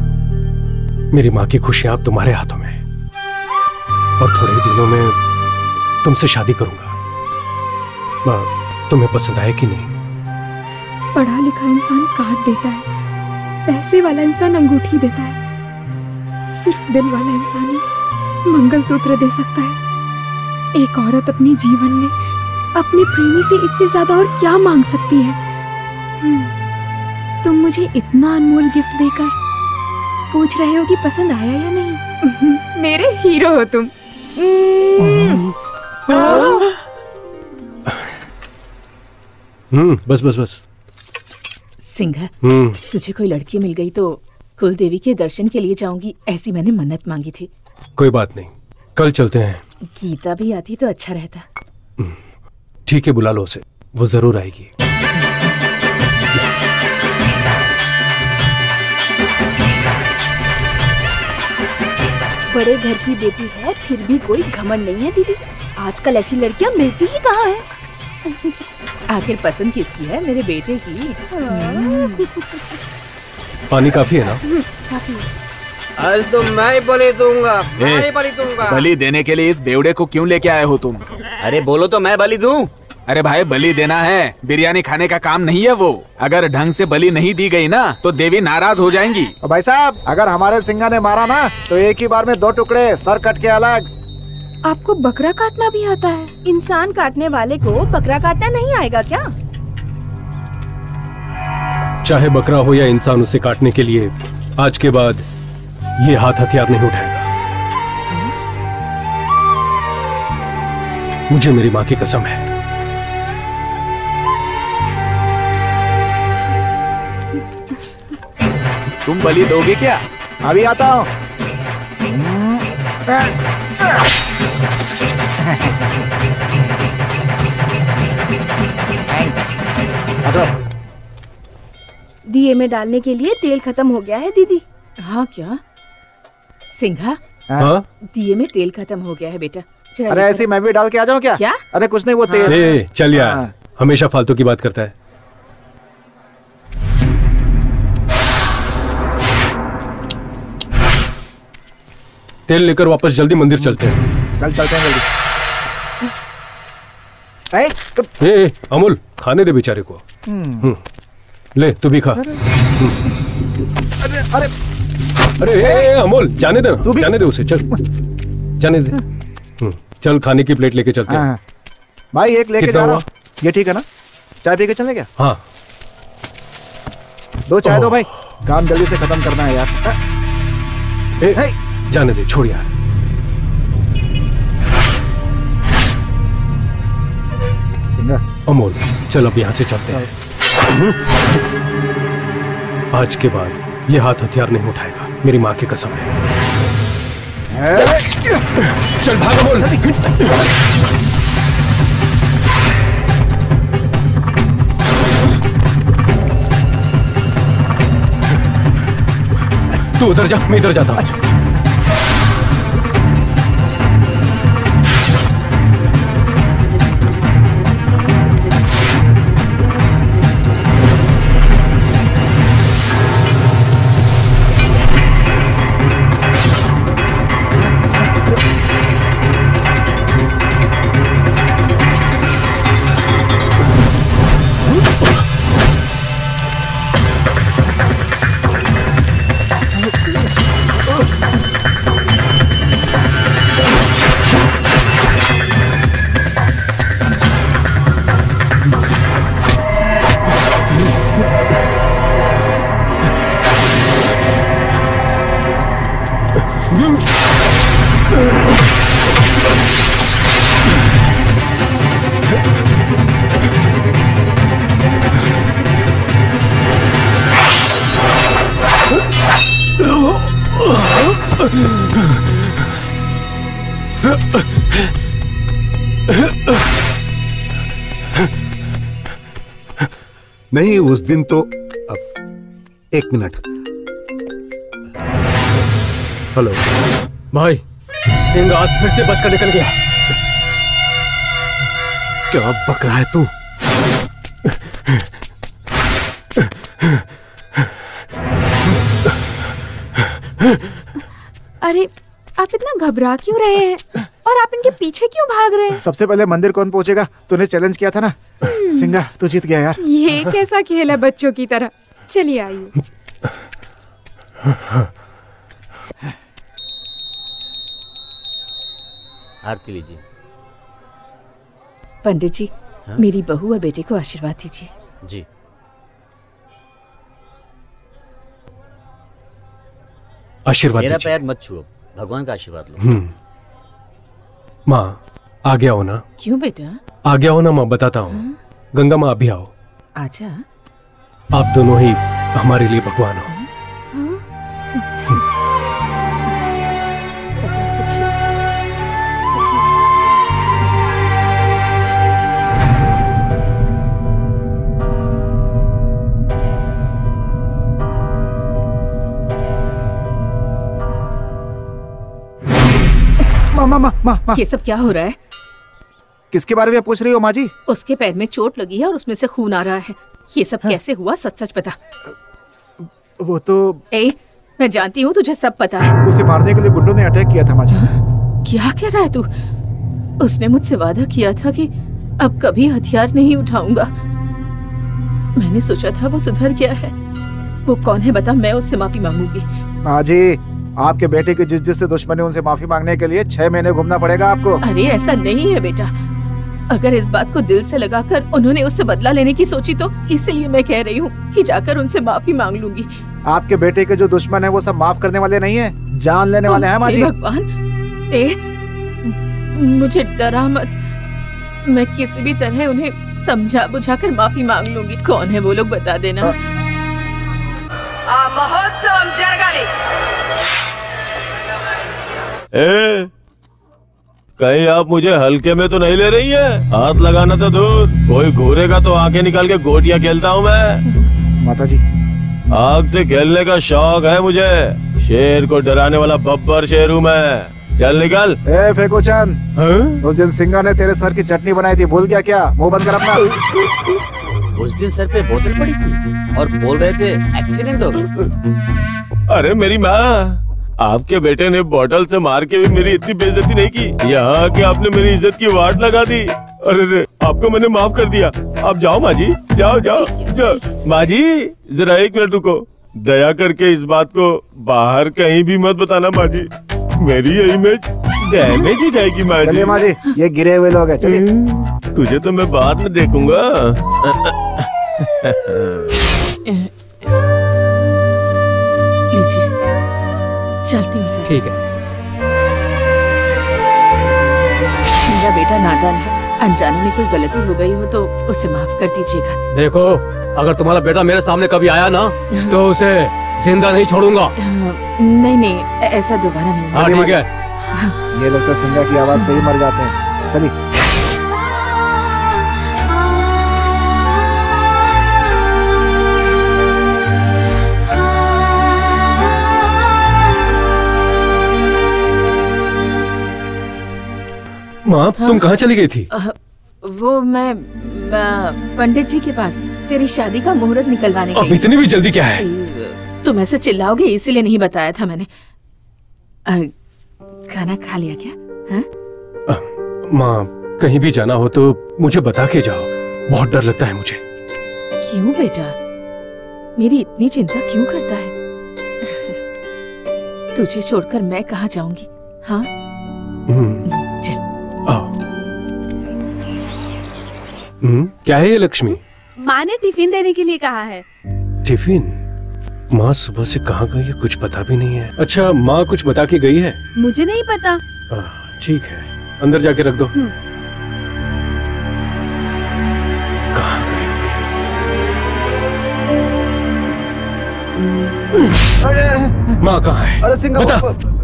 S5: मेरी माँ की खुशियां अब तुम्हारे हाथों में, और थोड़े ही दिनों में तुमसे शादी करूंगा। तुम्हें पसंद आए कि नहीं?
S9: पढ़ा लिखा इंसान कार्ड देता है, पैसे वाला इंसान अंगूठी देता है, सिर्फ दिल वाला इंसान ही मंगलसूत्र दे सकता है। एक औरत अपने जीवन में अपने प्रेमी से इससे ज्यादा और क्या मांग सकती है? तुम मुझे इतना अनमोल गिफ्ट देकर पूछ रहे हो कि पसंद आया या नहीं? मेरे हीरो हो तुम।
S5: बस बस बस।
S6: सिंघा, तुझे कोई लड़की मिल गई तो कुल देवी के दर्शन के लिए जाऊंगी, ऐसी मैंने मन्नत मांगी थी।
S5: कोई बात नहीं, कल चलते हैं।
S6: गीता भी आती तो अच्छा रहता।
S5: ठीक है, बुला लो उसे, वो जरूर आएगी।
S15: बड़े घर की बेटी है फिर भी कोई घमंड नहीं है दीदी। आजकल ऐसी लड़कियां मिलती ही कहाँ है।
S6: आखिर पसंद किसकी है? मेरे बेटे की।
S5: पानी काफी है ना?
S9: काफी है।
S11: आज तो मैं ही बलि दूंगा, मैं ही बलि दूंगा।
S1: बलि देने के लिए इस बेवड़े को क्यों लेके आए हो तुम?
S4: अरे बोलो तो मैं बलि दूं।
S1: अरे भाई, बलि देना है, बिरयानी खाने का काम नहीं है वो। अगर ढंग से बलि नहीं दी गई ना तो देवी नाराज हो जाएंगी।
S10: भाई साहब, अगर हमारे सिंगा ने मारा ना तो एक ही बार में 2 टुकड़े, सर कट के अलग।
S9: आपको बकरा काटना भी आता है?
S15: इंसान काटने वाले को बकरा काटना नहीं आएगा क्या?
S5: चाहे बकरा हो या इंसान, उसे काटने के लिए आज के बाद ये हाथ हथियार नहीं उठाएगा। मुझे मेरी माँ की कसम है।
S1: तुम बलि दोगे क्या?
S10: अभी आता हूँ।
S15: दिए में डालने के लिए तेल खत्म हो गया है दीदी।
S6: हाँ क्या? सिंघा,
S5: हाँ?
S6: दिए में तेल खत्म हो गया है बेटा।
S10: अरे ऐसे मैं भी डाल के आ जाऊँ क्या?
S6: क्या?
S10: अरे कुछ नहीं, वो तेल।
S5: चल यार, हमेशा फालतू की बात करता है। तेल लेकर वापस जल्दी मंदिर चलते हैं।
S10: चल चलते हैं जल्दी।
S5: ए, अमूल, खाने दे बेचारे को। ले तू भी खा।
S10: अरे
S5: अरे अमूल, जाने दे, जाने दे उसे, चल। जाने दे। चल खाने की प्लेट लेके चलते हैं।
S10: भाई एक लेके जा रहा हूँ, ये ठीक है ना? चाय पी के चलें क्या?
S5: हाँ
S10: 2 चाय दो भाई, काम जल्दी से खत्म करना है यार।
S5: जाने दे, छोड़ यार।
S10: सिंगा
S5: अमोल चल अब यहाँ से चलते हैं। आज के बाद ये हाथ हथियार नहीं उठाएगा, मेरी माँ की कसम है। चल भाग अमोल। तू उधर जा, मैं इधर जाता हूँ।
S7: नहीं उस दिन तो एक मिनट। हेलो
S18: भाई, सिंह आज फिर से बचकर निकल गया।
S7: क्या बक रहा है तू?
S9: अरे आप इतना घबरा क्यों रहे हैं और आप इनके पीछे क्यों भाग रहे हैं?
S10: सबसे पहले मंदिर कौन पहुंचेगा? तूने चैलेंज किया था ना। सिंगा तू जीत गया यार।
S9: ये कैसा खेल है बच्चों की तरह। चलिए आइए।
S4: आरती लीजिए।
S6: पंडित जी,
S4: हाँ?
S6: मेरी बहू और बेटे को आशीर्वाद दीजिए।
S4: जी।
S5: आशीर्वाद
S4: मेरा
S5: दीजिए।
S4: पैर मत छुओ, भगवान का आशीर्वाद लो।
S5: माँ आ गया हो ना?
S6: क्यों बेटा?
S5: आ गया हो ना माँ, बताता हूँ। गंगा माँ अभी आओ।
S6: आजा।
S5: आप दोनों ही हमारे लिए भगवान हो।
S6: सदा सुखी।
S10: माँ
S6: ये सब क्या हो रहा है?
S10: किसके बारे में पूछ रही हो माँ जी?
S6: उसके पैर में चोट लगी है और उसमें से खून आ रहा है। ये सब कैसे हुआ? सच सच बता।
S10: वो तो
S6: मैं जानती हूँ तुझे सब पता है।
S10: उसे मारने के लिए गुंडों ने अटैक किया था माँ जी।
S6: क्या कह रहा है तू? उसने मुझसे वादा किया था कि अब कभी हथियार नहीं उठाऊंगा। मैंने सोचा था वो सुधर गया है। वो कौन है बता, मैं उससे माफी मांगूंगी।
S10: माँ जी, आपके बेटे की जिस दुश्मनी उनसे माफी मांगने के लिए 6 महीने घूमना पड़ेगा आपको।
S6: अरे ऐसा नहीं है बेटा। अगर इस बात को दिल से लगाकर उन्होंने उससे बदला लेने की सोची तो इसलिए मैं कह रही हूँ कि जाकर उनसे माफी मांग लूंगी।
S10: आपके बेटे के जो दुश्मन है वो सब माफ करने वाले नहीं है, जान लेने वाले हैं माँ जी।
S6: भगवान, मुझे डरा मत। मैं किसी भी तरह उन्हें समझा बुझाकर माफी मांग लूंगी। कौन है वो लोग बता देना।
S2: कहीं आप मुझे हल्के में तो नहीं ले रही है? हाथ लगाना तो दूर, कोई घूरेगा तो आंखें निकाल के गोटियां खेलता हूँ मैं।
S10: माता जी,
S2: आग से खेलने का शौक है मुझे। शेर को डराने वाला बब्बर शेर हूँ मैं। चल निकल।
S10: फेको चंद, उस दिन सिंगा ने तेरे सर की चटनी बनाई थी, भूल गया क्या? मुंह बंद कर अपना।
S4: उस दिन सर पे बोतल पड़ी थी और बोल रहे थे एक्सीडेंट हो गया।
S2: अरे मेरी माँ, आपके बेटे ने बोतल से मार के भी मेरी इतनी बेइज्जती नहीं की। यहाँ के आपने मेरी इज्जत की वाट लगा दी। अरे आपको मैंने माफ कर दिया। आप जाओ माँ जी, जाओ जाओ जाओ। माँ जी जरा 1 मिनट रुको। दया करके इस बात को बाहर कहीं भी मत बताना माँ जी। मेरी ये इमेज डैमेज हो जाएगी माँ जी।
S10: चलिए माँ जी, ये गिरे हुए लोग हैं, चलिए।
S2: तुझे तो मैं बाद में देखूंगा।
S6: लीजिए, चलती हूँ सर।
S13: ठीक है।
S6: मेरा बेटा नादान है, अनजाने में कोई गलती हो गई हो तो उसे माफ कर दीजिएगा।
S13: देखो, अगर तुम्हारा बेटा मेरे सामने कभी आया ना तो उसे जिंदा नहीं छोड़ूंगा।
S6: नहीं नहीं, ऐसा दोबारा नहीं।
S13: हाँ ठीक है।
S10: ये लोग तो सिंगा की आवाज से ही मर जाते हैं। चलिए।
S18: माँ, तुम कहाँ चली गई थी?
S6: वो मैं पंडित जी के पास तेरी शादी का मुहूर्त निकलवाने गई।
S18: अब इतनी भी जल्दी क्या है?
S6: तुम ऐसे चिल्लाओगे इसीलिए नहीं बताया था मैंने। खाना खा लिया क्या?
S18: माँ, कहीं भी जाना हो तो मुझे बता के जाओ, बहुत डर लगता है मुझे।
S6: क्यों बेटा, मेरी इतनी चिंता क्यों करता है? तुझे छोड़कर मैं कहाँ जाऊंगी? हाँ चल।
S18: क्या है ये लक्ष्मी?
S8: माँ ने टिफिन देने के लिए कहा है।
S18: टिफिन? माँ सुबह से कहाँ गई है, कुछ पता भी नहीं है। अच्छा, माँ कुछ बता के गई है?
S8: मुझे नहीं पता।
S18: ठीक है, अंदर जाके रख दो। कहाँ गई? माँ कहाँ है?
S10: अरे सिंगा,
S18: बता।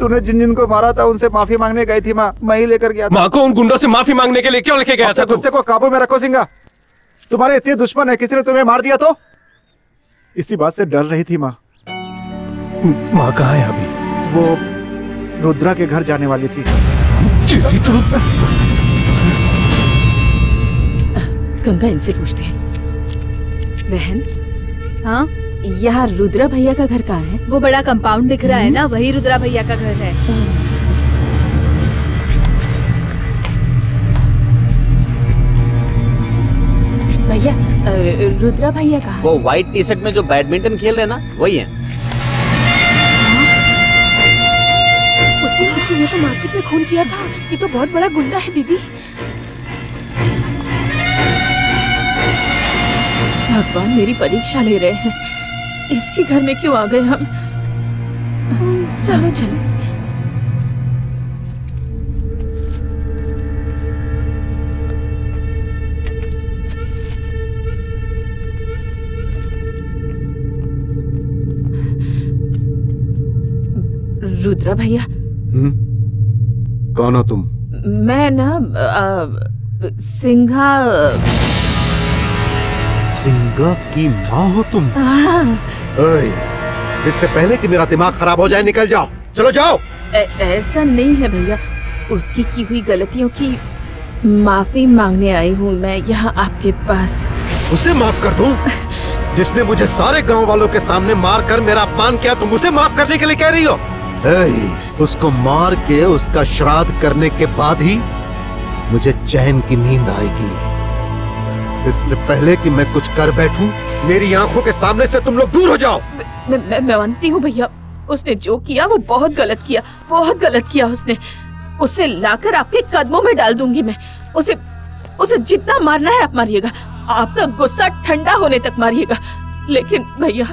S10: तूने जिन जिन को मारा था उनसे माफी मांगने गई थी माँ, मैं ही लेकर गया था।
S18: माँ को उन गुंडों से माफी मांगने के लिए क्यों लेके गया था?
S10: गुस्से को काबू में रखो सिंगा। तुम्हारे इतने दुश्मन है, किसी ने तुम्हें मार दिया तो? इसी बात से डर रही थी माँ।
S18: माँ कहाँ है अभी?
S10: वो रुद्रा के घर जाने वाली थी।
S6: गंगा इनसे पूछते हैं। बहन,
S8: हाँ,
S6: यहाँ रुद्रा भैया का घर कहाँ है?
S8: वो बड़ा कंपाउंड दिख रहा है ना, वही रुद्रा भैया का घर है।
S6: भैया, रुद्रा भैया कहाँ?
S4: वो व्हाइट टी शर्ट में जो बैडमिंटन खेल रहे ना, वही है।
S6: उस दिन किसी ने तो मार्केट में खून किया था। ये तो बहुत बड़ा गुंडा है दीदी। भगवान मेरी परीक्षा ले रहे हैं। इसके घर में क्यों आ गए हम? चलो चलो। रुद्रा भैया।
S7: कौन हो तुम?
S6: मैं ना सिंघा।
S7: सिंगा की माँ हो तुम? ओए, इससे पहले कि मेरा दिमाग खराब हो जाए निकल जाओ, चलो जाओ।
S6: ऐसा नहीं है भैया, उसकी की हुई गलतियों की माफी मांगने आई हूँ मैं यहाँ आपके पास।
S7: उसे माफ कर दूं? जिसने मुझे सारे गांव वालों के सामने मार कर मेरा अपमान किया, तुम उसे माफ करने के लिए कह रही हो? उसको मार के उसका श्राद्ध करने के बाद ही मुझे चैन की नींद आएगी। इससे पहले कि मैं कुछ कर बैठूं, मेरी आंखों के सामने से तुम लोग दूर हो जाओ।
S6: मैं मानती हूँ भैया, उसने जो किया वो बहुत गलत किया, बहुत गलत किया उसने। उसे लाकर आपके कदमों में डाल दूंगी मैं। उसे जितना मारना है आप मारिएगा, आपका गुस्सा ठंडा होने तक मारिएगा। लेकिन भैया,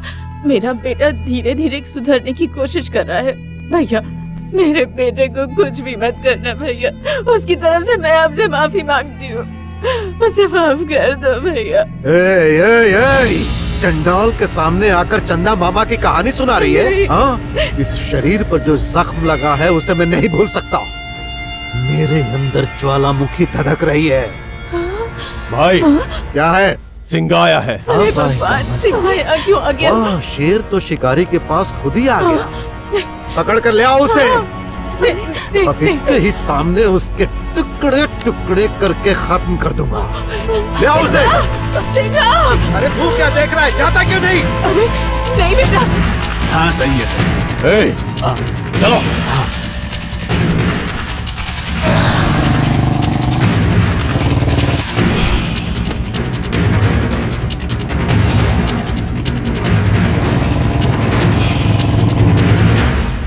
S6: मेरा बेटा धीरे धीरे सुधरने की कोशिश कर रहा है। भैया, मेरे बेटे को कुछ भी मत करना भैया। उसकी तरफ से मैं आपसे माफी मांगती हूँ, उसे माफ कर दो भैया।
S7: चंडाल के सामने आकर चंदा मामा की कहानी सुना रही है? हाँ? इस शरीर पर जो जख्म लगा है उसे मैं नहीं भूल सकता। मेरे अंदर ज्वालामुखी धधक रही है।
S2: भाई,
S7: क्या है?
S2: सिंगा आया है।
S6: अरे भगवान, सिंगा यहाँ क्यों आ गया?
S7: शेर तो शिकारी के पास खुद ही आ गया। पकड़ कर ले आओ उसे। अब इसके ही सामने उसके टुकड़े टुकड़े करके खत्म कर दूंगा। ले आओ उसे। अरे वो क्या देख रहा है, जाता क्यों नहीं?
S6: अरे नहीं बेटा।
S20: हाँ सही है सही।
S2: चलो।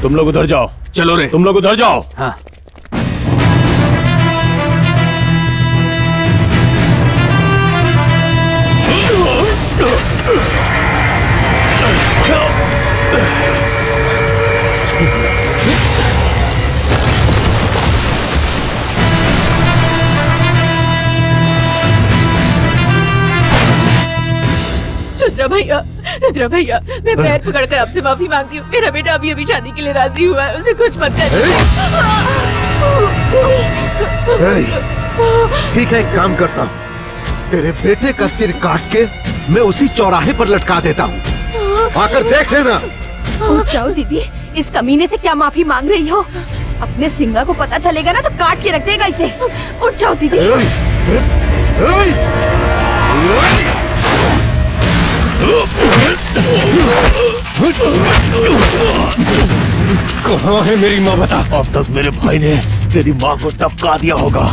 S2: तुम लोग उधर जाओ।
S20: चलो रे।
S2: तुम लोग उधर जाओ।
S20: हाँ।
S6: रुद्रा भैया, मैं पैर पकड़कर आपसे माफी मांगती हूँ। मेरा बेटा अभी अभी शादी के लिए राजी हुआ है, उसे कुछ मत कर।
S7: ठीक है, एक काम करता हूँ, तेरे बेटे का सिर काट के मैं उसी चौराहे पर लटका देता हूँ, आकर देख लेना।
S14: उठ जाओ दीदी, इस कमीने से क्या माफी मांग रही हो? अपने सिंगा को पता चलेगा ना तो काट के रख देगा इसे। उठ जाओ दीदी।
S5: कहाँ है मेरी माँ, बता।
S21: अब तक मेरे भाई ने तेरी माँ को टपका दिया होगा।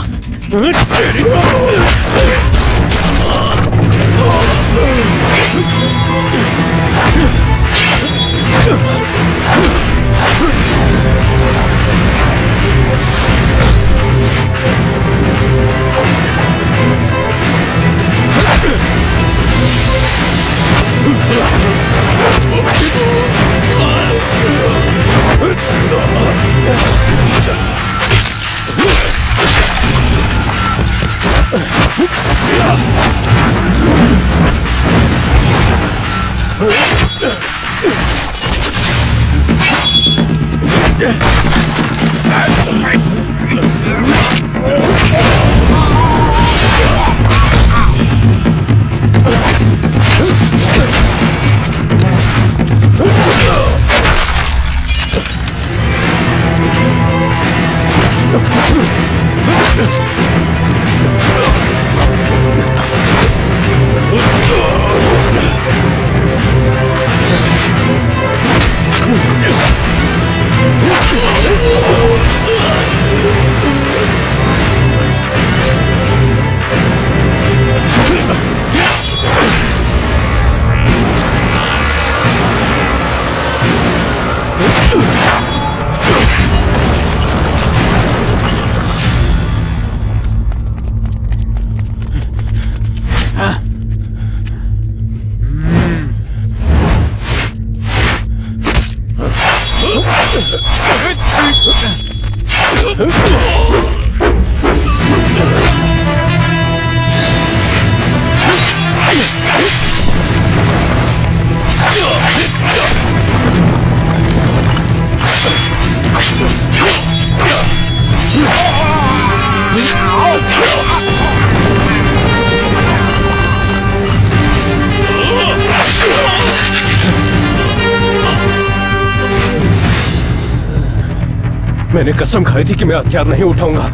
S5: मैंने कसम खाई थी कि मैं हथियार नहीं उठाऊंगा,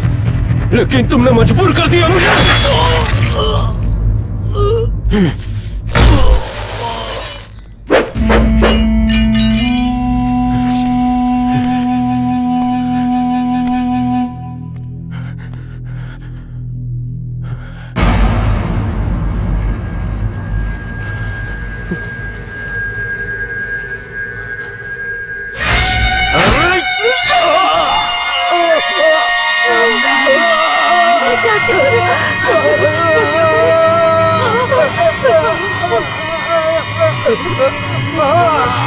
S5: लेकिन तुमने मजबूर कर दिया मुझे।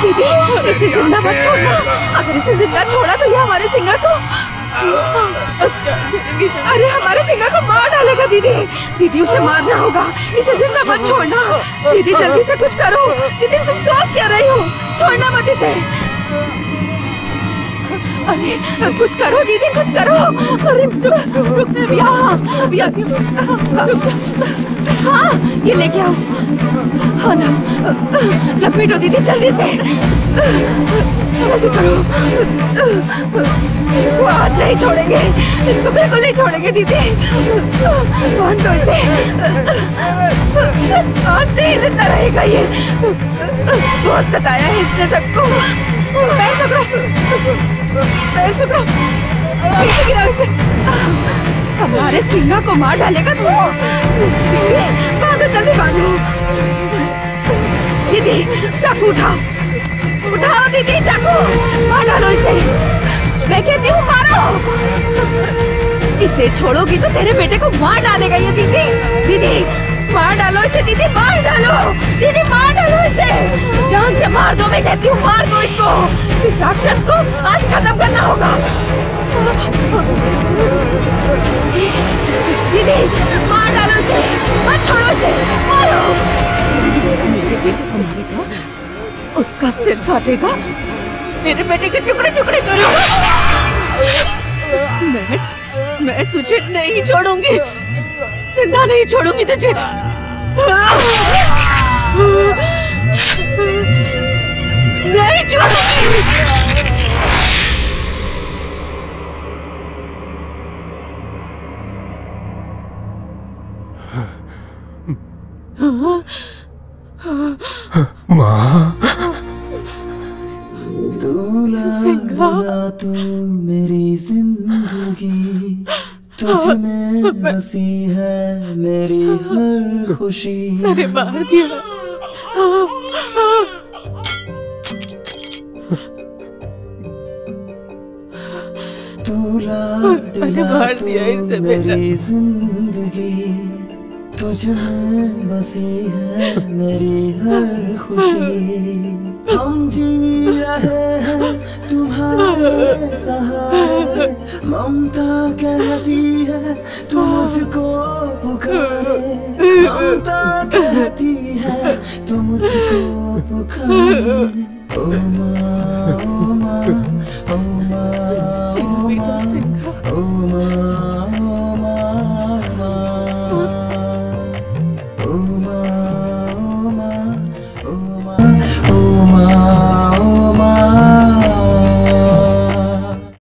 S14: दीदी, इसे जिंदा मत छोड़ना। अगर इसे जिंदा छोड़ा तो ये हमारे सिंगा को अरे हमारे सिंगा को मार डालेगा। दीदी दीदी, उसे मारना होगा, इसे जिंदा मत छोड़ना। दीदी जल्दी से कुछ करो। दीदी तुम सोच क्या रही हो? छोड़ना मत इसे। अरे कुछ करो दीदी, कुछ करो। अरे अभी आती हूँ। हाँ ये लेके आओ। हाँ ना, लपेटो दीदी जल्दी से, जल्दी करो। इसको आज नहीं छोड़ेंगे, इसको बिल्कुल नहीं छोड़ेंगे दीदी। बांध दो इसे, आज नहीं जिंदा रहेगा ये। बहुत सताया है इसने सबको। पैर पकड़ो, पैर पकड़ो, नीचे गिराओ इसे। हमारे सिंगा को मार डालेगा तो। बांधो जल्दी बांधो। दीदी चाकू उठाओ, उठाओ दीदी चाकू, मार डालो इसे। मैं कहती हूँ मारो। इसे छोड़ोगी तो तेरे बेटे को मार डालेगा ये। दीदी दीदी मार डालो इसे दीदी, मार डालो दीदी, मार डालो इसे, जान से मार दो, मैं कहती हूँ मार दो इसको, इस राक्षस को आज खत्म करना होगा। दीदी मार डालो इसे, मत छोड़ो इसे, मारो। मेरे बेटे को मारेगा, उसका सिर काटेगा, मेरे बेटे के टुकड़े टुकड़े करेगा। मैं तुझे नहीं छोड़ूंगी, जिंदा नहीं छोड़ूंगी तुझे। नहीं छोड़ूंगी।
S19: माँ,
S16: तू मेरी जिंदगी, तुझ में बसी है मेरी हर खुशी।
S14: मैंने मार दिया। मैंने मार दिया इसे बेटा।
S16: जिंदगी तुझ में बसी है मेरी हर खुशी। हम जी रहे हैं तुम्हारे सहारे, ममता कहती है तू मुझको पुकारे, ममता कहती है तू मुझको पुकारे। ओ माँ, ओ माँ, ओ माँ, ओ माँ।